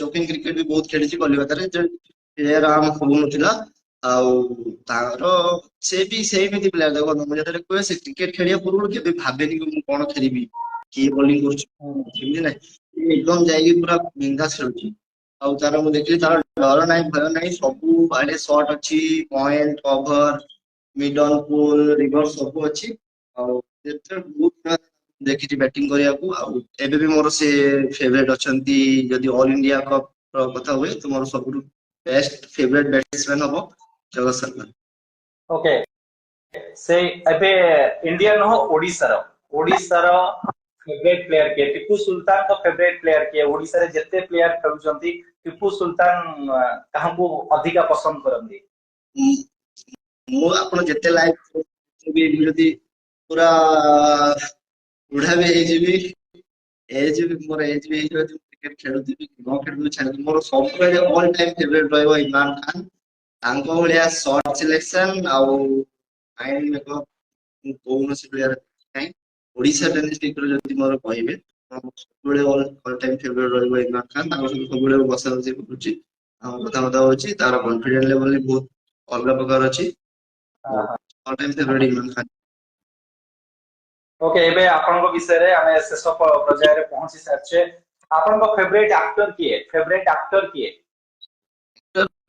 ଚୋକିଂ କ୍ରିକେଟ ବି ବହୁତ ଖେଳିଛି କଲିକତାରେ, ଯେ ରାମ ହଉନଥିଲା। ଆଉ ତାର ସେ ବି ସେମିତି ପିଲା। ଦେଖନ୍ତୁ, ମୁଁ ଯେତେବେଳେ କୁହେ ସେ କ୍ରିକେଟ ଖେଳିବା ପୂର୍ବରୁ କେବେ ଭାବେନି କି ମୁଁ କଣ ଖେଳିବି, କିଏ ବୋଲିଂ କରୁଛି, ସେମିତି ନାହିଁ। ଏକଦମ ଯାଇକି ପୁରା ବିନ୍ଦାସ ଖେଳୁଛି। ଆଉ ତାର ମୁଁ ଦେଖିଲି ତାର ଡର ନାହିଁ, ଭୟ ନାହିଁ, ସବୁ ଆଡେ ସଟ୍ ଅଛି, ପଏଣ୍ଟ, କଭର, ମିଡଲ, ପୁଲ, ରିଭର ସବୁ ଅଛି। ଆଉ ବହୁତ ଦେଖିଛି ବ୍ୟାଟିଂ କରିବାକୁ। ଆଉ ଏବେ ବି ମୋର ସେ ଫେଭରେଟ ଅଛନ୍ତି। ଯଦି ଅଲ ଇଣ୍ଡିଆ କପ୍ ର କଥା ହୁଏ ତ ମୋର ସବୁଠୁ ବେଷ୍ଟ ଫେଭରେଟ ବ୍ୟାଟ୍ସମ୍ୟାନ ହବ ଜଗତ ସରକାର। ओके, से एबे इंडिया न हो ओडिसा रो फेवरेट प्लेयर किए टीपू सुल्तान को फेवरेट प्लेयर किए ओडिसा रे जत्ते प्लेयर खेलुचंती टीपू सुल्तान काहको अधिका पसंद करंदी ମୁଁ ଆପଣ ଯେତେ ଲାଇଭ ବି ଯଦି ପୁରା ବୁଢା ବି ହେଇଯିବି ଏଜ ବି ମୋର ଏଜ ବି ହେଇଯିବ କ୍ରିକେଟ ଖେଳୁଥିବି ନ ଖେଳୁଥିବି ଛାଡିବି ମୋର ସବୁବେଳେ ଅଲ ଟାଇମ ଫେଭରେଟ ରହିବ ଇମରାନ ଖାନ ତାଙ୍କ ଭଳିଆ ସର୍ଟ ସିଲେକ୍ସନ ଆଉ ମାଇଣ୍ଡ ମେକଅପ ମୁଁ କୌଣସି ପ୍ଲେୟାର ନାହିଁ ଓଡିଶା ଟେନିସ ଟିମରେ ଯଦି ମୋର କହିବେ ସବୁବେଳେ ଅଲ ଟାଇମ ଫେଭରେଟ ରହିବ ଇମରାନ ଖାନ ତାଙ୍କ ସହିତ ସବୁବେଳେ ବସା ବସି କରୁଛି ଆମ କଥାବାର୍ତ୍ତା ହଉଛି ତାର କନଫିଡେନ୍ସ ଲେଭେଲ ବି ବହୁତ ଅଲଗା ପ୍ରକାର ଅଛି all time favourite Imran Khan okay एबे आपनको विषय रे हमें शेष पर्याय रे पहुंची सारछे आपनको फेवरेट एक्टर किए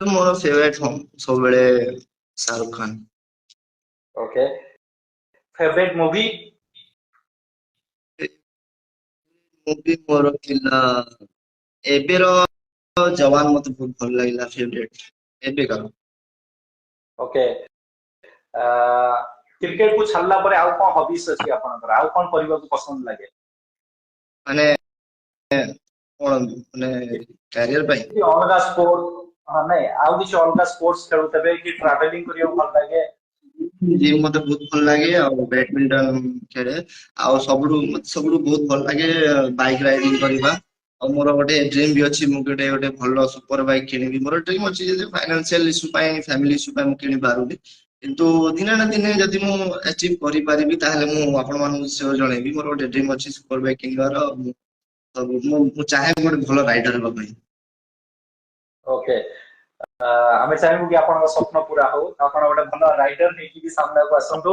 ମୋର ଫେଭରେଟ ସବୁବେଳେ Shahrukh Khan okay favourite movie movie ମୋର ଥିଲା ଏବେର ଯବାନ ମତେ ବହୁତ ଭଲ ଲାଗିଲା ଫେଭରେଟ ଏବେକାର ओके क्रिकेट को छाड़ला परे आउ कोन हॉबीज अछि आपनकर आउ कोन करबा को पसंद लागे ମାନେ କଣ ମାନେ କ୍ୟାରିୟର ପାଇଁ कि अलगा स्पोर्ट हां नहीं आउ किछ अलगा स्पोर्ट्स खेलुतबे कि ट्रैवलिंग करियो भल लागे ଜିମ୍ ମତେ ବହୁତ ଭଲ ଲାଗେ ଆଉ ବ୍ୟାଡମିଣ୍ଟନ ଖେଳେ ଆଉ ସବୁଠୁ ବହୁତ ଭଲ ଲାଗେ ବାଇକ ରାଇଡିଂ କରିବା ଆଉ ମୋର ଗୋଟେ ଡ୍ରିମ୍ ବି ଅଛି ମୁଁ ଗୋଟେ ଭଲ ସୁପର ବାଇକ୍ କିଣିବି ମୋର ଡ୍ରିମ୍ ଅଛି ଯଦି ଫାଇନାନ୍ସିଆଲ ଇସ୍ୟୁ ପାଇଁ ଫ୍ୟାମିଲି ଇସ୍ୟୁ ପାଇଁ ମୁଁ କିଣି ପାରୁନି କିନ୍ତୁ ଦିନେ ନା ଦିନେ ଯଦି ମୁଁ ଆଚିଭ୍ କରିପାରିବି ତାହେଲେ ମୁଁ ଆପଣମାନଙ୍କୁ ସିଓର ଜଣେଇବି ମୋର ଗୋଟେ ଡ୍ରିମ୍ ଅଛି ସୁପର ବାଇକ୍ କିଣିବାର ମୁଁ ଚାହେଁ ଗୋଟେ ଭଲ ରାଇଡର ହେବା ପାଇଁ ओके ଆମେ ଚାହିଁବୁ କି ଆପଣଙ୍କ ସ୍ୱପ୍ନ ପୁରା ହଉ ଆପଣ ଗୋଟେ ଭଲ ରାଇଡର ହେଇକି ବି ସାମ୍ନାକୁ ଆସନ୍ତୁ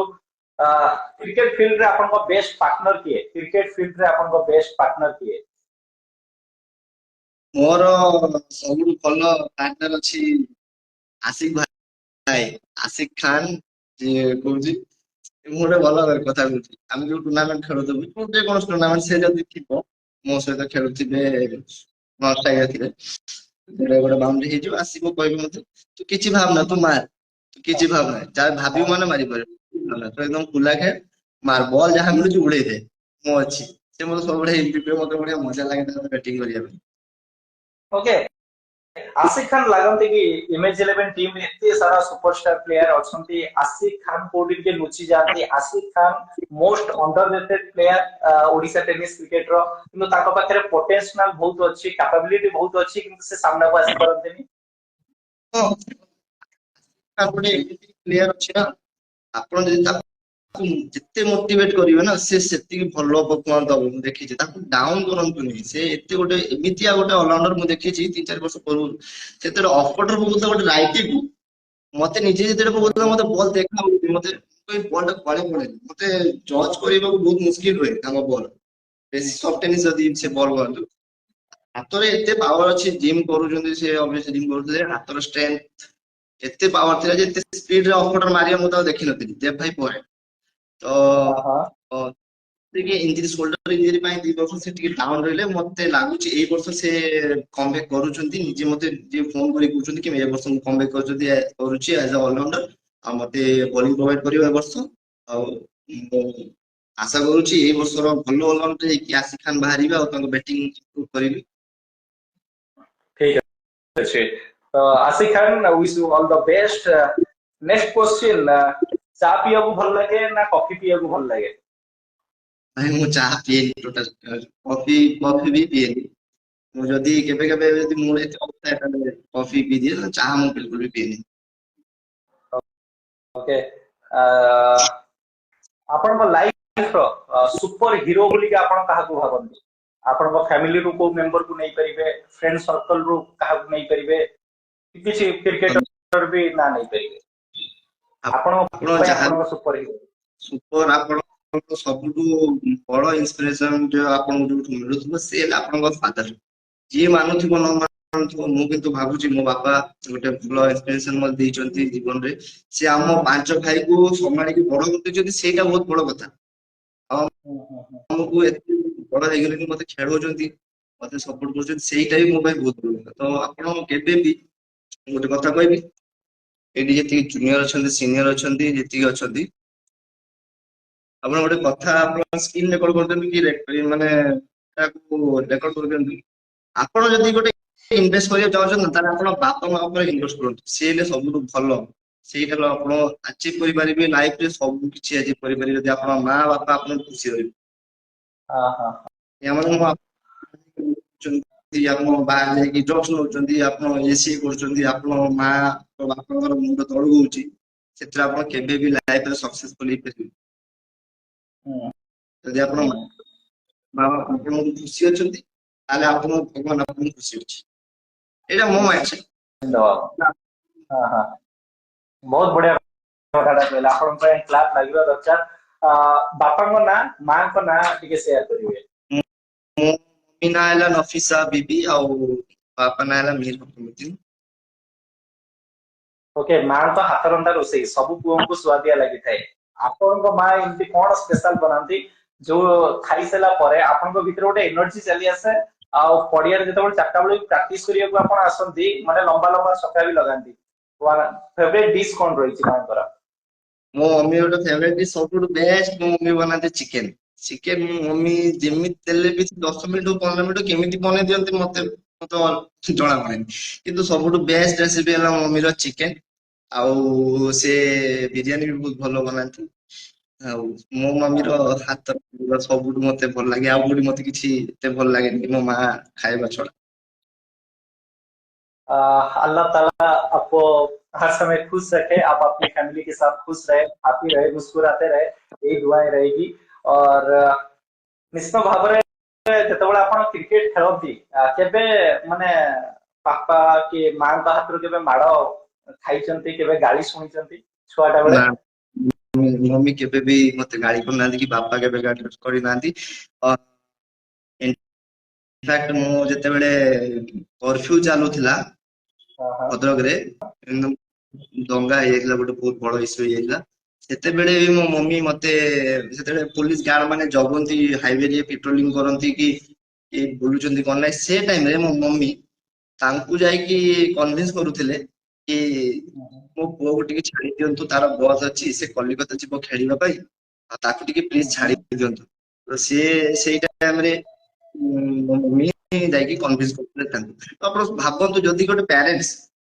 କ୍ରିକେଟ ଫିଲ୍ଡ ରେ ଆପଣଙ୍କ ବେଷ୍ଟ ପାର୍ଟନର କିଏ କ୍ରିକେଟ ଫିଲ୍ଡ ରେ ଆପଣଙ୍କ ବେଷ୍ଟ ପାର୍ଟନର କିଏ ମୋର ସବୁଠୁ ଭଲ ପାର୍ଟନର ଅଛି ଆଶିକ ଭାଇ ଆଶିକ ଖାନ ଯିଏ କହୁଛି ମୁଁ ଗୋଟେ ଭଲ କଥା କହୁଛି ଆମେ ଯୋଉ ଟୁର୍ଣ୍ଣାମେଣ୍ଟ ଖେଳୁଥିବୁ ଯେକୌଣସି ଟୁର୍ଣ୍ଣାମେଣ୍ଟ ସେ ଯଦି ଥିବ ମୋ ସହିତ ଖେଳୁଥିବେ ଥିବେ ଗୋଟେ ବାଉଣ୍ଡରୀ ହେଇଯିବ ଆସିବ କହିବ ମତେ ତୁ କିଛି ଭାବନା ତୁ ମାର ତୁ କିଛି ଭାବନା ଯାହା ଭାବିବୁ ମାନେ ମାରିପାରିବୁ ତୁ ଏକଦମ ଖୁଲା ଖେଳ ମାର ବଲ ଯାହା ମିଳୁଛି ଉଡେଇ ଦେ ମୁଁ ଅଛି ସେ ମତେ ସବୁବେଳେ ଏମିତି ମତେ ବଢିଆ ମଜା ଲାଗେ ତାଙ୍କର ବ୍ୟାଟିଂ କରିବା ପାଇଁ ओके आसिफ खान लागंती कि इमेज 11 टीम में इतने सारा सुपरस्टार प्लेयर अछंती आसिफ खान कोडी के लुचि जाती Asif Khan most underrated player Odisha tennis cricket रो किंतु ताको पाखरे पोटेंशियल बहुत अच्छी कैपेबिलिटी बहुत अच्छी किंतु से सामने को आसी परंतनी ହଁ ଗୋଟେ ଏମିତି ପ୍ଲେୟାର ଅଛି ନା ଆପଣ ଯଦି ତାକୁ ଯେତେ ମୋଟିଭେଟ କରିବେ ନା ସେ ସେତିକି ଭଲ ପରଫର୍ମାନ୍ସ ଦବ ମୁଁ ଦେଖିଛି ତାକୁ ଡାଉନ କରନ୍ତୁନି ସେ ଏତେ ଗୋଟେ ଏମିତିଆ ଗୋଟେ ଅଲରାଉଣ୍ଡର ମୁଁ ଦେଖିଛି 3-4 ବର୍ଷ ପୂର୍ବରୁ ସେତେବେଳେ ଅଫର୍ଡର ପକଉଥିଲା ଗୋଟେ ରାଇଟିକୁ ମତେ ନିଜେ ଯେତେବେଳେ ପକଉଥିଲା ମତେ ବଲ୍ ଦେଖା ହଉଛି ମତେ ବଲ୍ ଟା କୁଆଡେ ପଳେଇଲା ମତେ ଜଜ୍ କରିବାକୁ ବହୁତ ମୁସ୍କିଲ ହୁଏ ତାଙ୍କ ବଲ୍ ବେଶୀ ସଫ୍ଟ ଟେନିସ୍ ଯଦି ସେ ବଲ୍ କରନ୍ତୁ ହାତରେ ଏତେ ପାୱାର ଅଛି ଜିମ୍ କରୁଛନ୍ତି ସେ ଅବଶ୍ୟ ଜିମ୍ କରୁଥିଲେ ହାତର ଷ୍ଟ୍ରେନ୍ଥ ଏତେ ପାୱାର ଥିଲା ଯେ ଏତେ ସ୍ପିଡରେ ଅଫର୍ଡର ମାରିବା ମୁଁ ତାକୁ ଦେଖିନଥିଲି ଦେବ ଭାଇ ପରେ ତ हां ଟିକେ ଇଞ୍ଜରି ସୋଲ୍ଡର ଇଞ୍ଜରି ପାଇଁ 2 ବର୍ଷ ସେ ଟିକେ ଡାଉନ ରହିଲେ ମତେ ଲାଗୁଛି ଏଇ ବର୍ଷ ସେ କମବ୍ୟାକ କରୁଛନ୍ତି ନିଜେ ମତେ ଯିଏ ଫୋନ କରି କହୁଛନ୍ତି କି ଏ ବର୍ଷ ମୁଁ କମବ୍ୟାକ କରୁଛି ଆଜ ଅ ଅଲରାଉଣ୍ଡର ଆଉ ମତେ ବୋଲିଂ ପ୍ରୋଭାଇଡ କରିବ ଏ ବର୍ଷ ଆଉ ମୁଁ ଆଶା କରୁଛି ଏଇ ବର୍ଷର ଭଲ ଅଲରାଉଣ୍ଡର ହେଇକି ଆଶିକ ଖାନ ବାହାରିବେ ଆଉ ତାଙ୍କ ବ୍ୟାଟିଂ ଇମ୍ପ୍ରୁଭ କରିବି ठीक है तो Asif Khan wish you all the best next question चा पिया को भल लागे ना कॉफी पिया को भल लागे ଭାଇ ମୁଁ ଚାହା ପିଏନି ଟୋଟାଲ କଫି ବି ପିଏନି ମୁଁ ଯଦି କେବେ କେବେ ଯଦି ମୁଁ ଏତେ ଅବସ୍ଥା ତାହେଲେ କଫି ପିଇଦିଏ ଚାହା ମୁଁ ବିଲକୁଲ ବି ପିଏନି ओके आपन लाइफ रो सुपर हीरो बोली के आपन काहा को भाबंती आपन फैमिली रो को मेंबर को नहीं परिबे फ्रेंड सर्कल रो काहा को नहीं परिबे किछि क्रिकेटर भी ना नहीं परिबे आपन ଆପଣ पय ଯାହା आपन सुपर हीरो ସୁପର ଆପଣଙ୍କ ସବୁଠୁ ବଡ ଇନ୍ସପିରେସନ ଯୋଉ ଆପଣଙ୍କୁ ଯୋଉଠୁ ମିଳୁଥିବ ସେ ହେଲା ଆପଣଙ୍କ ଫାଦର ଯିଏ ମାନୁଥିବ ନ ମାନୁଥିବ ମୁଁ କିନ୍ତୁ ଭାବୁଛି ମୋ ବାପା ଗୋଟେ ଭଲ ଇନ୍ସପିରେସନ ମତେ ଦେଇଛନ୍ତି ଜୀବନରେ ସେ ଆମ 5 ଭାଇକୁ ସମ୍ଭାଳିକି ବଡ କରିଛନ୍ତି ସେଇଟା ବହୁତ ବଡ କଥା ଆଉ ଆମକୁ ଏତେ ବଡ ହେଇଗଲେଣି ମତେ ଖେଳଉଛନ୍ତି ମତେ ସପୋର୍ଟ କରୁଛନ୍ତି ସେଇଟା ବି ମୋ ପାଇଁ ବହୁତ ବଡ କଥା ତ ଆପଣ କେବେ ବି ଗୋଟେ କଥା କହିବି ଏଇଠି ଯେତିକି ଜୁନିୟର ଅଛନ୍ତି ସିନିୟର ଅଛନ୍ତି ଯେତିକି ଅଛନ୍ତି ଆପଣ ଗୋଟେ କଥା ଆପଣ ସ୍କ୍ରିନ୍ ରେକର୍ଡ କରୁଛନ୍ତି କି ମାନେ ତାକୁ ରେକର୍ଡ କରୁଛନ୍ତି। ଆପଣ ଯଦି ଗୋଟେ ଇନଭେଷ୍ଟ କରିବାକୁ ଚାହୁଁଛନ୍ତି ତାହେଲେ ଆପଣ ବାପା ମା ଉପରେ ଇନଭେଷ୍ଟ କରନ୍ତୁ, ସିଏ ହେଲେ ସବୁଠୁ ଭଲ। ସେଇଟା ଆପଣ ଆଚିଭ୍ କରିପାରିବେ ଲାଇଫରେ, ସବୁ କିଛି ଆଚିଭ୍ କରିପାରିବେ ଯଦି ଆପଣ ମା ବାପା ଆପଣଙ୍କୁ ଖୁସି ରହିବେ। ହଁ ହଁ ଏମାନେ ଆପଣ ବାହାରେ ଯାଇକି ଜବ୍ ନଉଛନ୍ତି, ଆପଣ ଏସି କରୁଛନ୍ତି, ଆପଣ ମା ବାପାଙ୍କର ମୁଣ୍ଡ ତଳକୁ ହଉଛି, ସେଥିରେ ଆପଣ କେବେ ବି ଲାଇଫରେ ସକ୍ସେସଫୁଲ ହେଇପାରିବେ। ହୁଁ ଯଦି ଆପଣ ହୁଁ ମା ବାପା ଆପଣଙ୍କୁ ଖୁସି ଅଛନ୍ତି ତାହେଲେ ଆପଣ ଭଗବାନ ଆପଣଙ୍କୁ ଖୁସି ଅଛି। ଏଇଟା ମୋ ମାଇଣ୍ଡ ସେଟ୍। ଧନ୍ୟବାଦ। ହଁ ହଁ ବହୁତ ବଢିଆ କଥାଟା କହିଲେ, ଆପଣଙ୍କ ପାଇଁ କ୍ଲାସ୍ ଲାଗିବା ଦରକାର। ବାପାଙ୍କ ନାଁ ମାଙ୍କ ନାଁ ଟିକେ ସେୟାର କରିବେ। ମୋ ମମି ନାଁ ହେଲା ନଫିସା ବିବି ଆଉ ବାପା ନାଁ ହେଲା ମୀର ଫଖରୁଦ୍ଦିନ। ଓକେ, ମାଙ୍କ ହାତ ରନ୍ଧା ରୋଷେଇ ସବୁ ପୁଅଙ୍କୁ ସୁଆଦିଆ ଲାଗିଥାଏ। ଆପଣଙ୍କ ମା ଏମିତି କଣ ସ୍ପେଶାଲ ବନାନ୍ତି ଯୋଉ ଖାଇସାରିଲା ପରେ ଆପଣଙ୍କ ଭିତରେ ଗୋଟେ ଏନର୍ଜି ଚାଲି ଆସେ, ଆଉ ପଡିଆରେ ଯେତେବେଳେ ଚାରିଟା ବେଳେ ପ୍ରାକ୍ଟିସ କରିବାକୁ ଆପଣ ଆସନ୍ତି ମାନେ ଲମ୍ବା ଲମ୍ବା ସକା ବି ଲଗାନ୍ତି। ଫେଭରେଟ ଡିସ୍ କଣ ରହିଛି ମାଙ୍କର? ମୋ ମମି ଗୋଟେ ଫେଭରେଟ ଡିସ୍ ସବୁଠୁ ବେଷ୍ଟ ମୋ ମମି ବନାନ୍ତି ଚିକେନ। ଚିକେନ ମମି ଯେମିତି ଦେଲେ ବି 10 ମିନିଟ 15 ମିନିଟ କେମିତି ବନେଇ ଦିଅନ୍ତି ମତେ ଜଣା ପଡେନି, କିନ୍ତୁ ସବୁଠୁ ବେଷ୍ଟ ରେସିପି ହେଲା ମମିର ଚିକେନ। ଆଉ ସେ ବିରିୟାନୀ ବି ବହୁତ ଭଲ ବନାନ୍ତି। ଆଉ ମୋ ମମିର ହାତ ସବୁଠୁ ମତେ ଭଲ ଲାଗେ, ଆଉ କୋଉଠି ମତେ କିଛି ଏତେ ଭଲ ଲାଗେନି ମୋ ମା ଖାଇବା ଛଡା। अल्लाह ताला आपको हर समय खुश रखे, आप अपनी फैमिली के साथ खुश रहे, हैप्पी रहे, मुस्कुराते रहे, यही दुआएं रहेगी। और निश्चित भाବରେ ଯେତେବେଳେ ଆପଣ କ୍ରିକେଟ ଖେଳନ୍ତି କେବେ ମାନେ ବାପା କି ମାଙ୍କ ହାତରୁ କେବେ ମାଡ ଖାଇଛନ୍ତି, କେବେ ଗାଳି ଶୁଣିଛନ୍ତି ଛୁଆଟା ବେଳେ? ନା, ମମି କେବେ ବି ମତେ ଗାଳି କରିନାହାନ୍ତି କି ବାପା କେବେ ଗାଳି କରିନାହାନ୍ତି। ଇନଫାକ୍ଟ ମୁଁ ଯେତେବେଳେ କର୍ଫ୍ୟୁ ଚାଲୁଥିଲା ହଁ ହଁ ଭଦ୍ରକରେ, ଦଙ୍ଗା ହେଇଯାଇଥିଲା, ଗୋଟେ ବହୁତ ବଡ ଇସ୍ୟୁ ହେଇଯାଇଥିଲା। ସେତେବେଳେ ବି ମୋ ମମି ମତେ, ସେତେବେଳେ ପୋଲିସ ଗାର୍ଡ ମାନେ ଜଗନ୍ତି ହାଇୱେ ପେଟ୍ରୋଲିଂ କରନ୍ତି କି ବୁଲୁଛନ୍ତି କଣ ନାହିଁ, ସେ ଟାଇମରେ ମୋ ମମି ତାଙ୍କୁ ଯାଇକି କନଭିନ୍ସ କରୁଥିଲେ କି ମୋ ପୁଅକୁ ଟିକେ ଛାଡି ଦିଅନ୍ତୁ, ତାର ବସ୍ ଅଛି, ସେ କଲିକତା ଯିବ ଖେଳିବା ପାଇଁ, ଆଉ ତାକୁ ଟିକେ ପ୍ଲିଜ ଛାଡି ଦିଅନ୍ତୁ। ତ ସିଏ ସେଇ ଟାଇମରେ ମମି ଯାଇକି କନଭିନ୍ସ କରୁଥିଲେ ତାଙ୍କୁ। ତ ଆପଣ ଭାବନ୍ତୁ ଯଦି ଗୋଟେ ପ୍ୟାରେଣ୍ଟସ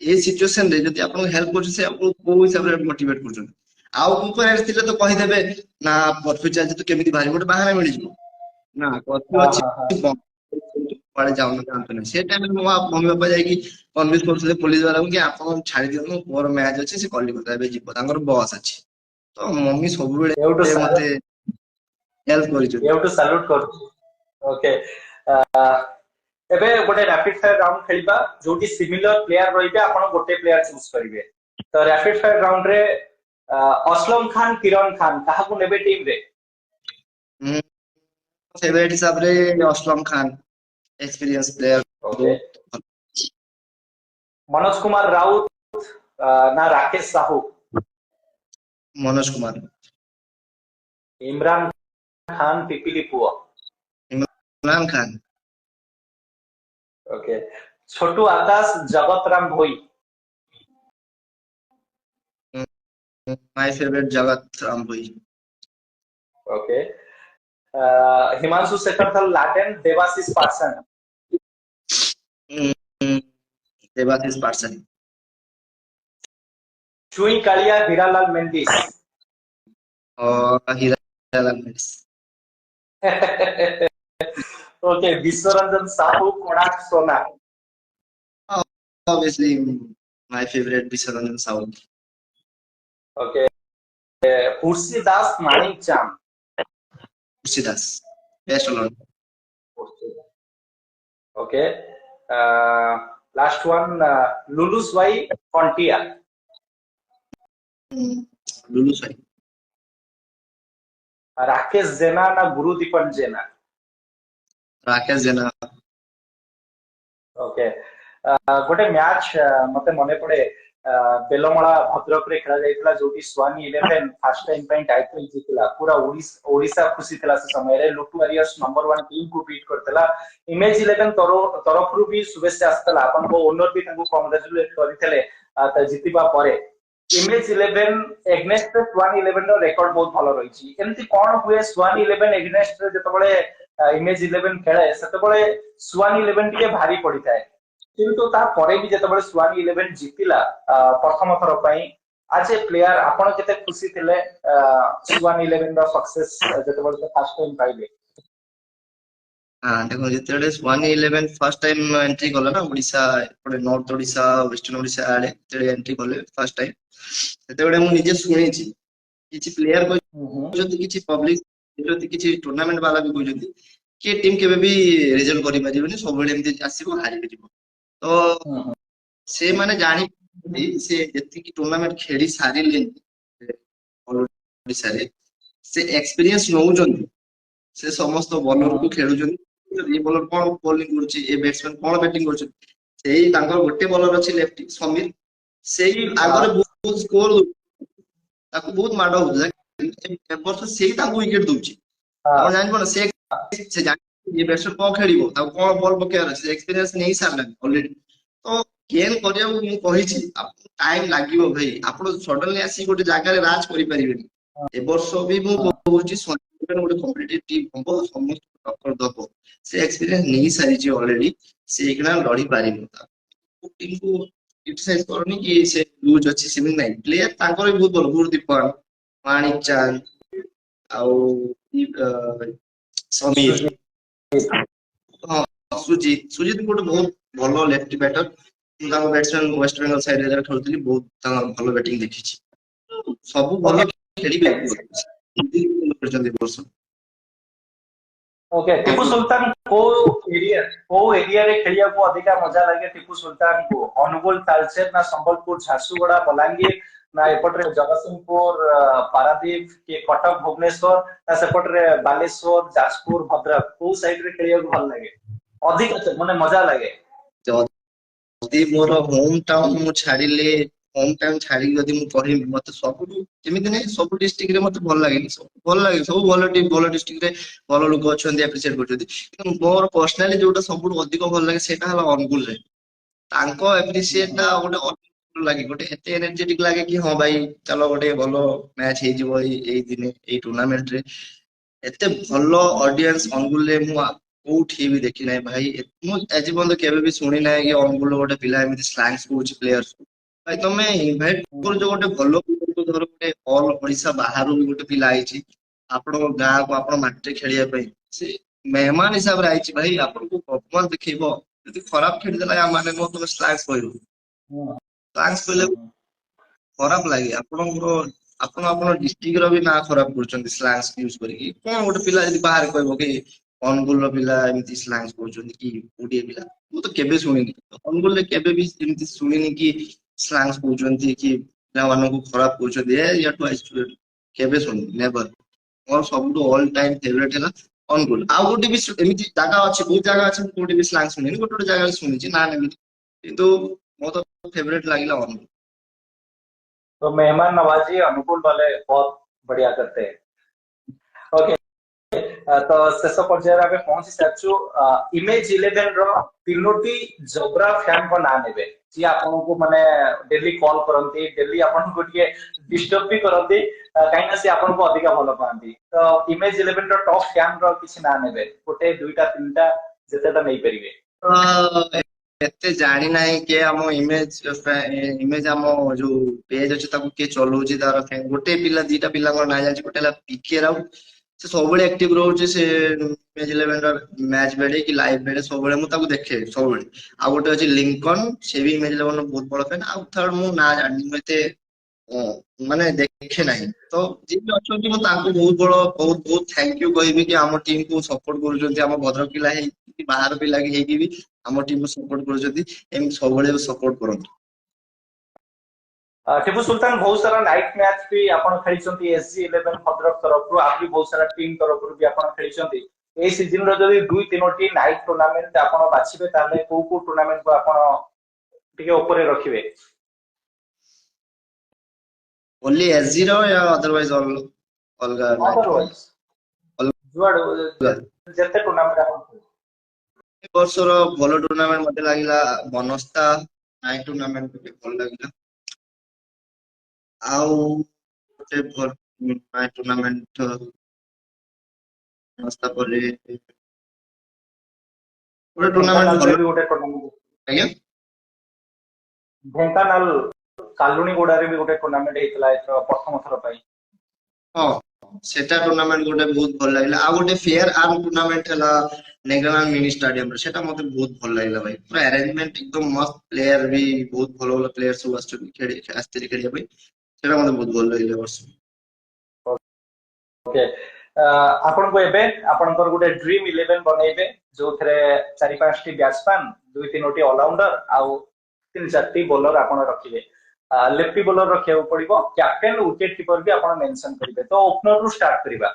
ଏ ସିଚୁଏସନ ରେ ଯଦି ଆପଣଙ୍କୁ ହେଲ୍ପ କରୁଛି, ସେ ଆପଣଙ୍କୁ କୋଉ ହିସାବରେ ମୋଟିଭେଟ କରୁଛନ୍ତି। ଆଉ କୋଉ ପ୍ୟାରେଣ୍ଟସ ଥିଲେ ତ କହିଦେବେ ନା କର୍ଫ୍ୟୁ ଚାଲିଛି ତୁ କେମିତି ବାହାରିବୁ, ଗୋଟେ ବାହାନା ମିଳିଯିବ। ନା କର୍ଫ୍ୟୁ ହଁ ଅଛି, ହଁ ହଁ କୁଆଡେ ଯାଉନାହାନ୍ତି। ସେ ଟାଇମରେ ମୋ ମମି ବାପା ଯାଇକି କନଭିନ୍ସ କରୁଥିଲେ ପୋଲିସ ବାଲାଙ୍କୁ କି ଆପଣ ଛାଡି ଦିଅନ୍ତୁ, ମୋ ପୁଅର ମ୍ୟାଚ୍ ଅଛି, ସେ କଲିକତା ଏବେ ଯିବ, ତାଙ୍କର ବସ୍ ଅଛି। ତ ମମି ଏଉଠୁ ସବୁବେଳେ ମତେ ହେଲ୍ପ କରିଛନ୍ତି। ଏଉଠୁ ସାଲ୍ୟୁଟ କରୁଛି। ଓକେ, ଏବେ ଗୋଟେ ରାପିଡ ଫାୟାର ରାଉଣ୍ଡ ଖେଳିବା, ଯୋଉଠି ସିମିଲର ପ୍ଲେୟାର ରହିବେ, ଆପଣ ଗୋଟେ ପ୍ଲେୟାର ଚୁଜ କରିବେ। ତ ରାପିଡ ଫାୟାର ରାଉଣ୍ଡ ରେ ଅସଲମ ଖାନ, କିରଣ ଖାନ କାହାକୁ ନେବେ ଟିମ ରେ? ଫେଭରେଟ ହିସାବରେ Aslam Khan, experience player okay, ବହୁତ। मनोज कुमार राउत ना राकेश साहू? मनोज कुमार। इमरान खान, पिपीली पुआ? Imran Khan. Okay, Chhotu Akash, Jagat Ram Bhoi? My favourite Jagat Ram Bhoi. Okay, Himanshu Shekhar थल लाटेन, देवाशीष पार्सन? देवाशीष पार्सन। चुई कालिया, हीरालाल मेंडिस? और हीरा मेंडिस। ओके, विश्वरंजन साहू, कोणार्क सोना? Obviously, my favorite Biswaranjan Saul. Okay, Pursi Das, Manik चाम? Ursidas. Best alone. Okay, last one, Lulu Swain, Kantia? Lulu Sai. Rakesh Jena ना Guru Dipan Jena? Rakesh Jena. Okay, गोटे मैच मते मने पड़े बेलमला भद्रक रे खेला जायतिला, जोटी स्वामी 11 फर्स्ट टाइम ପାଇଁ टाइटल जीतिला, पूरा ओडिशा खुशी थिला से समय रे। लुटू वारियर्स नंबर 1 टीम को बीट करतला। इमेज 11 तरफरु भी शुभेच्छा आस्तला, आपन को ओनर भी तांको कांग्रेचुलेट करथिले त जीतिबा परे। इमेज 11 एग्नेस्ट स्वान 11 ର ରେକର୍ଡ ବହୁତ ଭଲ ରହିଛି ଏମିତି କଣ ହୁଏ स्वान 11 एग्नेस्ट ରେ ଯେତେବେଳେ इमेज 11 ଖେଳେ ସେତେବେଳେ स्वान 11 ଟିକେ ଭାରି ପଡିଥାଏ କିନ୍ତୁ ତାପରେ ବି ଯେତେବେଳେ स्वान 11 ଜିତିଲା ପ୍ରଥମ ଥର ପାଇଁ ଆଜ ଏ ପ୍ଲେୟାର ଆପଣ କେତେ ଖୁସି ଥିଲେ स्वान 11 ର ସକ୍ସେସ ଯେତେବେଳେ ଫାର୍ଷ୍ଟ ଟାଇମ ପାଇଲେ हाँ देखो जिते स्वान 11 फर्स्ट टाइम एंट्री कले ना ओडिशा एपटे नॉर्थ ओडिशा वेस्टर्न ओडिशा आड़े एंट्री कले फर्स्ट टाइम सेते मु निजे सुनी किछि प्लेयर कहउछन्ति किछि पब्लिक कहउछन्ति किछि टूर्नामेंट वाला भी कहउछन्ति कि टीम केबे भी रिजल्ट करि परिबनी सब बेले एमति आसीबो हारि जिवो तो से माने जानि से जति कि टूर्नामेंट खेली सारिले ओडिशा रे से एक्सपीरियंस नउछन्ति से समस्त बॉलर को खेलुछन्ति ये बॉलर कोन बॉलिंग करूची ए बैट्समैन कोन बैटिंग करूची सेही तांकर गोटे बॉलर अछि लेफ्टी समीर सेही आगरे बहुत स्कोर ताको बहुत माड होउला ए वर्ष सेही ताको विकेट दोची आपण जानि कोन से जानि ये बैट्समैन कोन खेलिबो ताको कोन बॉल पकेर से एक्सपीरियंस नै सारला ऑलरेडी तो गेम करिया मु कहिछि आपको टाइम लागिवो भाई आपण सडनली आसी गोटे जागा रे राज करि परिबेनी ए वर्ष भी मु कहूछि गोटे कॉम्पिटिटिव टीम हमको समस्त टक्कर दबो से एक्सपीरियंस नहीं सारी जी ऑलरेडी से एकना लड़ी पारी मता टीम को क्रिटिसाइज करनी कि से लूज अछि सिमिंग नाही प्लेयर तांकर भी बहुत बड़ गुरदीपन माणिक चांद आउ समीर हां सुजीत गोटे बहुत भलो लेफ्ट बैटर तांको बैट्समैन वेस्ट बेंगल साइड रे खेलुतली बहुत तांको भलो बैटिंग देखिछि सब भलो खेली बे करछन्ति वर्ष ओके टीपू सुल्तान को एरिया रे खेलिया को अधिका मजा लागे टीपू सुल्तान को अनुगोल तालचेर ना संबलपुर झारसुगुड़ा बलांगीर ना एपटरे जगतसिंहपुर पारादीप के कटक भुवनेश्वर ना सेपटरे बालेश्वर जाजपुर भद्रक को साइड रे खेलिया को भल लागे अधिक माने मजा लागे जदि मोर होम टाउन मु छाडिले होम टाउन छाडी जदि मु कहि मते सब एमिति नै सब डिस्ट्रिक्ट रे मते भल लागे सब भल लागे सब भल टीम भल डिस्ट्रिक्ट रे भल लोक अछन्ती एप्रिशिएट करछन्ती मोर पर्सनली जोटा सब अधिक भल लागे सेटा हला अनुगुल रे तांको एप्रिशिएट ना गोटे अनुगुल लागे गोटे एते एनर्जेटिक लागे कि हां भाई चलो गोटे भलो मैच हे जिवो एई दिने एई टूर्नामेंट रे एते भलो ऑडियंस अनुगुल रे मु कोठी भी देखि नै भाई मु एजीवन तो केबे भी सुनी नै कि अनुगुल गोटे पिला एमिति स्लैंग्स कोच प्लेयर्स भाई तमे इनवाइट कर जो गोटे भलो धर गोटे ऑल ओडिशा बाहर भी गोटे पिला आइछि आपण गां को आपण माटे खेलिया पई से मेहमान हिसाब रे आइछि भाई आपण को परफॉर्मेंस देखैबो यदि खराब खेल देला या माने मो तो स्लैंग्स कहू स्लैंग्स कहले खराब लागे आपण आपण डिस्ट्रिक्ट रो भी ना खराब करछन्ती स्लैंग्स यूज करी कोन गोटे पिला यदि बाहर कहबो कि अनुगुल रो पिला एमिति स्लैंग्स करछन्ती कि ओडिया पिला मु तो केबे सुनिनी अनुगुल ले केबे भी एमिति सुनिनी कि स्लैंग्स कहछन्ती कि पिलामान को खराब कहछन्ती ए या टू स्टूडेंट केबे सुनि नेवर मोर सबटू ऑल टाइम फेवरेट हैला अनुगुल आ गोटे भी एमिति जागा अछि बहुत जागा अछि कोटे भी स्लैंग्स सुनिनी गोटे जागा सुनि छी ना नेमी किंतु मो तो फेवरेट लागिला अनुगुल तो मेहमान नवाजी अनुकूल वाले बहुत बढ़िया करते हैं ओके तो शेष पर्यायर आगे पहुंची सारछु इमेज 11 रो तीनोटी जबरा फैन को ना नेबे जी आपन को माने डेली कॉल करंती डेली आपन को के डिस्टर्ब भी करंती काइना से आपन को अधिक भलो पांती तो इमेज 11 रो टॉप फैन रो किछ ना नेबे गोटे दुईटा तीनटा जेतेटा नै परिबे एते जानी नाही के हम इमेज हम जो पेज अछि ताको के चलोजी तार गोटे पिला दीटा पिला को ना जाछि गोटेला पीके राउ से सबले एक्टिव रहउछि से इमेज 11 रो मैच बेडे कि लाइव बेडे सबले मु ताको देखे सबले आ गोटे अछि लिंकन से भी इमेज 11 बहुत बड़ फैन आ थर्ड मु ना जानि मते माने देखे नाही तो जे भी अछन्ती मु ताको बहुत बड़ बहुत बहुत थैंक यू कहिबी कि हम टीम को सपोर्ट करूछन्ती हम भद्रक पिला हे बाहर पिला के हेकी भी हम टीम को सपोर्ट करूछन्ती एम सबले सपोर्ट करंती टीपू सुल्तान बहुत सारा नाइट मैच भी आपण खेलिसंती एसजी 11 भद्रक तरफ रु आप भी बहुत सारा टीम तरफ रु भी आपण खेलिसंती ए सीजन रो जदी दुई तीनोटी नाइट टूर्नामेंट आपण बाछिबे ताले को टूर्नामेंट को आपण टिके ऊपर रखिबे ओनली एसजी रो या अदरवाइज ऑल अलगा अदरवाइज जुआड जते टूर्नामेंट आपण वर्ष रो भलो टूर्नामेंट मते लागिला बनस्ता नाइट टूर्नामेंट भल लागिला ଆଉ ଗୋଟେ ଭଲ ଟୁର୍ଣ୍ଣାମେଣ୍ଟ ତାପରେ ଗୋଟେ ଟୁର୍ଣ୍ଣାମେଣ୍ଟ ଢେଙ୍କାନାଳରେ ଭଲ। ବି ଗୋଟେ ଟୁର୍ଣ୍ଣାମେଣ୍ଟ, ଆଜ୍ଞା ଢେଙ୍କାନାଳ କାଲୁଣୀଗୁଡାରେ ବି ଗୋଟେ ଟୁର୍ଣ୍ଣାମେଣ୍ଟ ହେଇଥିଲା ଏଥର ପ୍ରଥମ ଥର ପାଇଁ। ହଁ ସେଟା ଟୁର୍ଣ୍ଣାମେଣ୍ଟ ଗୋଟେ ବହୁତ ଭଲ ଲାଗିଲା। ଆଉ ଗୋଟେ ଫେୟାର ଆର୍ମ ଟୁର୍ଣ୍ଣାମେଣ୍ଟ ହେଲା ନେଗରାନ ମିନି ଷ୍ଟାଡିୟମରେ, ସେଟା ମତେ ବହୁତ ଭଲ ଲାଗିଲା ଭାଇ। ପୁରା ଆରେଞ୍ଜମେଣ୍ଟ ଏକଦମ ମସ୍ତ, ପ୍ଲେୟାର ବି ବହୁତ ଭଲ ଭଲ ପ୍ଲେୟାର ସବୁ ଆସିଥିଲେ ଖେଳିବା ପାଇଁ। ସେଟା ମତେ ବହୁତ ଭଲ ଲାଗିଲା ଏ ବର୍ଷ। ଓକେ, ଆପଣଙ୍କୁ ଏବେ ଆପଣଙ୍କର ଗୋଟେ ଡ୍ରିମ୍ ଇଲେଭେନ ବନେଇବେ ଯୋଉଥିରେ 4-5ଟି ବ୍ୟାଟ୍ସମ୍ୟାନ, 2-3ଟି ଅଲରାଉଣ୍ଡର ଆଉ 3-4ଟି ବୋଲର ଆପଣ ରଖିବେ। ଲେଫ୍ଟି ବୋଲର ରଖିବାକୁ ପଡିବ, କ୍ୟାପ୍ଟେନ ୱିକେଟ କିପର ବି ଆପଣ ମେନସନ କରିବେ। ତ ଓପନର ରୁ ଷ୍ଟାର୍ଟ କରିବା।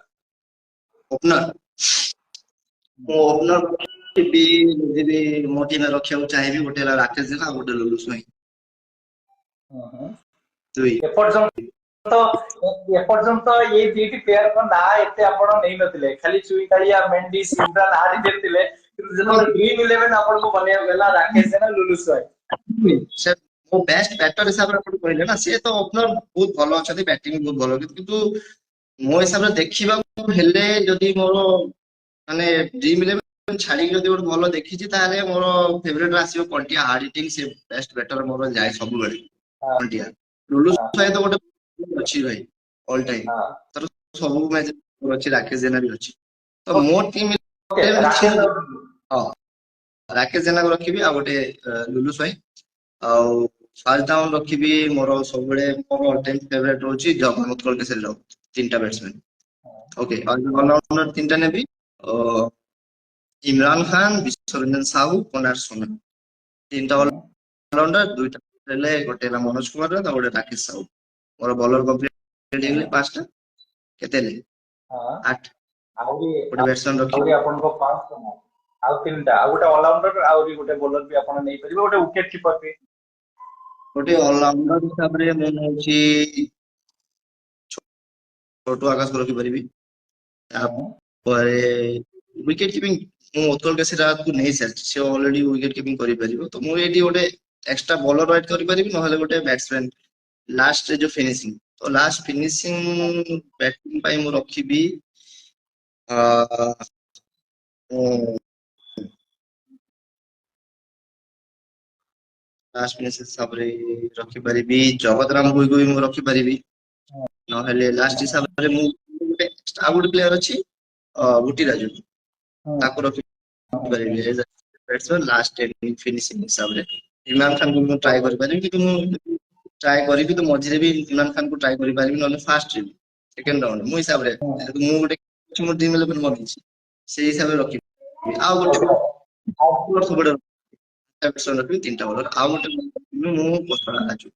ଓପନର ମୁଁ ଓପନର ବି ଯଦି ମୋ ଟିମରେ ରଖିବାକୁ ଚାହିଁବି, ଗୋଟେ ହେଲା ରାକେଶ ଜେନା ଆଉ ଗୋଟେ ଲୁଲୁ ସ୍ୱାଇଁ। ଦୁଇ ଏପର୍ଯ୍ୟନ୍ତ ଏଇ ଦିଟି ପ୍ଲେୟାରଙ୍କ ନାଁ ଏତେ ଆପଣ ନେଇନଥିଲେ, ଖାଲି ଚୁଇକାଳିଆ, ମେଣ୍ଡିସ୍, ଇମ୍ରାନ ଆଦି ଦେଇଥିଲେ। କିନ୍ତୁ ଯେତେବେଳେ ଡ୍ରିମ୍ ଇଲେଭେନ ଆପଣଙ୍କୁ ବନେଇବାକୁ ହେଲା ରାକେଶ ଜେନା, ଲୁଲୁ ସ୍ୱାଇଁ। ସେ ମୋ ବେଷ୍ଟ ବ୍ୟାଟର ହିସାବରେ ଆପଣ କହିଲେ ନା, ସିଏ ତ ଓପନର ବହୁତ ଭଲ ଅଛନ୍ତି, ବ୍ୟାଟିଂ ବହୁତ ଭଲ, କିନ୍ତୁ ମୋ ହିସାବରେ ଦେଖିବାକୁ ହେଲେ ଯଦି ମୋର ମାନେ ଡ୍ରିମ୍ ଇଲେଭେନ ଛାଡିକି ଯଦି ଗୋଟେ ଭଲ ଦେଖିଛି, ତାହେଲେ ମୋର ଫେଭରେଟ ଆସିବ ପଣ୍ଟିଆ ହାର୍ଡ। ସେ ବେଷ୍ଟ ବ୍ୟାଟର ମୋର ଯାଏ ସବୁବେଳେ ହଁ ପଣ୍ଟିଆ। ଲୁଲୁ ହଁ ସହିତ ଗୋଟେ ଅଛି ଭାଇ ଅଲ ଟାଇମ, ହଁ। ତାର ସବୁ ମ୍ୟାଚ ଅଛି। ରାକେଶ ଜେନା ବି ଅଛି। ତ ମୋ ଟିମ ଓକେ, ରାକେଶ ଥିବ। ରାଉତ। ହଁ ରାକେଶ ଜେନାକୁ ରଖିବି, ଆଉ ଗୋଟେ ଲୁଲୁ ସ୍ୱାଇଁ। ଆଉ ଫାର୍ଷ୍ଟ ଡାଉନ ରଖିବି, ମୋର ସବୁବେଳେ ମୋର ଅଲ ଟାଇମ ଫେଭରେଟ ରହୁଛି ଜଗନ୍ନାଥ କେଶରୀ ରାଉତ। ତିନିଟା ବ୍ୟାଟ୍ସମ୍ୟାନ। ଓକେ, ଅଲରାଉଣ୍ଡର ତିନିଟା ନେବି। ଇମରାନ ଖାନ, ବିଶ୍ୱରଞ୍ଜନ ସାହୁ, କୁନାର ସୁନା। ତିନିଟା ଅଲରାଉଣ୍ଡର, ଦୁଇଟା ହେଲେ ଗୋଟେ ହେଲା ମନୋଜ କୁମାର ରାଉତ ଆଉ ଗୋଟେ ରାକେଶ ସାହୁ। ମୋର ବୋଲର କମ୍ପ୍ଲିଟ ହେଇଗଲେ ପାଞ୍ଚଟା। କେତେ ହେଲେ? ହଁ, 8। ଆହୁରି ଗୋଟେ ବ୍ୟାଟ୍ସମ୍ୟାନ ରଖିବି। ଆହୁରି ଆପଣଙ୍କ ପାଞ୍ଚ ଆଉ ତିନିଟା, ଆଉ ଗୋଟେ ଅଲରାଉଣ୍ଡର, ଆହୁରି ଗୋଟେ ବୋଲର ବି ଆପଣ ନେଇପାରିବେ, ଗୋଟେ ୱିକେଟ କିପର ବି। ଗୋଟେ ଅଲରାଉଣ୍ଡର ହିସାବରେ ମୁଁ ନଉଛି ଛୋଟୁ ଆକାଶକୁ ରଖିପାରିବି। ତାପରେ ୱିକେଟ କିପିଂ ମୁଁ ଉତ୍କଳ କେଶରୀ ରାଉତକୁ ନେଇ ସାରିଛି, ସେ ଅଲରେଡି ୱିକେଟ କିପିଂ କରିପାରିବ। ତ ମୁଁ ଏଇଠି ଗୋଟେ ଏକ୍ସଟ୍ରା ବୋଲର ଆଡ୍ କରିପାରିବି, ନହେଲେ ଗୋଟେ ବ୍ୟାଟ୍ସମ୍ୟାନ ଲାଷ୍ଟରେ ଯୋଉ ଫିନିସିଂ। ତ ଲାଷ୍ଟ ଫିନିସିଂ ବ୍ୟାଟିଂ ପାଇଁ ମୁଁ ରଖିବି ଲାଷ୍ଟ ଫିନିସିଂ ହିସାବରେ ରଖିପାରିବି ଜଗତ ରାମ ଭୋଇକୁ ବି ମୁଁ ରଖିପାରିବି। ନହେଲେ ଲାଷ୍ଟ ହିସାବରେ ମୁଁ ଆଉ ଗୋଟେ ପ୍ଲେୟାର ଅଛି ଗୁଟି ରାଜୁ, ତାକୁ ରଖିପାରିବି ଲାଷ୍ଟ ଫିନିସିଂ ହିସାବରେ। ଇମରାନ ଖାନକୁ ମୁଁ ଟ୍ରାଏ କରିପାରିବି, କିନ୍ତୁ ମୁଁ ଟ୍ରାଏ କରିବି ତ ମଝିରେ ବି ଇମରାନ ଖାନକୁ ଟ୍ରାଏ କରିପାରିବି, ନହେଲେ ଫାର୍ଷ୍ଟରେ ବି ସେକେଣ୍ଡ ରାଉଣ୍ଡ ମୋ ହିସାବରେ। ଯେହେତୁ ମୁଁ ଗୋଟେ ମୋ ଡ୍ରିମ୍ ଇଲେଭେନ ବନେଇଛି, ସେଇ ହିସାବରେ ରଖିବି। ଆଉ ଗୋଟେ ସବୁବେଳେ ରଖିବି, ତିନିଟା ବୋଲର। ଆଉ ଗୋଟେ ମୁଁ ପୋଷଣା ରାଜୁ,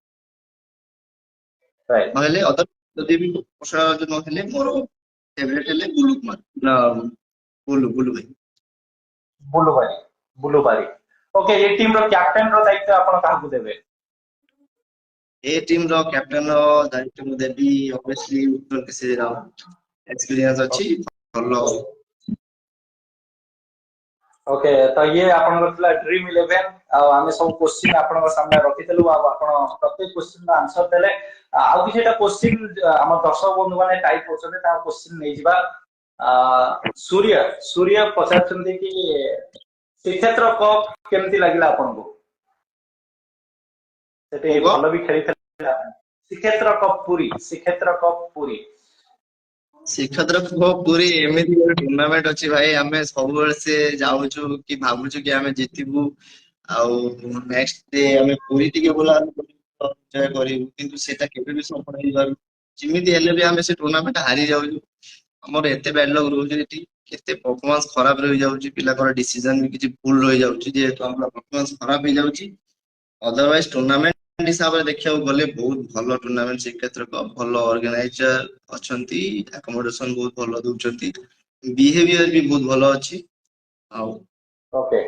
ନହେଲେ ଯଦି ବି ପୋଷଣା ରାଜୁ ନହେଲେ ମୋର ଫେଭରେଟ ହେଲେ ବୁଲୁ କୁମାର ନା ବୁଲୁ ଭାଇ। ବୁଲୁ ବାରି। ଓକେ, ଏ ଟିମ ର କ୍ୟାପ୍ଟେନ ର ଦାୟିତ୍ୱ ଆପଣ କାହାକୁ ଦେବେ? ଏ ଟିମ ର କ୍ୟାପ୍ଟେନ ର ଦାୟିତ୍ୱ ମୁଁ ଦେବି ଅବଭିୟସଲି ଉତ୍କଳ କେଶରୀ ରାଉତ। ଏକ୍ସପିରିଏନ୍ସ ଅଛି, ଭଲ। ଓକେ, ତ ଇଏ ଆପଣଙ୍କର ଥିଲା ଡ୍ରିମ୍ ଇଲେଭେନ। ଆଉ ଆମେ ସବୁ କୋଶ୍ଚିନ୍ ଆପଣଙ୍କ ସାମ୍ନାରେ ରଖିଥିଲୁ, ଆଉ ଆପଣ ପ୍ରତ୍ୟେକ କୋଶ୍ଚିନ୍ ର ଆନ୍ସର ଦେଲେ। ଆଉ କିଛିଟା କୋଶ୍ଚିନ୍ ଆମ ଦର୍ଶକ ବନ୍ଧୁ ମାନେ ଟାଇପ କରୁଛନ୍ତି, ତାଙ୍କ କୋଶ୍ଚିନ୍ ନେଇଯିବା। ସୂର୍ୟ ପଚାରୁଛନ୍ତି କି ଶ୍ରୀକ୍ଷେତ୍ର କପ୍ କେମିତି ଲାଗିଲା ଆପଣଙ୍କୁ? ସେଠି କୋଉ କପ୍? ଭଲ ବି ଖେଳିଥିଲା। ଶ୍ରୀକ୍ଷେତ୍ର କପ୍ ପୁରୀ। ଶ୍ରୀକ୍ଷେତ୍ର କପ୍ ପୁରୀ ଏମିତି ଗୋଟେ ଟୁର୍ଣ୍ଣାମେଣ୍ଟ ଅଛି ଭାଇ, ଆମେ ସବୁବେଳେ ସେ ଯାଉଛୁ କି ଭାବୁଛୁ କି ଆମେ ଜିତିବୁ, ଆଉ ନେକ୍ସଟ ଡେ ଆମେ ପୁରୀ ଟିକେ କରିବୁ, କିନ୍ତୁ ସେଟା କେବେ ବି ସଫଳ ହେଇପାରୁନି। ଯେମିତି ହେଲେ ବି ଆମେ ସେ ଟୁର୍ଣ୍ଣାମେଣ୍ଟ ହାରି ଯାଉଛୁ। ଆମର ଏତେ ବ୍ୟାଡ ଲକ୍ ରହୁଛି ଏଠି, କେତେ ପରଫମାନ୍ସ ଖରାପ ରହିଯାଉଛି, ପିଲାଙ୍କର ଡିସିଜନ ବି କିଛି ଭୁଲ ରହିଯାଉଛି, ଯେହେତୁ ଆମର ପରଫମାନ୍ସ ଖରାପ ହେଇଯାଉଛି। ଅଦରୱାଇଜ ଟୁର୍ଣ୍ଣାମେଣ୍ଟ ହିସାବରେ ଦେଖିବାକୁ ଗଲେ ବହୁତ ଭଲ ଟୁର୍ଣ୍ଣାମେଣ୍ଟ ଶ୍ରୀକ୍ଷେତ୍ର କପ୍। ଭଲ ଅର୍ଗାନାଇଜର ଅଛନ୍ତି, ଆକୋମୋଡେସନ ବହୁତ ଭଲ ଦଉଛନ୍ତି, ବିହେଭିୟର ବି ବହୁତ ଭଲ ଅଛି। ଆଉ ଓକେ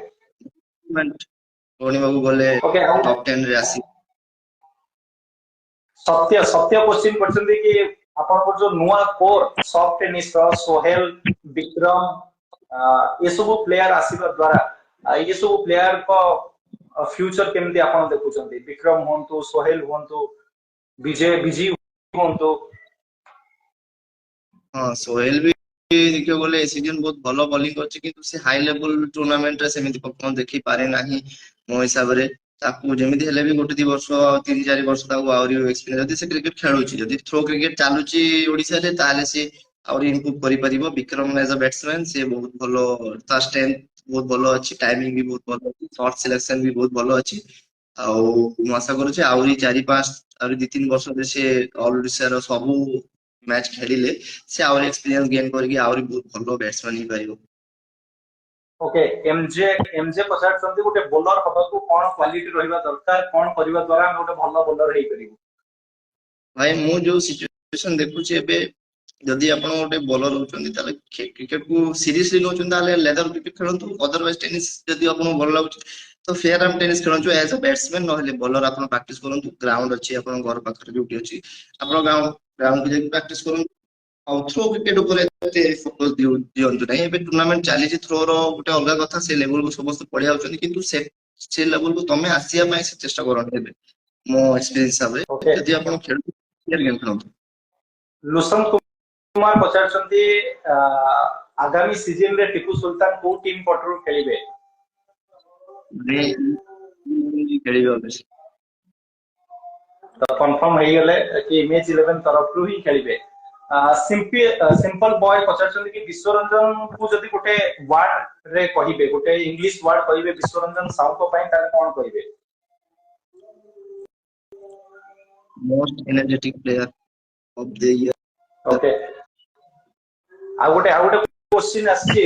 ଗଣିବାକୁ ଗଲେ ଓକେ, ଟପ୍ 10 ରେ ଆସି ସତ୍ୟ କୋଶ୍ଚିନ୍ କରିଛନ୍ତି କି ଆପଣଙ୍କର ଯୋଉ ନୂଆ କୋର ସଫ୍ଟ ଟେନିସ ର ସୋହେଲ, ବିକ୍ରମ ଏସବୁ ପ୍ଲେୟାର ଆସିବା ଦ୍ୱାରା ଏସବୁ ପ୍ଲେୟାରଙ୍କ ଫ୍ୟୁଚର କେମିତି ଆପଣ ଦେଖୁଛନ୍ତି? ବିକ୍ରମ ହୁଅନ୍ତୁ, ସୋହେଲ ହୁଅନ୍ତୁ, ବିଜି ହୁଅନ୍ତୁ। ହଁ ସୋହେଲ ବି ଦେଖିବାକୁ ଗଲେ ଏ ସିଜନ ବହୁତ ଭଲ ବୋଲିଂ କରିଛି, କିନ୍ତୁ ସେ ହାଇ ଲେଭୁଲ ଟୁର୍ଣ୍ଣାମେଣ୍ଟରେ ସେମିତି ପରଫର୍ମ ଦେଖେଇ ପାରେ ନାହିଁ ମୋ ହିସାବରେ। ତାକୁ ଯେମିତି ହେଲେ ବି ଗୋଟେ 2 ବର୍ଷ 3 4 ବର୍ଷ ତାକୁ ଆହୁରି ଏକ୍ସପିରିଏନ୍ସ, ଯଦି ସେ କ୍ରିକେଟ ଖେଳୁଛି, ଯଦି ଥ୍ରୋ କ୍ରିକେଟ ଚାଲୁଛି ଓଡିଶାରେ, ତାହେଲେ ସେ ଆହୁରି ଇମ୍ପ୍ରୁଭ କରିପାରିବ। ବିକ୍ରମ ଏଜ ଅ ବ୍ୟାଟ୍ସମ୍ୟାନ ସେ ବହୁତ ଭଲ, ତା ଷ୍ଟ୍ରେନ୍ଥ ବହୁତ ଭଲ ଅଛି, ଟାଇମିଂ ବି ବହୁତ ଭଲ ଅଛି, ସଟ୍ ସିଲେକ୍ସନ ବି ବହୁତ ଭଲ ଅଛି। ଆଉ ମୁଁ ଆଶା କରୁଛି ଆହୁରି 4 5 ଆହୁରି 2 3 ବର୍ଷରେ ସେ ଅଲ ଓଡିଶାର ସବୁ ମ୍ୟାଚ୍ ଖେଳିଲେ ସେ ଆହୁରି ଏକ୍ସପିରିଏନ୍ସ ଗେନ୍ କରିକି ଆହୁରି ବହୁତ ଭଲ ବ୍ୟାଟ୍ସମ୍ୟାନ ହେଇପାରିବ। ଓକେ, ଏମଜେ ପଚାରୁଛନ୍ତି ଗୋଟେ ବୋଲର ହବାକୁ କଣ କ୍ୱାଲିଟି ରହିବା ଦରକାର, କଣ କରିବା ଦ୍ୱାରା ଆମେ ଗୋଟେ ଭଲ ବୋଲର ହେଇପାରିବୁ? ଭାଇ ମୁଁ ଯୋଉ ସିଚୁଏସନ ଦେଖୁଛି ଏବେ, ଯଦି ଆପଣ ଗୋଟେ ବୋଲର ହଉଛନ୍ତି ତାହେଲେ କ୍ରିକେଟ କୁ ସିରିୟସଲି ନଉଛନ୍ତି ତାହେଲେ ଲେଦର କ୍ରିକେଟ ଖେଳନ୍ତୁ। ଅଦରୱାଇଜ ଟେନିସ ଯଦି ଆପଣଙ୍କୁ ଭଲ ଲାଗୁଛି ତ ଫେୟାର ଆର୍ମ ଟେନିସ ଖେଳନ୍ତୁ ଏଜ ଅ ବ୍ୟାଟ୍ସମ୍ୟାନ, ନହେଲେ ବୋଲର ଆପଣ ପ୍ରାକ୍ଟିସ କରନ୍ତୁ। ଗ୍ରାଉଣ୍ଡ ଅଛି ଆପଣଙ୍କ ଘର ପାଖରେ ଯୋଉଠି ଅଛି, ଆପଣ ଗ୍ରାଉଣ୍ଡକୁ ଯାଇକି ପ୍ରାକ୍ଟିସ କରନ୍ତୁ। ଆଉ ଥ୍ରୋ କ୍ରିକେଟ ଉପରେ ଏତେ ଫୋକସ ଦିଅନ୍ତୁ ନାହିଁ। ଏବେ ଟୁର୍ଣ୍ଣାମେଣ୍ଟ ଚାଲିଛି, ଥ୍ରୋର ଗୋଟେ ଅଲଗା କଥା, ସେ ଲେଭେଲକୁ ସମସ୍ତେ ପଢି ଯାଉଛନ୍ତି, କିନ୍ତୁ ସେ ଲେଭେଲକୁ ତମେ ଆସିବା ପାଇଁ ସେ ଚେଷ୍ଟା କରନ୍ତୁ। ଏବେ ମୋ ଏକ୍ସପିରିଏନ୍ସ ହିସାବରେ ଓକେ, ଯଦି ଆପଣ ଗେମ୍ ଖେଳନ୍ତୁ। ଲୁସନ୍ତ କୁମାର ପଚାରୁଛନ୍ତି ଆଗାମୀ ସିଜନ ରେ ଟିପୁ ସୁଲତାନ କୋଉ ଟିମ୍ ପଟରୁ ଖେଳିବେ? ଖେଳିବେ ଅବଶ୍ୟ। ତ କନଫର୍ମ ହେଇଗଲେ କି ଇମେଜ 11 ତରଫରୁ ହିଁ ଖେଳିବେ। ସିମ୍ପଲ ବୟ ପଚାରୁଛନ୍ତି କି ବିଶ୍ୱରଞ୍ଜନ କୁ ଯଦି ଗୋଟେ ୱାର୍ଡ ରେ କହିବେ, ଗୋଟେ ଇଂଲିଶ ୱାର୍ଡ କହିବେ ବିଶ୍ୱରଞ୍ଜନ ସାହୁଙ୍କ ପାଇଁ, ତାହେଲେ କଣ କହିବେ? Most energetic player of the year. Okay, ଆଉ ଗୋଟେ क्वेश्चन ଆସିଛି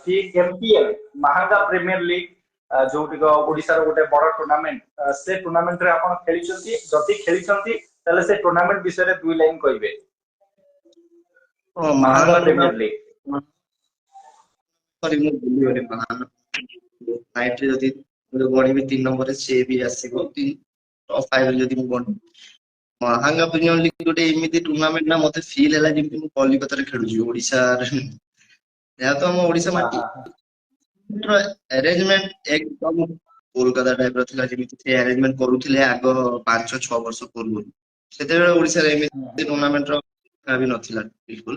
କି ଏମପିଏଲ ମାହାଙ୍ଗା ପ୍ରିମିୟର ଲିଗ ଯୋଉଟିକ ଓଡିଶାର ଗୋଟେ ବଡ ଟୁର୍ଣ୍ଣାମେଣ୍ଟ, ସେ ଟୁର୍ଣ୍ଣାମେଣ୍ଟ ରେ ଆପଣ ଖେଳିଛନ୍ତି? ଯଦି ଖେଳିଛନ୍ତି ତାହେଲେ ସେ ଟୁର୍ଣ୍ଣାମେଣ୍ଟ ବିଷୟରେ 2 ଲାଇନ କହିବେ। Mahanga premier league. ସରି ମୁଁ ଭୁଲିଗଲି ନାଇଟରେ ଯଦି ମୁଁ ଗଣିବି 3 ନମ୍ବରରେ ସିଏ ବି ଆସିବ, ଟପ୍ 5 ଯଦି ମୁଁ ଗଣିବି। ମାହାଙ୍ଗା ପ୍ରିମିୟର ଲିଗ ଗୋଟେ ଏମିତି ଟୁର୍ଣ୍ଣାମେଣ୍ଟ ନା, ମତେ ଫିଲ୍ ହେଲା ଯେମିତି ମୁଁ କଲିକତାରେ ଖେଳୁଛି ଓଡିଶାରେ। ଯେହେତୁ ଆମ ଓଡିଶା ହଁ ମାଟି, ହଁ ହଁ। ଆରେଞ୍ଜମେଣ୍ଟ ଏକଦମ କୋଲକାତା ଟାଇପ ର ଥିଲା, ଯେମିତି ସେ ଆରେଞ୍ଜମେଣ୍ଟ କରୁଥିଲେ ଆଗ 5 6 ବର୍ଷ ପୂର୍ବରୁ। ସେତେବେଳେ ଓଡିଶାରେ ଏମିତି ଟୁର୍ଣ୍ଣାମେଣ୍ଟ ର ବି ନଥିଲା ବିଲକୁଲ।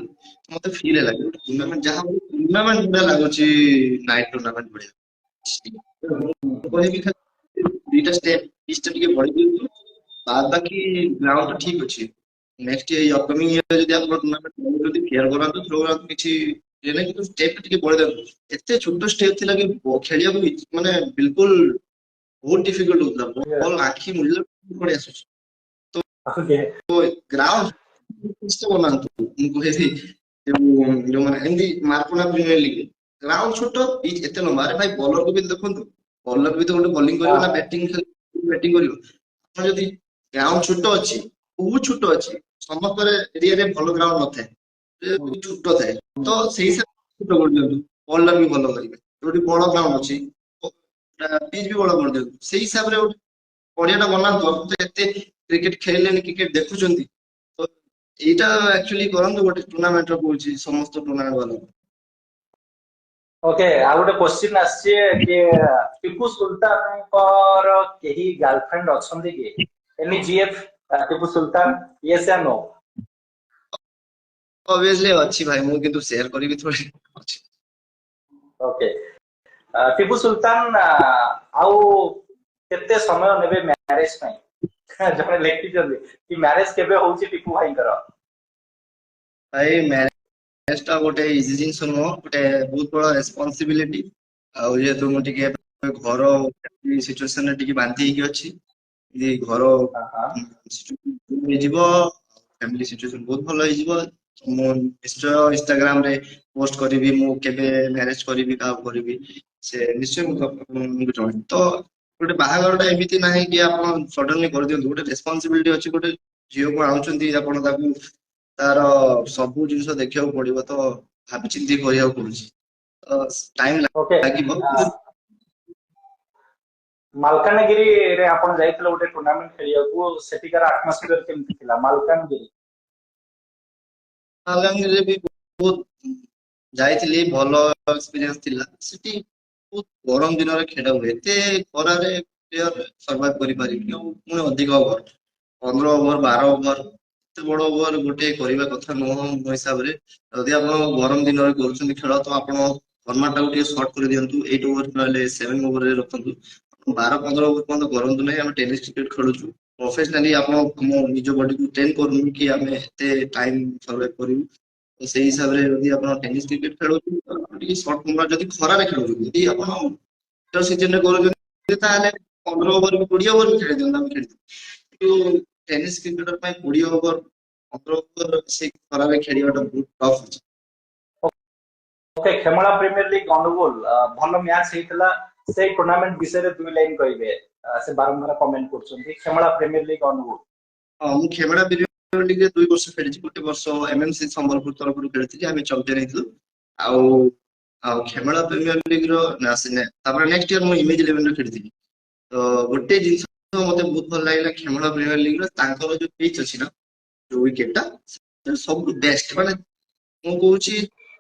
ମତେ ଫିଲ୍ ହେଲା ଟୁର୍ଣ୍ଣାମେଣ୍ଟ ଯାହା ଟୁର୍ଣ୍ଣାମେଣ୍ଟ ଭଳିଆ ଲାଗୁଛି, ନାଇଟ ଟୁର୍ଣ୍ଣାମେଣ୍ଟ ଭଳିଆ। ମୁଁ କହିବି ଖାଲି ଦିଟା ଷ୍ଟେପ ପିଚ୍ ଟା ଟିକେ ବଢି ଦିଅନ୍ତୁ, ବାଦ ବାକି ଗ୍ରାଉଣ୍ଡ ଠିକ ଅଛି। ନେକ୍ସଟ ଏଇ ଅପକମିଂ ଇୟର ଯଦି ଆପଣ ଟୁର୍ଣ୍ଣାମେଣ୍ଟ କରୁଛନ୍ତି, ଫେୟାର କରାନ୍ତୁ, ଥ୍ରୋ କରାନ୍ତୁ, କିଛି ଇଏ ନାହିଁ, କିନ୍ତୁ ଷ୍ଟେପ ଟା ଟିକେ ବଢେଇ ଦିଅନ୍ତୁ। ଏତେ ଛୋଟ ଷ୍ଟେପ ଥିଲା କି ଖେଳିବାକୁ ମାନେ ବିଲକୁଲ ବହୁତ ଡିଫିକଲ୍ଟ ହଉଥିଲା। ବଲ୍ ଆଖି ମୁଜିଲା ପଳେଇ ଆସୁଛି। ଓକେ, ଗ୍ରାଉଣ୍ଡ ବନାନ୍ତୁ, ମୁଁ କହିବି ଯୋଉମାନେ ଏମିତି ମାର୍କୋନା ପ୍ରିମିୟର ଲିଗ ଗ୍ରାଉଣ୍ଡ ଛୋଟ, ପିଚ୍ ଏତେ ଲମ୍ବା। ଆରେ ଭାଇ ବଲରକୁ ବି ଦେଖନ୍ତୁ, ବଲର ବି ତ ଗୋଟେ ବୋଲିଂ କରିବ ନା ବ୍ୟାଟିଂ କରିବ। ଆପଣ ଯଦି ଗ୍ରାଉଣ୍ଡ ଛୋଟ ଅଛି, ବହୁତ ଛୋଟ ଅଛି, ସମସ୍ତଙ୍କର ଏରିଆରେ ଭଲ ଗ୍ରାଉଣ୍ଡ ନଥାଏ, ଛୋଟ ଥାଏ, ତ ସେଇ ହିସାବରେ ଛୋଟ କରିଦିଅନ୍ତୁ, ବଲର ବି ଭଲ କରିବେ। ଯୋଉଠି ବଡ ଗ୍ରାଉଣ୍ଡ ଅଛି ପିଚ୍ ବି ବଡ କରିଦିଅନ୍ତୁ, ସେଇ ହିସାବରେ ଗୋଟେ ପଡିଆଟା ବନାନ୍ତୁ। ଏତେ କ୍ରିକେଟ ଖେଳିଲେନି, କ୍ରିକେଟ ଦେଖୁଛନ୍ତି, ତ ଏଇଟା ଆକ୍ଚୁଆଲି କରନ୍ତୁ। ଗୋଟେ ଟୁର୍ଣ୍ଣାମେଣ୍ଟ ର କହୁଛି, ସମସ୍ତ ଟୁର୍ଣ୍ଣାମେଣ୍ଟ ବାଲା ଓକେ, ଆଉ ଗୋଟେ କ୍वेଶ୍ଚିନ୍ ଆସିଛି କି ଟିପୁ ସୁଲତାନଙ୍କର କେହି ଗାର୍ଲଫ୍ରେଣ୍ଡ ଅଛନ୍ତି କି? Any GF Tipu Sultan, Yes या नो? ଅବଭିୟସଲି ଅଛି ଭାଇ, ମୁଁ କିନ୍ତୁ ସେୟାର କରିବି ଥୋଡି ଅଛି। ଓକେ, ଟିପୁ ସୁଲତାନ ଆଉ କେତେ ସମୟ ନେବେ ମ୍ୟାରେଜ ପାଇଁ? ଜଣେ ଲେଖିଛନ୍ତି କି ମ୍ୟାରେଜ କେବେ ହଉଛି ଟିପୁ ଭାଇଙ୍କର? ଭାଇ ମ୍ୟାରେଜ ଟା ଗୋଟେ ଇଜି ଜିନିଷ ନୁହଁ, ଗୋଟେ ବହୁତ ବଡ ରେସପନ୍ସିବିଲିଟି। ଆଉ ଯେହେତୁ ମୁଁ ଟିକେ ଘର ସିଚୁଏସନରେ ଟିକେ ବାନ୍ଧି ହେଇକି ଅଛି, ଘର ହଁ ହଁ ହେଇଯିବ, ଫ୍ୟାମିଲି ସିଚୁଏସନ ବହୁତ ଭଲ ହେଇଯିବ, ମୁଁ ନିଶ୍ଚୟ ଇନଷ୍ଟାଗ୍ରାମ ରେ ପୋଷ୍ଟ କରିବି ମୁଁ କେବେ ମ୍ୟାରେଜ କରିବି, କାହାକୁ କରିବି, ସେ ନିଶ୍ଚୟ ମୁଁ ଆପଣଙ୍କୁ ଜଣେଇବି। ତ ଗୋଟେ ବାହାଘର ଟା ଏମିତି ନାହିଁ କି ଆପଣ ସଡନଲି କରିଦିଅନ୍ତୁ, ଗୋଟେ ରେସପନ୍ସିବିଲିଟି ଅଛି। ଗୋଟେ ଝିଅକୁ ଆଣୁଛନ୍ତି, ଆପଣ ତାକୁ ତାର ସବୁ ଜିନିଷ ଦେଖିବାକୁ ପଡିବ, ତ ଭାବି ଚିନ୍ତି କରିବାକୁ ପଡୁଛି, ତ ଟାଇମ ଓକେ, ଲାଗିବ କିନ୍ତୁ ମାଲକାନଗିରିରେ ଆପଣ ଯାଇଥିଲେ ଗୋଟେ ଟୁର୍ଣ୍ଣାମେଣ୍ଟ ଖେଳିବାକୁ, ସେଠିକାର ଆଟମୋସ୍ଫିୟର କେମିତି ଥିଲା ମାଲକାନଗିରି? ମାଲକାନଗିରିରେ ବି ବହୁତ ଯାଇଥିଲି, ଭଲ ଏକ୍ସପିରିଏନ୍ସ ଥିଲା। ସେଠି ବହୁତ ଗରମ ଦିନରେ ଖେଳ ହୁଏ, ଏତେ ଖରାରେ ପ୍ଲେୟର ସର୍ଭାଇଭ କରିପାରିବେନି, ଆଉ ପୁଣି ଅଧିକ ଓଭର, 15 ଓଭର 12 ଓଭର, ଏତେ ବଡ ଓଭର ଗୋଟେ କରିବା କଥା ନୁହଁ ମୋ ହିସାବରେ। ଯଦି ଆପଣ ଗରମ ଦିନରେ କରୁଛନ୍ତି ଖେଳ ତ ଆପଣ ଫର୍ମାଟ ଟାକୁ ଟିକେ ସର୍ଟ କରିଦିଅନ୍ତୁ, 8 ଓଭର ନହେଲେ 7 ଓଭରରେ ରଖନ୍ତୁ। 12-15 ଓଭର ପର୍ଯ୍ୟନ୍ତ କରନ୍ତୁ ନାହିଁ। ଆମେ ଟେନିସ କ୍ରିକେଟ ଖେଳୁଛୁ ପ୍ରଫେସନାଲି, ଆପଣ ଆମ ନିଜ ବଡିକୁ ଟ୍ରେନ କରୁନୁ କି ଆମେ ଏତେ ଟାଇମ ସର୍ଭାଇଭ କରିବୁ। ତ ସେଇ ହିସାବରେ ଯଦି ଆପଣ ଟେନିସ କ୍ରିକେଟ ଖେଳୁଛନ୍ତି ତ ଆପଣ ଟିକେ ସର୍ଟ ଫର୍ମାଟ, ଯଦି ଖରାରେ ଖେଳୁଛନ୍ତି, ଯଦି ଆପଣ ୱିଣ୍ଟର ସିଜନରେ କରୁଛନ୍ତି ତାହେଲେ 15 ଓଭର ବି 20 ଓଭର ବି ଖେଳି ଦିଅନ୍ତୁ, ଆମେ ଖେଳିବୁ। କିନ୍ତୁ ଟେନିସ କ୍ରିକେଟର ପାଇଁ 20 ଓଭର 15 ଓଭର ସେଇ ଖରାରେ ଖେଳିବାଟା ବହୁତ ଟଫ୍ ଅଛି। ଓକେ, ଖେମଳା ପ୍ରିମିୟର ଲିଗ୍ ଅନୁଗୁଳ ଭଲ ମ୍ୟାଚ୍ ହେଇଥିଲା, ସେଇ ଟୁର୍ଣ୍ଣାମେଣ୍ଟ ବିଷୟରେ 2 ଲାଇନ୍ କହିବେ। ସେ ବାରମ୍ବାର କମେଣ୍ଟ କରୁଛନ୍ତି ଖେମଳା ପ୍ରିମିୟର ଲିଗ୍ ଅନୁଗୁଳ। ହଁ, ମୁଁ ଖେମେଡା ପ୍ରିମିୟର ଲିଗରେ 2 ବର୍ଷ ଖେଳିଛି। ଗୋଟେ ବର୍ଷ ଏମଏମସି ସମ୍ବଲପୁର ତରଫରୁ ଖେଳିଥିଲି, ଆମେ ଚାମ୍ପିୟନ ହେଇଥିଲୁ। ଆଉ ଆଉ ଖେମେଡା ପ୍ରିମିୟର ଲିଗ ର ତାପରେ ନେକ୍ସଟ ଇୟର ମୁଁ ଇମେଜ 11 ରେ ଖେଳିଥିଲି। ତ ଗୋଟେ ଜିନିଷ ମତେ ବହୁତ ଭଲ ଲାଗିଲା ଖେମେଡା ପ୍ରିମିୟର ଲିଗ ର, ତାଙ୍କର ଯୋଉ ପିଚ୍ ଅଛି ନା, ଯୋଉ ୱିକେଟ ଟା ସବୁଠୁ ବେଷ୍ଟ। ମାନେ ମୁଁ କହୁଛି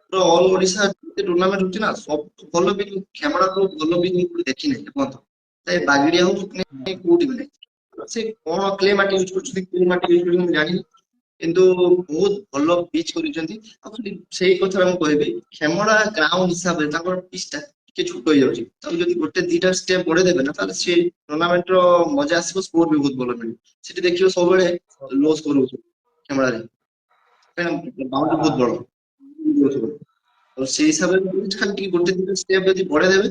ପୁରା ଅଲ ଓଡିଶା ଟୁର୍ଣ୍ଣାମେଣ୍ଟ ହଉଛି ନା, ସବୁଠୁ ଭଲ ବି ଖେମେଡାଠୁ ଭଲ ବି ମୁଁ ଦେଖିନାହିଁ ଏପର୍ଯ୍ୟନ୍ତ। ବାଗିଡିଆ ହଉ କୋଉଠି ବି ନାହିଁ। ସେ କଣ କ୍ଲେ ମାଟି ୟୁଜ କରୁଛନ୍ତି, କୋଉ ମାଟି ୟୁଜ କରୁଛନ୍ତି ମୁଁ ଜାଣିନି, କିନ୍ତୁ ବହୁତ ଭଲ ପିଚ୍ କରିଛନ୍ତି। ଆଉ ଖାଲି ସେଇ କଥା ମୁଁ କହିବି, ଖେମଡା ଗ୍ରାଉଣ୍ଡ ହିସାବରେ ତାଙ୍କର ପିଚ୍ ଟା ଟିକେ ଛୋଟ ହେଇଯାଉଛି। ତାକୁ ଯଦି ଗୋଟେ ଦିଟା ଷ୍ଟେପ ବଢେଇ ଦେବେ ନା, ତାହେଲେ ସେ ଟୁର୍ଣ୍ଣାମେଣ୍ଟ ର ମଜା ଆସିବ, ସ୍କୋର ବି ବହୁତ ଭଲ ମିଳିବ। ସେଠି ଦେଖିବ ସବୁବେଳେ ଲୋ ସ୍କୋର ହଉଛି ଖେମଡାରେ, ବାଉଣ୍ଡ୍ରି ବହୁତ ବଡ। ଆଉ ସେଇ ହିସାବରେ ଖାଲି ଟିକେ ଗୋଟେ ଦିଟା ଷ୍ଟେପ ଯଦି ବଢେଇ ଦେବେ,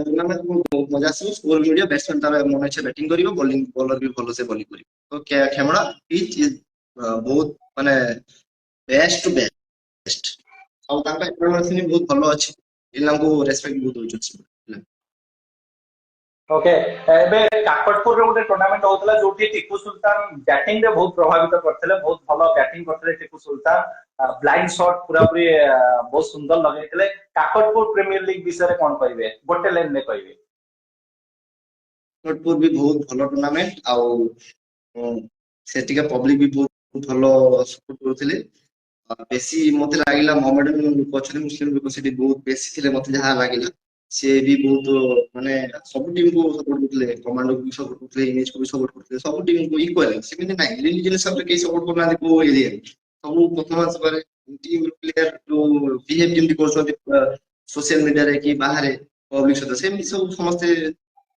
ଟୁର୍ଣ୍ଣାମେଣ୍ଟ ମଜା ଆସିବ, ସ୍କୋର ମିଳିବ, ବ୍ୟାଟ୍ସମ୍ୟାନ ତାର ମନ ଇଚ୍ଛା ବ୍ୟାଟିଂ କରିବ, ବୋଲର ବି ଭଲସେ ବୋଲିଂ କରିବ। ତ ଖେମଡା ପିଚ୍ ଇଜ ବହୁତ ମାନେ ବେଷ୍ଟ ଟୁ ବେଷ୍ଟ। ଆଉ ତାଙ୍କ ଏପିରିୟନ୍ସ ବହୁତ ଭଲ ଅଛି, ପିଲାଙ୍କୁ ରେସପେକ୍ଟ ବହୁତ ଦଉଛନ୍ତି। ଓକେ, ଏବେ କାକଟପୁରରେ ଗୋଟେ ଟୁର୍ଣ୍ଣାମେଣ୍ଟ ହଉଥିଲା ଯୋଉଠି ଟିପୁ ସୁଲତାନ ବ୍ୟାଟିଂ ରେ ବହୁତ ପ୍ରଭାବିତ କରିଥିଲେ, ବହୁତ ଭଲ ବ୍ୟାଟିଂ କରିଥିଲେ ଟିପୁ ସୁଲତାନ। ବ୍ଲାଇଣ୍ଡ ସଟ୍ ପୁରାପୁରି ବହୁତ ସୁନ୍ଦର ଲଗେଇଥିଲେ। କାକଟପୁର ପ୍ରିମିୟର ଲିଗ୍ ବିଷୟରେ କଣ କହିବେ, ଗୋଟେ ଲାଇନ ରେ କହିବେ? କାକଟପୁର ବି ବହୁତ ଭଲ ଟୁର୍ଣ୍ଣାମେଣ୍ଟ, ଆଉ ସେଠିକା ପବ୍ଲିକ ବି ବହୁତ ଭଲ ସପୋର୍ଟ କରୁଥିଲେ। ବେଶୀ ମତେ ଲାଗିଲା ମୋହାମେଡାନ ଲୋକ ଅଛନ୍ତି, ମୁସଲିମ ଲୋକ ସେଠି ବହୁତ ବେଶୀ ଥିଲେ ମତେ ଯାହା ଲାଗିଲା। ସିଏ ବି ବହୁତ ମାନେ ସବୁ ଟିମକୁ ସପୋର୍ଟ କରୁଥିଲେ, କମାଣ୍ଡୋ କୁ ବି ସପୋର୍ଟ କରୁଥିଲେ, ଇମେଜ କୁ ବି ସପୋର୍ଟ କରୁଥିଲେ, ସବୁ ଟିମକୁ ଇକ୍ୱାଲି। ସେମିତି ନାହିଁ ରିଲିଜିୟନ ହିସାବରେ କେହି ସପୋର୍ଟ କରୁନାହାନ୍ତି କୋଉ ଏରିଆରେ। ସବୁ ପରଫରମାନ୍ସ ପରେ ଟିମ୍ ପ୍ଲେୟାର ଯୋଉ ବିହେଭ ଯେମିତି କରୁଛନ୍ତି ସୋସିଆଲ ମିଡିଆରେ କି ବାହାରେ ପବ୍ଲିକ ସହିତ, ସେମିତି ସବୁ ସମସ୍ତେ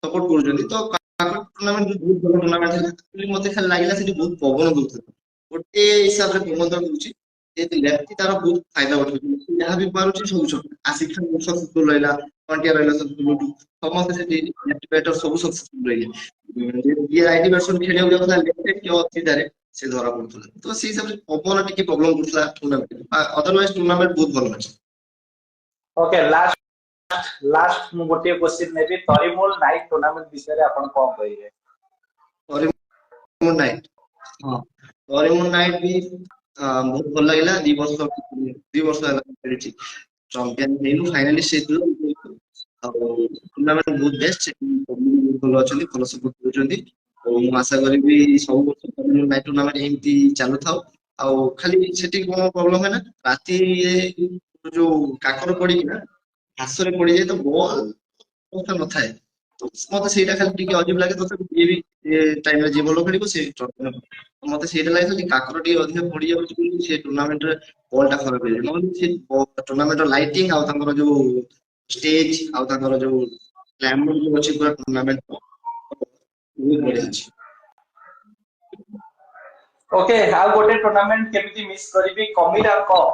ସପୋର୍ଟ କରୁଛନ୍ତି। ତ ଟୁର୍ଣ୍ଣାମେଣ୍ଟ ବହୁତ ଭଲ ଟୁର୍ଣ୍ଣାମେଣ୍ଟ ଥିଲା। ମତେ ଖାଲି ଲାଗିଲା ସେଠି ବହୁତ ପବନ ଦଉଥିଲା। ଗୋଟେ ହିସାବରେ ପବନ ଦଉଛି, ଯେହେତୁ ଲେଫ୍ଟି ତାର ବହୁତ ଫାଇଦା ଉଠଉଛି, ଯାହା ବି ପାରୁଛି ସବୁ ଛୋଟ। ଆସିଫ ଖାନ ସକ୍ସେସଫୁଲ ରହିଲା, ପାଣ୍ଡିଆ ରହିଲା ସକ୍ସେସଫୁଲ, ସମସ୍ତେ ସେଠି ଲେଫ୍ଟ ବ୍ୟାଟର ସବୁ ସକ୍ସେସଫୁଲ ରହିଲେ। ଯିଏ ରାଇଟ ବ୍ୟାଟ୍ସମ୍ୟାନ ଖେଳିବାକୁ ଯାଉଥିଲା ଲେଫ୍ଟ କି ଅଚିନ୍ତାରେ ସେ ଧରା ପଡୁଥିଲା। ତ ସେଇ ହିସାବରେ ପବନ ଟିକେ ପ୍ରୋବ୍ଲେମ କରୁଥିଲା ଟୁର୍ଣ୍ଣାମେଣ୍ଟ, ଅଦରୱାଇଜ ଟୁର୍ଣ୍ଣାମେଣ୍ଟ ବହୁତ ଭଲ ଅଛି। ଓକେ, ଲାଷ୍ଟ ମୁଁ ଗୋଟିଏ କ୍ୱେଶ୍ଚିନ୍ ନେବି, ତରିମୁଲ ନାଇଟ୍ ଟୁର୍ଣ୍ଣାମେଣ୍ଟ ବିଷୟରେ ଆପଣ କଣ କହିବେ? ତରିମୁନ ନାଇଟ୍, ହଁ ତରିମୁନ ନାଇଟ୍ ବି ବହୁତ ଭଲ ଲାଗିଲା। 2 ବର୍ଷ ହେଲା ଖେଳିଛି, ଚାମ୍ପିୟନ ହେଇନୁ, ଫାଇନାଲିଷ୍ଟ ହେଇଥିଲୁ। ଆଉ ଟୁର୍ଣ୍ଣାମେଣ୍ଟ ବହୁତ ବେଷ୍ଟ, ବହୁତ ଭଲ ଅଛନ୍ତି, ଭଲ ସପୋର୍ଟ କରୁଛନ୍ତି। ଆଉ ମୁଁ ଆଶା କରିବି ସବୁ ବର୍ଷ ନାଇଟ୍ ଟୁର୍ଣ୍ଣାମେଣ୍ଟ ଏମିତି ଚାଲୁଥାଉ। ଆଉ ଖାଲି ସେଠି କଣ ପ୍ରୋବ୍ଲେମ ହେଲା, ରାତି ଯୋଉ କାକର ପଡିକିନା ଘାସରେ ପଡିଯାଏ, ତ ବଲ୍ କଥା ନଥାଏ। ତ ମତେ ସେଇଟା ଖାଲି ଟିକେ ଅଜୀବ ଲାଗେ। ତଥାପି ଯିଏ ବି ଏ ଟାଇମରେ ଯିଏ ଭଲ ଖେଳିବ ସେ ମତେ ସେଇଟା ଲାଗେ ଯେ କାକର ଟିକେ ଅଧିକ ପଡିଯାଉଛି ବୋଲି ସେ ଟୁର୍ଣ୍ଣାମେଣ୍ଟରେ ବଲ୍ ଟା ଖରାପ ହେଇଯାଉଛି। ନହେଲେ ସେ ଟୁର୍ଣ୍ଣାମେଣ୍ଟର ଲାଇଟିଂ ଆଉ ତାଙ୍କର ଯୋଉ ଷ୍ଟେଜ ଆଉ ତାଙ୍କର ଯୋଉ ଗ୍ଲାମର ଯୋଉ ଅଛି ପୁରା ଟୁର୍ଣ୍ଣାମେଣ୍ଟ ବହୁତ ବଢିଆ ଅଛି। ଓକେ, ଆଉ ଗୋଟେ ଟୁର୍ଣ୍ଣାମେଣ୍ଟ କେମିତି ମିସ୍ କରିବି, କମିରା କପ୍,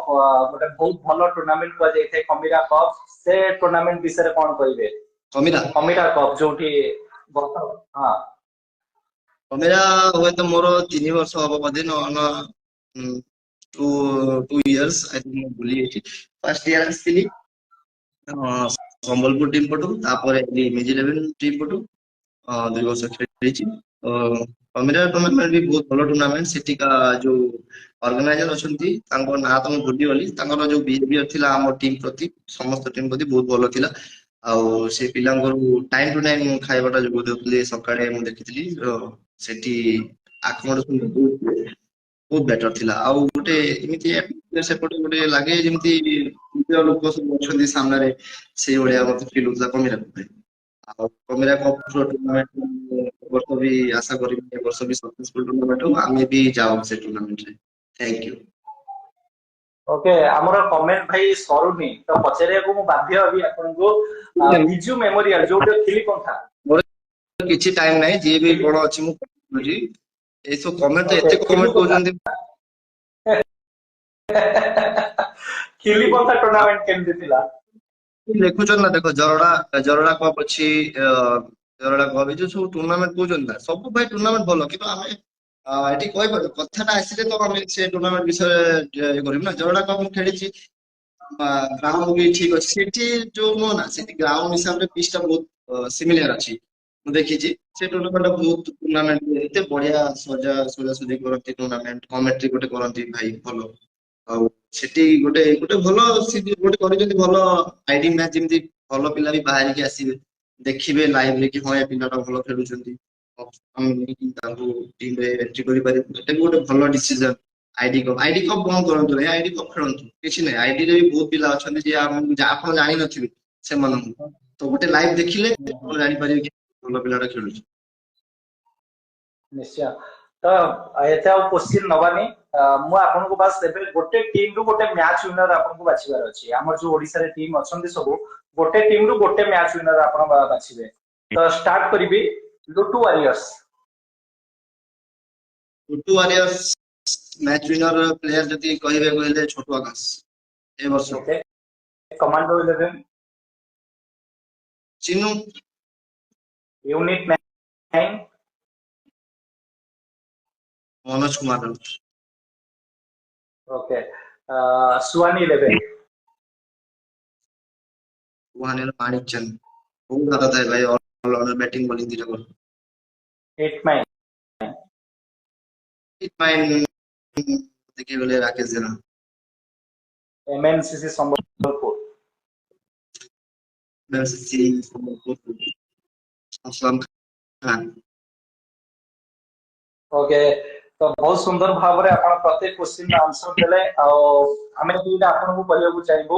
ଗୋଟେ ବହୁତ ଭଲ ଟୁର୍ଣ୍ଣାମେଣ୍ଟ କୁହାଯାଇଥାଏ କମିରା କପ୍। ସେ ଟୁର୍ଣ୍ଣାମେଣ୍ଟ ବିଷୟରେ କଣ କହିବେ? କମିରା କମିରା କପ୍ ଯୋଉଠି ହଁ କମିରା ହୁଏତ ମୋର 3 ବର୍ଷ ହବ ବୋଧେ, ଟୁ ଟୁ ଇୟର୍ସ ମୁଁ ଭୁଲି ଯାଇଛି। ଫାର୍ଷ୍ଟ ଇୟର ଆସିଥିଲି ସମ୍ବଲପୁର ଟିମ୍ ପଟୁ, ତାପରେ ଇମେଜ 11 ଟିମ୍ ପଟୁ 2 ବର୍ଷ ଖେଳିଛି। କମିରା ଟୁର୍ଣ୍ଣାମେଣ୍ଟ ବି ବହୁତ ଭଲ ଟୁର୍ଣ୍ଣାମେଣ୍ଟ। ସେଠିକା ଯୋଉ ଅର୍ଗାନାଇଜର ଅଛନ୍ତି ତାଙ୍କ ନାଁ ତ ମୁଁ ଭୁଲିଗଲି, ତାଙ୍କର ଯୋଉ ବିହେଭିୟର ଥିଲା ଆମ ଟିମ୍ ପ୍ରତି, ସମସ୍ତ ଟିମ୍ ପ୍ରତି ବହୁତ ଭଲ ଥିଲା। ଆଉ ସେ ପିଲାଙ୍କର ଟାଇମ ଟୁ ଟାଇମ ଖାଇବାଟା ଯୋଗାଇ ଦଉଥିଲେ। ସକାଳେ ମୁଁ ଦେଖିଥିଲି ସେଠି ଆକମଡେସନ ବହୁତ ବେଟର ଥିଲା। ଆଉ ଗୋଟେ ଏମିତି ସେପଟେ ଗୋଟେ ଲାଗେ ଯେମିତି ନିଜ ଲୋକ ସବୁ ଅଛନ୍ତି ସାମ୍ନାରେ, ସେଇଭଳିଆ ମତେ ଫିଲ୍ ହଉଥିଲା କମିରା କପରେ। ଆଉ କମିରା କପ୍ ଟୁର୍ଣ୍ଣାମେଣ୍ଟ ବର୍ଷ ବି ଆଶା କରିବି ଏ ବର୍ଷ ବି ସକ୍ସେସଫୁଲ ଟୁର୍ଣ୍ଣାମେଣ୍ଟ ହଉ, ଆମେ ବି ଯାଉ ସେ ଟୁର୍ଣ୍ଣାମେଣ୍ଟରେ। Thank you. ଓକେ, ଆମର କମେଣ୍ଟ ଭାଇ ସରୁନି ତ ପଚାରିବାକୁ ମୁଁ ବାଧ୍ୟ ହେବି ଆପଣଙ୍କୁ। ବିଜୁ ମେମୋରିଆଲ ଯୋଉଟା ଖିଲିପନ୍ଥା, ମୋର କିଛି ଟାଇମ ନାହିଁ, ଯିଏ ବି କଣ ଅଛି ମୁଁ କହୁଛି। ଏଇସବୁ କମେଣ୍ଟ ତ ଓକେ ଏତେ କମେଣ୍ଟ କରୁଛନ୍ତି। ଖିଲିପନ୍ଥା ଟୁର୍ଣ୍ଣାମେଣ୍ଟ କେମିତି ଥିଲା? ଲେଖୁଛନ୍ତି ନା, ଦେଖ ଜରଡା କପ୍ ଅଛି, ଜରଡା କପ୍, ଏ ଯୋଉ ସବୁ ଟୁର୍ଣ୍ଣାମେଣ୍ଟ କହୁଛନ୍ତି ନା, ସବୁ ଭାଇ ଟୁର୍ଣ୍ଣାମେଣ୍ଟ ଭଲ, କିନ୍ତୁ ଆମେ ଏଠି କହିପାରୁଛୁ କଥାଟା ଆସିଲେ ତ ଆମେ ସେ ଟୁର୍ଣ୍ଣାମେଣ୍ଟ ବିଷୟରେ ଇଏ କରିବୁ ନା। ଜରଡା କପ୍ ମୁଁ ଖେଳିଛି, ଗ୍ରାଉଣ୍ଡ ବି ଠିକ ଅଛି ସେଠି, ଯୋଉ ନୁହଁ ନା ସେଠି ଗ୍ରାଉଣ୍ଡ ହିସାବରେ ପିଚ୍ ଟା ବହୁତ ସିମିଲାର ଅଛି, ମୁଁ ଦେଖିଛି। ସେ ଟୁର୍ଣ୍ଣାମେଣ୍ଟ ବହୁତ ଟୁର୍ଣ୍ଣାମେଣ୍ଟ ଏତେ ବଢିଆ ସଜାସଜି କରନ୍ତି, ଟୁର୍ଣ୍ଣାମେଣ୍ଟ କମେଣ୍ଟ୍ରି ଗୋଟେ କରନ୍ତି ଭାଇ ଭଲ। ଆଉ ସେଠି ଗୋଟେ ଗୋଟେ ଭଲ ଗୋଟେ କରିଛନ୍ତି ଭଲ ଆଇଡି ମ୍ୟାଚ୍, ଯେମିତି ଭଲ ପିଲା ବି ବାହାରିକି ଆସିବେ, ଦେଖିବେ ଲାଇଭରେ କି ହଁ ଏ ପିଲାଟା ଭଲ ଖେଳୁଛନ୍ତି, ଆମେ ନେଇକି ତାଙ୍କୁ ଟିମରେ ଏଣ୍ଟ୍ରି କରିପାରିବୁ। ଏଟା ବି ଗୋଟେ ଭଲ ଡିସିଜନ। ଆଇଡି କପ୍ ବନ୍ଦ କରନ୍ତୁ ନାହିଁ, ଆଇଡି କପ୍ ଖେଳନ୍ତୁ, କିଛି ନାହିଁ। ଆଇଡିରେ ବି ବହୁତ ପିଲା ଅଛନ୍ତି ଯିଏ ଆପଣ ଜାଣିନଥିବେ ସେମାନଙ୍କୁ, ତ ଗୋଟେ ଲାଇଭ ଦେଖିଲେ ଆପଣ ଜାଣିପାରିବେ କି ଭଲ ପିଲାଟା ଖେଳୁଛି। ନିଶ୍ଚୟ। ତ ଏତେ ଆଉ କ୍ୱେଶ୍ଚିନ୍ ନବାନି, ମୁଁ ଆପଣଙ୍କୁ ବାସ୍ ଏବେ ଗୋଟେ ଟିମ୍ ରୁ ଗୋଟେ ମ୍ୟାଚ୍ ୱିନର ଆପଣଙ୍କୁ ବାଛିବାର ଅଛି। ଆମର ଯୋଉ ଓଡିଶାରେ ଟିମ୍ ଅଛନ୍ତି ସବୁ, ଗୋଟେ ଟିମ୍ ରୁ ଗୋଟେ ମ୍ୟାଚ୍ ୱିନର ଆପଣ ବାଛିବେ। ତ ଷ୍ଟାର୍ଟ କରିବି, Lutu warriors. Tutu warriors match winner player ଯଦି କହିବେ କହିଲେ ଛୋଟୁ ଆକାଶ ଏ ବର୍ଷ। Okay, commando 11, Chinu, unit 9, Manoj Kumar Raut, okay, Suhani 11, କୁହାନୀର ମାଣିକ ଚାନ୍ଦ। ବହୁତ ହାତ ଥାଏ ଭାଇ, ଅଲରାଉଣ୍ଡର ବ୍ୟାଟିଂ ବୋଲିଂ ଦିଟା କର। 8 माइन, ଦେଖିବାକୁ ଗଲେ ରାକେଶ ଜେନା, एमएनसीसी संबलपुर, असलम खान। ओके। तो बहुत सुंदर भाव में आपण प्रत्येक क्वेश्चन आंसर देले। आमे दुईटा आपन को कहବାକୁ चाहबो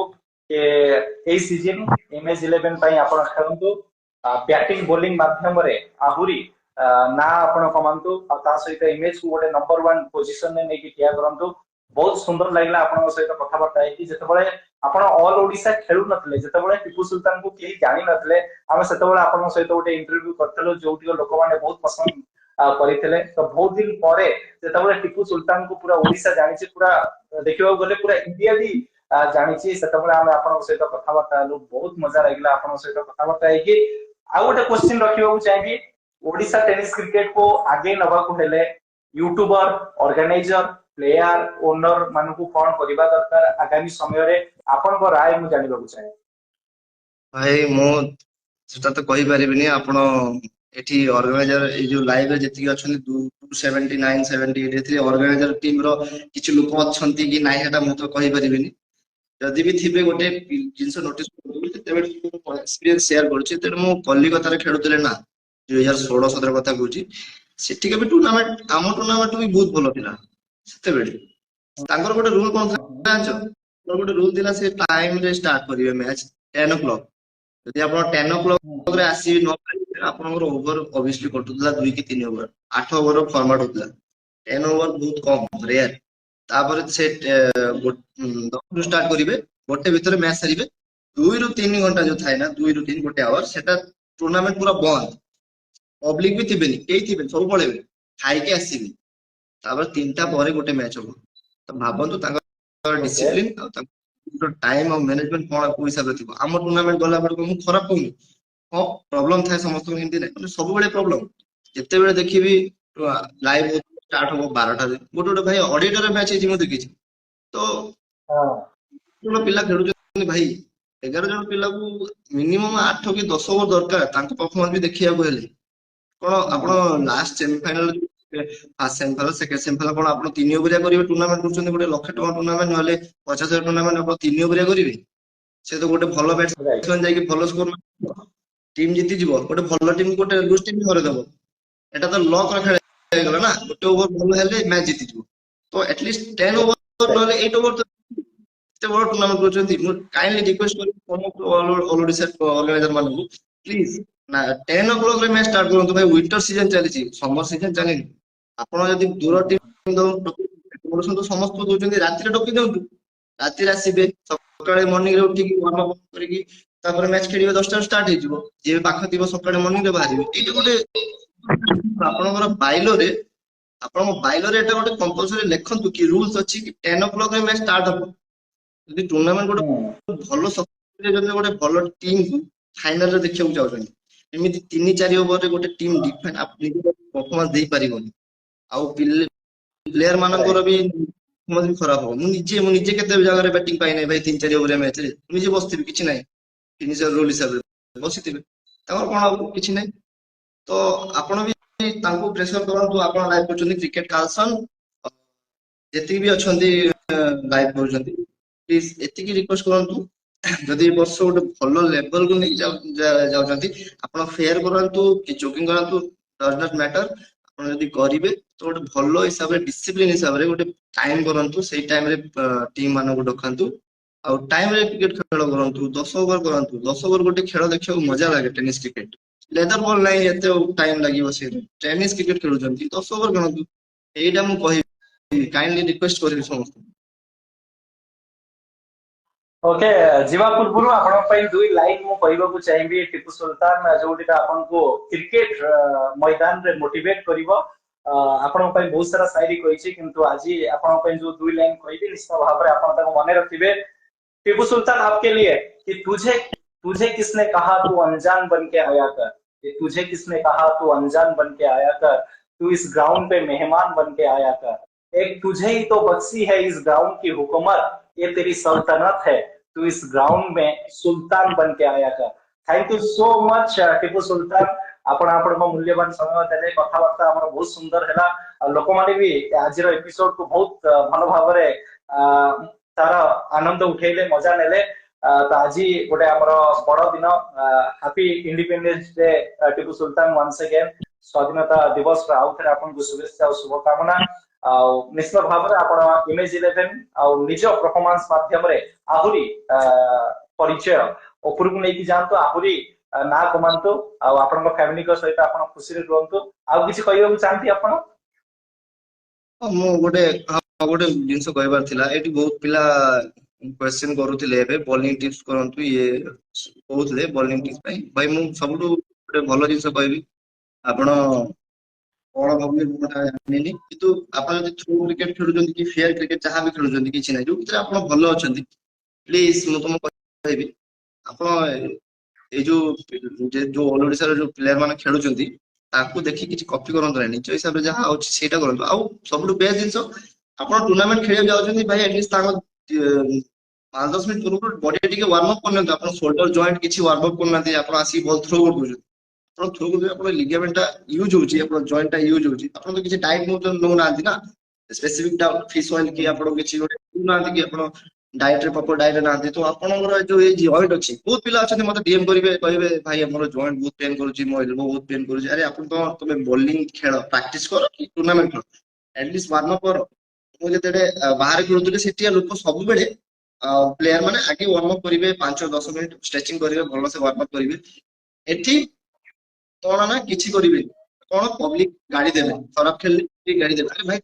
कि ए सीजन एमएस 11 पई आपण खेलंतु, बैटिंग बॉलिंग माध्यम रे आहुरी ना आपण कमांतु, आ ता सहित इमेज को गोटे नंबर 1 पोजीशन ने नेकी ठिया करंतु। बहुत सुंदर लागला आपण सहित कथा बार्ता है जते बळे आपण ऑल ओडिसा खेलु नथले, जते बळे टिपू सुल्तान को केही जानि नथले, आमे सेते बळे आपण सहित गोटे इंटरव्यू करथलो जोटी लोक माने बहुत पसंद କରିଥିଲେ। ତ ବହୁତ ଦିନ ପରେ ଯେତେବେଳେ ଟିପୁ ସୁଲତାନଙ୍କୁ ପୁରା ଓଡିଶା ଜାଣିଛି, ପୁରା ଦେଖିବାକୁ ଗଲେ ପୁରା ଇଣ୍ଡିଆ ବି ଜାଣିଛି, ସେତେବେଳେ ଆମେ ଆପଣଙ୍କ ସହିତ କଥାବାର୍ତ୍ତା ହେଲୁ, ବହୁତ ମଜା ଲାଗିଲା ଆପଣଙ୍କ ସହିତ କଥାବାର୍ତ୍ତା ହେଇକି। ଆଉ ଗୋଟେ କ୍ୱେଶ୍ଚିନ୍ ରଖିବାକୁ ଚାହିଁବି, ଓଡିଶା ଟେନିସ୍ କ୍ରିକେଟ କୁ ଆଗେଇ ନବାକୁ ହେଲେ ୟୁଟ୍ୟୁବର, ଅର୍ଗାନାଇଜର, ପ୍ଲେୟାର, ଓନର ମାନଙ୍କୁ କଣ କରିବା ଦରକାର ଆଗାମୀ ସମୟରେ, ଆପଣଙ୍କ ରାୟ ମୁଁ ଜାଣିବାକୁ ଚାହେଁ। ଭାଇ ମୁଁ ସେଟା ତ କହିପାରିବିନି, ଆପଣ ଏଠି ଅର୍ଗାନାଇଜର ଏଇ ଯୋଉ ଲାଇଭରେ ଯେତିକି ଅଛନ୍ତି 279 78 ଏଥିରେ ଅର୍ଗାନାଇଜର ଟିମ ର କିଛି ଲୋକ ଅଛନ୍ତି କି ନାହିଁ ସେଟା ମୁଁ ତ କହିପାରିବିନି। ଯଦି ବି ଥିବେ ଗୋଟେ ଜିନିଷ ନୋଟିସ କରୁଥିବି, ଯେତେବେଳେ ମୁଁ ଏକ୍ସପିରିଏନ୍ସ ସେୟାର କରୁଛି, ଯେତେବେଳେ ମୁଁ କଲିକତାରେ ଖେଳୁଥିଲେ ନା 2016-17 କଥା କହୁଛି, ସେଠିକା ବି ଟୁର୍ଣ୍ଣାମେଣ୍ଟ ଆମ ଟୁର୍ଣ୍ଣାମେଣ୍ଟ ବି ବହୁତ ଭଲ ଥିଲା ସେତେବେଳେ। ତାଙ୍କର ଗୋଟେ ରୁଲ କଣ ଥିଲା ଜାଣିଛ? ତାଙ୍କର ଗୋଟେ ରୁଲ ଥିଲା, ସେ ଟାଇମ ରେ ଷ୍ଟାର୍ଟ କରିବେ ମ୍ୟାଚ 10 o'clock। ଯଦି ଆପଣ 10 o'clock ରେ ଆସିବି ନ ପାରିବେ, ଆପଣଙ୍କର ଓଭର ଅବଭିୟସଲି କଟୁଥିଲା 2 କି 3 ଓଭର, 8 ଓଭର ଫର୍ମାଟ ହଉଥିଲା। 10 ଓଭର ବହୁତ କମ, ରେୟାର। ତାପରେ ସେ 10 ରୁ ଷ୍ଟାର୍ଟ କରିବେ, ଗୋଟେ ଭିତରେ ମ୍ୟାଚ ସାରିବେ। 2 ରୁ 3 ଘଣ୍ଟା ଯୋଉ ଥାଏ ନା, 2 ରୁ 3 ଗୋଟେ ଆୱାର, ସେଟା ଟୁର୍ଣ୍ଣାମେଣ୍ଟ ପୁରା ବନ୍ଦ, ପବ୍ଲିକ ବି ଥିବେନି, କେହି ଥିବେନି, ସବୁ ପଳେଇବେ ଖାଇକି ଆସିବେ। ତାପରେ 3ଟା ପରେ ଗୋଟେ ମ୍ୟାଚ ହବ। ତ ଭାବନ୍ତୁ ତାଙ୍କର ଓକେ, ଡିସିପ୍ଲିନ ଆଉ ତାଙ୍କର ଟାଇମ ଆଉ ମ୍ୟାନେଜମେଣ୍ଟ କଣ କୋଉ ହିସାବରେ ଥିବ। ଆମ ଟୁର୍ଣ୍ଣାମେଣ୍ଟ ଗଲା ବେଳକୁ ମୁଁ ଖରାପ କହୁନି, ହଁ ପ୍ରୋବ୍ଲେମ ଥାଏ ସମସ୍ତଙ୍କୁ, ଏମିତି ନାହିଁ, ମାନେ ସବୁବେଳେ ପ୍ରୋବ୍ଲେମ। ଯେତେବେଳେ ଦେଖିବି ଲାଇଭ ଷ୍ଟାର୍ଟ ହବ 12ଟାରେ, ଗୋଟେ ଗୋଟେ ଭାଇ ଅଢେଇଟାରେ ମ୍ୟାଚ ହେଇଛି ମୁଁ ଦେଖିଛି। ତ ହଁ, ପିଲା ଖେଳୁଛନ୍ତି ଭାଇ, 11 ଜଣ ପିଲାକୁ ମିନିମମ୍ 8 କି 10 ଓଭର ଦରକାର ତାଙ୍କ ପରଫର୍ମାନ୍ସ ବି ଦେଖିବାକୁ ହେଲେ। କଣ ଆପଣ last semifinal, first semifinal, second semifinal କଣ ଆପଣ 3 ଓଭରିଆ କରିବେ ଟୁର୍ଣ୍ଣାମେଣ୍ଟ କରୁଛନ୍ତି? ଗୋଟେ ଲକ୍ଷ ଟଙ୍କା ଟୁର୍ଣ୍ଣାମେଣ୍ଟ ନହେଲେ 50,000 ଟୁର୍ଣ୍ଣାମେଣ୍ଟ ଆପଣ 3 ଓଭରିଆ କରିବେ? ସେ ତ ଗୋଟେ ଭଲ ରାଇଟ, ବ୍ୟାଟ୍ସମ୍ୟାନ ଯାଇକି ଭଲ ସ୍କୋର, ଟିମ୍ ଜିତିଯିବ, ଗୋଟେ ଭଲ ଟିମ୍ ଗୋଟେ ଲୁଜ ଟିମ୍ ହରେଇଦବ। ଏଟା ତ ଲକ୍ ର ଖେଳ ହେଇଗଲା ନା, ଗୋଟେ ଓଭର ଭଲ ହେଲେ ମ୍ୟାଚ ଜିତିଯିବ। ତ ଆଟଲିଷ୍ଟ 10 ଓଭର ନହେଲେ 8 ଓଭର ଏତେ ବଡ ଟୁର୍ଣ୍ଣାମେଣ୍ଟ କରୁଛନ୍ତି। ମୁଁ କାଇଣ୍ଡଲି ରିକ୍ୱେଷ୍ଟ କରିବି ଅଲ ଓଡିଶା ଅର୍ଗାନାଇଜର ମାନଙ୍କୁ, ପ୍ଲିଜ ନା 10 o'clock ରେ ମ୍ୟାଚ୍ ଷ୍ଟାର୍ଟ କରନ୍ତୁ ଭାଇ, ୱିଣ୍ଟର ସିଜନ ଚାଲିଛି, ସମର ସିଜନ ଚାଲିନି। ଆପଣ ଯଦି ଦୂର ଟିମ୍ ଦଉଛନ୍ତି ସମସ୍ତଙ୍କୁ ଦଉଛନ୍ତି, ରାତିରେ ଡକେଇ ଦିଅନ୍ତୁ, ରାତିରେ ଆସିବେ, ସକାଳେ ମର୍ଣ୍ଣିଂ ରେ ଉଠିକି ୱାର୍ମ ଅପ୍ କରିକି ତାପରେ ମ୍ୟାଚ୍ ଖେଳିବେ, 10ଟାରୁ ଷ୍ଟାର୍ଟ ହେଇଯିବ। ଯିଏ ପାଖ ଥିବ ସକାଳେ ମର୍ଣ୍ଣିଂ ରେ ବାହାରିବେ। ଏଇଟା ଗୋଟେ ଆପଣଙ୍କର ବାଇଲୋରେ, ଆପଣଙ୍କ ବାଇଲୋରେ ଏଟା ଗୋଟେ କମ୍ପଲସରି ଲେଖନ୍ତୁ କି ରୁଲ୍ସ ଅଛି କି 10 o'clock ରେ ମ୍ୟାଚ୍ ଷ୍ଟାର୍ଟ ହବ। ଯଦି ଟୁର୍ଣ୍ଣାମେଣ୍ଟ ଗୋଟେ ଭଲ ଯଦି ଗୋଟେ ଭଲ ଟିମ୍ କୁ ଫାଇନାଲରେ ଦେଖିବାକୁ ଚାହୁଁଛନ୍ତି, ଏମିତି 3-4 ଓଭରରେ ଗୋଟେ ଟିମ୍ ଡିଫେଣ୍ଡ ପରଫରମାନ୍ସ ଦେଇପାରିବନି। ଆଉ ପ୍ଲେୟାର ମାନଙ୍କର ବି performance ବି ଖରାପ ହବ। ମୁଁ ନିଜେ କେତେ ଜାଗାରେ ବ୍ୟାଟିଂ ପାଇନାହିଁ ଭାଇ 3-4 ଓଭର ମ୍ୟାଚରେ, ନିଜେ ବସିଥିବି, କିଛି ନାହିଁ, ଫିନିସର ରୋଲ ହିସାବରେ ବସିଥିବେ, ତାଙ୍କର କଣ ଆଉ କିଛି ନାହିଁ। ତ ଆପଣ ବି ତାଙ୍କୁ ପ୍ରେସର କରନ୍ତୁ। ଆପଣ ଲାଇଭ କରୁଛନ୍ତି କ୍ରିକେଟ କାଲସନ, ଯେତିକି ବି ଅଛନ୍ତି ଲାଇଭ କରୁଛନ୍ତି, ପ୍ଲିଜ ଏତିକି ରିକ୍ୱେଷ୍ଟ କରନ୍ତୁ, ଯଦି ଏ ବର୍ଷ ଗୋଟେ ଭଲ ଲେଭେଲକୁ ନେଇକି ଯାଉଛନ୍ତି, ଆପଣ ଫେୟାର କରାନ୍ତୁ କି ଚୋକିଂ କରାନ୍ତୁ, ଡଜ ନଟ୍ ମ୍ୟାଟର। ଆପଣ ଯଦି କରିବେ ତ ଗୋଟେ ଭଲ ହିସାବରେ ଡିସିପ୍ଲିନ ହିସାବରେ ଗୋଟେ ଟାଇମ କରନ୍ତୁ, ସେଇ ଟାଇମରେ ଟିମ୍ ମାନଙ୍କୁ ଡକାନ୍ତୁ, ଆଉ ଟାଇମରେ କ୍ରିକେଟ ଖେଳ କରନ୍ତୁ। 10 ଓଭର କରନ୍ତୁ, 10 ଓଭର ଗୋଟେ ଖେଳ ଦେଖିବାକୁ ମଜା ଲାଗେ। ଟେନିସ କ୍ରିକେଟ ଲେଦର ବଲ ନାହିଁ, ଏତେ ଟାଇମ ଲାଗିବ। ସେ ଟେନିସ କ୍ରିକେଟ ଖେଳୁଛନ୍ତି, 10 ଓଭର ଖେଳନ୍ତୁ। ଏଇଟା ମୁଁ କହିବି, କାଇଣ୍ଡଲି ରିକ୍ୱେଷ୍ଟ କରିବି ସମସ୍ତଙ୍କୁ। ओके जीवा पूर्व आपण दुई लाइन मु कहबाकू चाहिए टीपू सुल्तान जोटा आपन को क्रिकेट मैदान रे मोटिवेट करिवो। आपण बहुत सारा शायरी कही किंतु आज आपण जो दुई लाइन कहबी निश्चित भाव में आप मन रखिए। टीपू सुल्तान आपके लिए कि तुझे तुझे किसने कहा तू अनजान बन के आया कर, कि तुझे किसने कहा तू अनजान बन के आया कर, तू इस ग्राउंड पे मेहमान बन के आया कर, एक तुझे ही तो बख्शी है इस ग्राउंड की हुकूमत, ये तेरी सल्तनत है, तू इस ग्राउंड में सुल्तान बन के आया कर। Thank you so much Tipu Sultan, आपण आपण मूल्यवान समय देले, कथबार्ता हमर बहुत सुंदर हैला। लोक माने भी आज एपिसोड को बहुत भल भाव रे तार आनंद उठेले, मजा नेले। तो आज गोटे आमर बड़ दिन, happy independence day Tipu Sultan once again, स्वाधीनता दिवस आउ थे आपन को शुभेच्छा और शुभकामना। निश्चित भाव में आप इमेज 11 आ निज परफॉर्मेंस माध्यम रे आहुरी परिचय उपरକୁ ନେଇକି ଯାଆନ୍ତୁ, ଆହୁରି ନା କମାନ୍ତୁ, ଆଉ ଆପଣଙ୍କ ଫ୍ୟାମିଲି ସହିତ ଆପଣ ଖୁସିରେ ରୁହନ୍ତୁ। ଆଉ କିଛି କହିବାକୁ ଚାହାନ୍ତି ଆପଣ? ମୁଁ ଗୋଟେ ଜିନିଷ କହିବାର ଥିଲା। ଏଠି ବହୁତ ପିଲା କ୍ୱେଶ୍ଚିନ କରୁଥିଲେ, ଏବେ ବୋଲିଂ ଟିପ୍ସ କରନ୍ତୁ, ଇଏ କହୁଥିଲେ ବୋଲିଂ ଟିପ୍ସ ପାଇଁ। ଭାଇ ମୁଁ ସବୁଠୁ ଗୋଟେ ଭଲ ଜିନିଷ କହିବି, ଆପଣ କଣ ଭାବିବେ ମୁଁ ଜାଣିନି, କିନ୍ତୁ ଆପଣ ଯଦି ଥ୍ରୋ କ୍ରିକେଟ ଖେଳୁଛନ୍ତି କି ଫେୟାର କ୍ରିକେଟ ଯାହା ବି ଖେଳୁଛନ୍ତି, କିଛି ନାହିଁ, ଯୋଉଥିରେ ଆପଣ ଭଲ ଅଛନ୍ତି, ପ୍ଲିଜ ମୁଁ ତମକୁ କହିବି, ଆପଣ ଏଇ ଯୋଉ ଅଲ ଓଡିଶାର ଯୋଉ ପ୍ଲେୟାର ମାନେ ଖେଳୁଛନ୍ତି, ତାଙ୍କୁ ଦେଖି କିଛି କପି କରନ୍ତୁ ନାହିଁ, ନିଜ ହିସାବରେ ଯାହା ଅଛି ସେଇଟା କରନ୍ତୁ। ଆଉ ସବୁଠୁ ବେଷ୍ଟ ଜିନିଷ, ଆପଣ ଟୁର୍ଣ୍ଣାମେଣ୍ଟ ଖେଳିବାକୁ ଯାଉଛନ୍ତି ଭାଇ, ଆଟଲିଷ୍ଟ ତାଙ୍କ 5-10 ମିନିଟ ପୂର୍ବରୁ ବଡି ଟିକେ ୱାର୍ମ ଅପ୍ କରିନିଅନ୍ତୁ। ଆପଣ ସୋଲ୍ଡର ଜଏଣ୍ଟ କିଛି ୱାର୍ମ ଅପ୍ କରୁନାହାନ୍ତି, ଆପଣ ଆସିକି ବଲ୍ ଥ୍ରୋ କରିଦଉଛନ୍ତି। ଆପଣ ଥ୍ରୋ କରୁଛନ୍ତି, ଆପଣ ଲିଗାମେଣ୍ଟ ଟା ୟୁଜ ହଉଛି, ଆପଣ ଜଏଣ୍ଟ ଟା ୟୁଜ ହଉଛି, ଆପଣ ତ କିଛି ଡାଏଟ୍ ନଉନାହାନ୍ତି ନା, ସ୍ପେସିଫିକ ଫିସ୍ ଅଏଲ କି ଆପଣ କିଛି ଗୋଟେ ନଉନାହାନ୍ତି, କି ଆପଣ ଡାଏଟ୍ ରେ ପ୍ରପର ଡାଏଟ୍ ନାହାନ୍ତି। ତ ଆପଣଙ୍କର ଯୋଉ ଏଇ ଜଏଣ୍ଟ ଅଛି, ବହୁତ ପିଲା ଅଛନ୍ତି ମତେ ଡିଏମ କରିବେ, କହିବେ ଭାଇ ଆମର ଜଏଣ୍ଟ ବହୁତ ପେନ୍ କରୁଛି, ମୋ ଏଲବୋ ବହୁତ ପେନ୍ କରୁଛି। ଆରେ ଆପଣ ତ ତମେ ବୋଲିଂ ଖେଳ ପ୍ରାକ୍ଟିସ କର କି ଟୁର୍ଣ୍ଣାମେଣ୍ଟ ଖେଳ, ଆଟଲିଷ୍ଟ ୱାର୍ମ ଅପ୍ କର। ମୁଁ ଯେତେବେଳେ ବାହାରେ ଖେଳୁଥିଲି, ସେଠିକା ଲୋକ ସବୁବେଳେ ପ୍ଲେୟାର ମାନେ ଆଗେ ୱାର୍ମ ଅପ୍ କରିବେ, 5-10 ମିନିଟ ଷ୍ଟ୍ରେଚିଂ କରିବେ, ଭଲସେ ୱାର୍ମ ଅପ୍ କରିବେ। ଏଠି କଣ ନା କିଛି କରିବେନି, କଣ ପବ୍ଲିକ ଗାଡି ଦେବେ, ଖରାପ ଖେଳିଲେ ଗାଡି ଦେବେ। ଆରେ ଭାଇ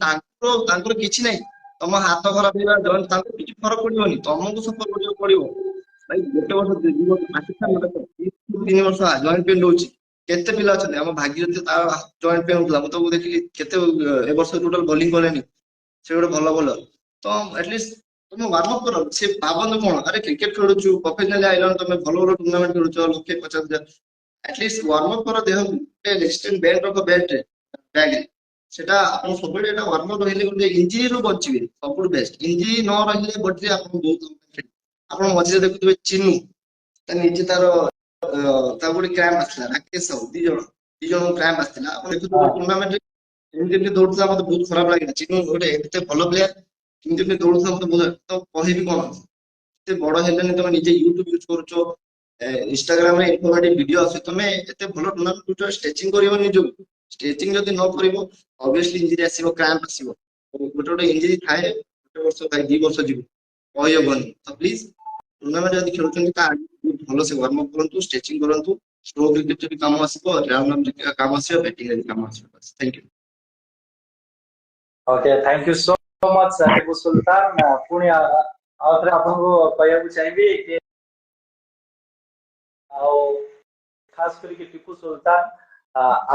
ତାଙ୍କର କିଛି ନାହିଁ, ତମ ହାତ ଖରାପ ହେଇଗଲା, ଜଏଣ୍ଟ, ତାଙ୍କୁ କିଛି ଫରକ ପଡିବନି, ତମକୁ ସଫର କରିବାକୁ ପଡିବ। ଭାଇ ଗୋଟେ ବର୍ଷ 2 ବର୍ଷ ପାକିସ୍ତାନ 3 ବର୍ଷ ଜଏଣ୍ଟ ପେନ୍ ରହୁଛି। କେତେ ପିଲା ଅଛନ୍ତି, ଆମ ଭାଗୀରଥୀ ତାର ଜଏଣ୍ଟ ପେନ୍ ହଉଥିଲା, ମୁଁ ତାକୁ ଦେଖିଲି କେତେ ଏ ବର୍ଷ ଟୋଟାଲ ବୋଲିଂ କଲେନି, ସେ ଗୋଟେ ଭଲ ବୋଲର। ତ ଆଟଲିଷ୍ଟ ତମେ ୱାର୍ମ ଅପ୍ କର। ସେ ଭାବନ୍ତୁ କଣ, ଆରେ କ୍ରିକେଟ ଖେଳୁଛୁ, ପ୍ରଫେସନାଲି ଆଇଲଣି, ତମେ ଭଲ ଭଲ ଟୁର୍ଣ୍ଣାମେଣ୍ଟ ଖେଳୁଛ, 1,50,000, ଆଟଲିଷ୍ଟ ୱାର୍ମ ଅପ୍ କର ଦେହକୁ, ଗୋଟେ ରେଜିଷ୍ଟାଣ୍ଟ ବେଲ୍ଟ ରଖ ବ୍ୟାଗରେ, ସେଟା ଆପଣ ସବୁବେଳେ ଏଟା ୱାର୍ମ ଅପ୍ ରହିଲେ ଗୋଟେ ଇଞ୍ଜିରିରୁ ବଞ୍ଚିବେ, ସବୁଠୁ ବେଷ୍ଟ। ଇଞ୍ଜିରି ନ ରହିଲେ ବଡିରେ ଆପଣ ବହୁତ ଆପଣ ମଝିରେ ଦେଖୁଥିବେ ଚିନୁ, ତା ନିଜେ ତାର ତାକୁ ଗୋଟେ କ୍ରାମ୍ପ ଆସିଥିଲା, ରାକେଶ ସାହୁ, ଦି ଜଣଙ୍କୁ କ୍ରାମ୍ପ ଆସିଥିଲା। ଆପଣ ଦେଖୁଥିବେ ଟୁର୍ଣ୍ଣାମେଣ୍ଟରେ ଏମିତି ଏମିତି ଦୌଡୁଥିଲା, ମତେ ବହୁତ ଖରାପ ଲାଗିଲା। ଚିନୁ ଗୋଟେ ଏତେ ଭଲ ପ୍ଲେୟାର, କେମିତି ଏମିତି ଦୌଡୁଥିଲା, ମତେ ବହୁତ, ତ କହିବି କଣ, ଏତେ ବଡ ହେଲେନି, ତମେ ନିଜେ ୟୁଟ୍ୟୁବ ୟୁଜ କରୁଛ, ଇନଷ୍ଟାଗ୍ରାମରେ ଇନଫର୍ମେଟିଭ ଭିଡିଓ ଆସୁଛି, ତମେ ଏତେ ଭଲ ଟୁର୍ଣ୍ଣାମେଣ୍ଟ ଖେଳୁଛ, ଷ୍ଟ୍ରେଚିଂ କରିବ ନିଜକୁ। ଷ୍ଟ୍ରେଚିଂ ଯଦି ନ କରିବ, ଅବଭିୟସଲି ଇଞ୍ଜିରି ଆସିବ, କ୍ରାମ୍ପ ଆସିବ। ଗୋଟେ ଗୋଟେ ଇଞ୍ଜିରି ଥାଏ, ଗୋଟେ ବର୍ଷ ଥାଏ, 2 ବର୍ଷ ଯିବ, କହିହବନି। ତ ପ୍ଲିଜ ଟୁର୍ଣ୍ଣାମେଣ୍ଟ ଯଦି ଖେଳୁଛନ୍ତି, ତା ଭଲସେ ୱାର୍ମ ଅପ୍ କରନ୍ତୁ, ଷ୍ଟ୍ରେଚିଂ କରନ୍ତୁ, ସ୍ଲୋ କ୍ରିକେଟ ବି କାମ ଆସିବ, ରାଉଣ୍ଡ କାମ ଆସିବ, ବ୍ୟାଟିଂ ବି କାମ ଆସିବ। Thank you. Okay thank you so much Tipu Sultan पुणी आउथरे आपनको कहବାକୁ ଚାହିଁବି कि ଆଉ खास करके टिपू सुल्तान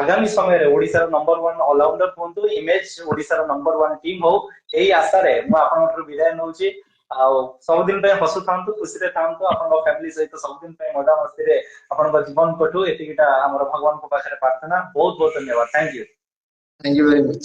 आगामी समय रे ओडिसा नंबर 1 ऑलराउंडर हुंतु इमेज ओडिसा नंबर 1 टीम हो एही आशा रे मु आपनठु विदाय नउची आउ सब दिन पे हसु थांतु खुशी रे थांतु आपन फैमिली सहित सब दिन पे मजा मस्ती रे आपन जीवन कटु एतिकिटा हमर भगवान को पाखरे प्रार्थना बहुत बहुत धन्यवाद थैंक यू वेरी मच।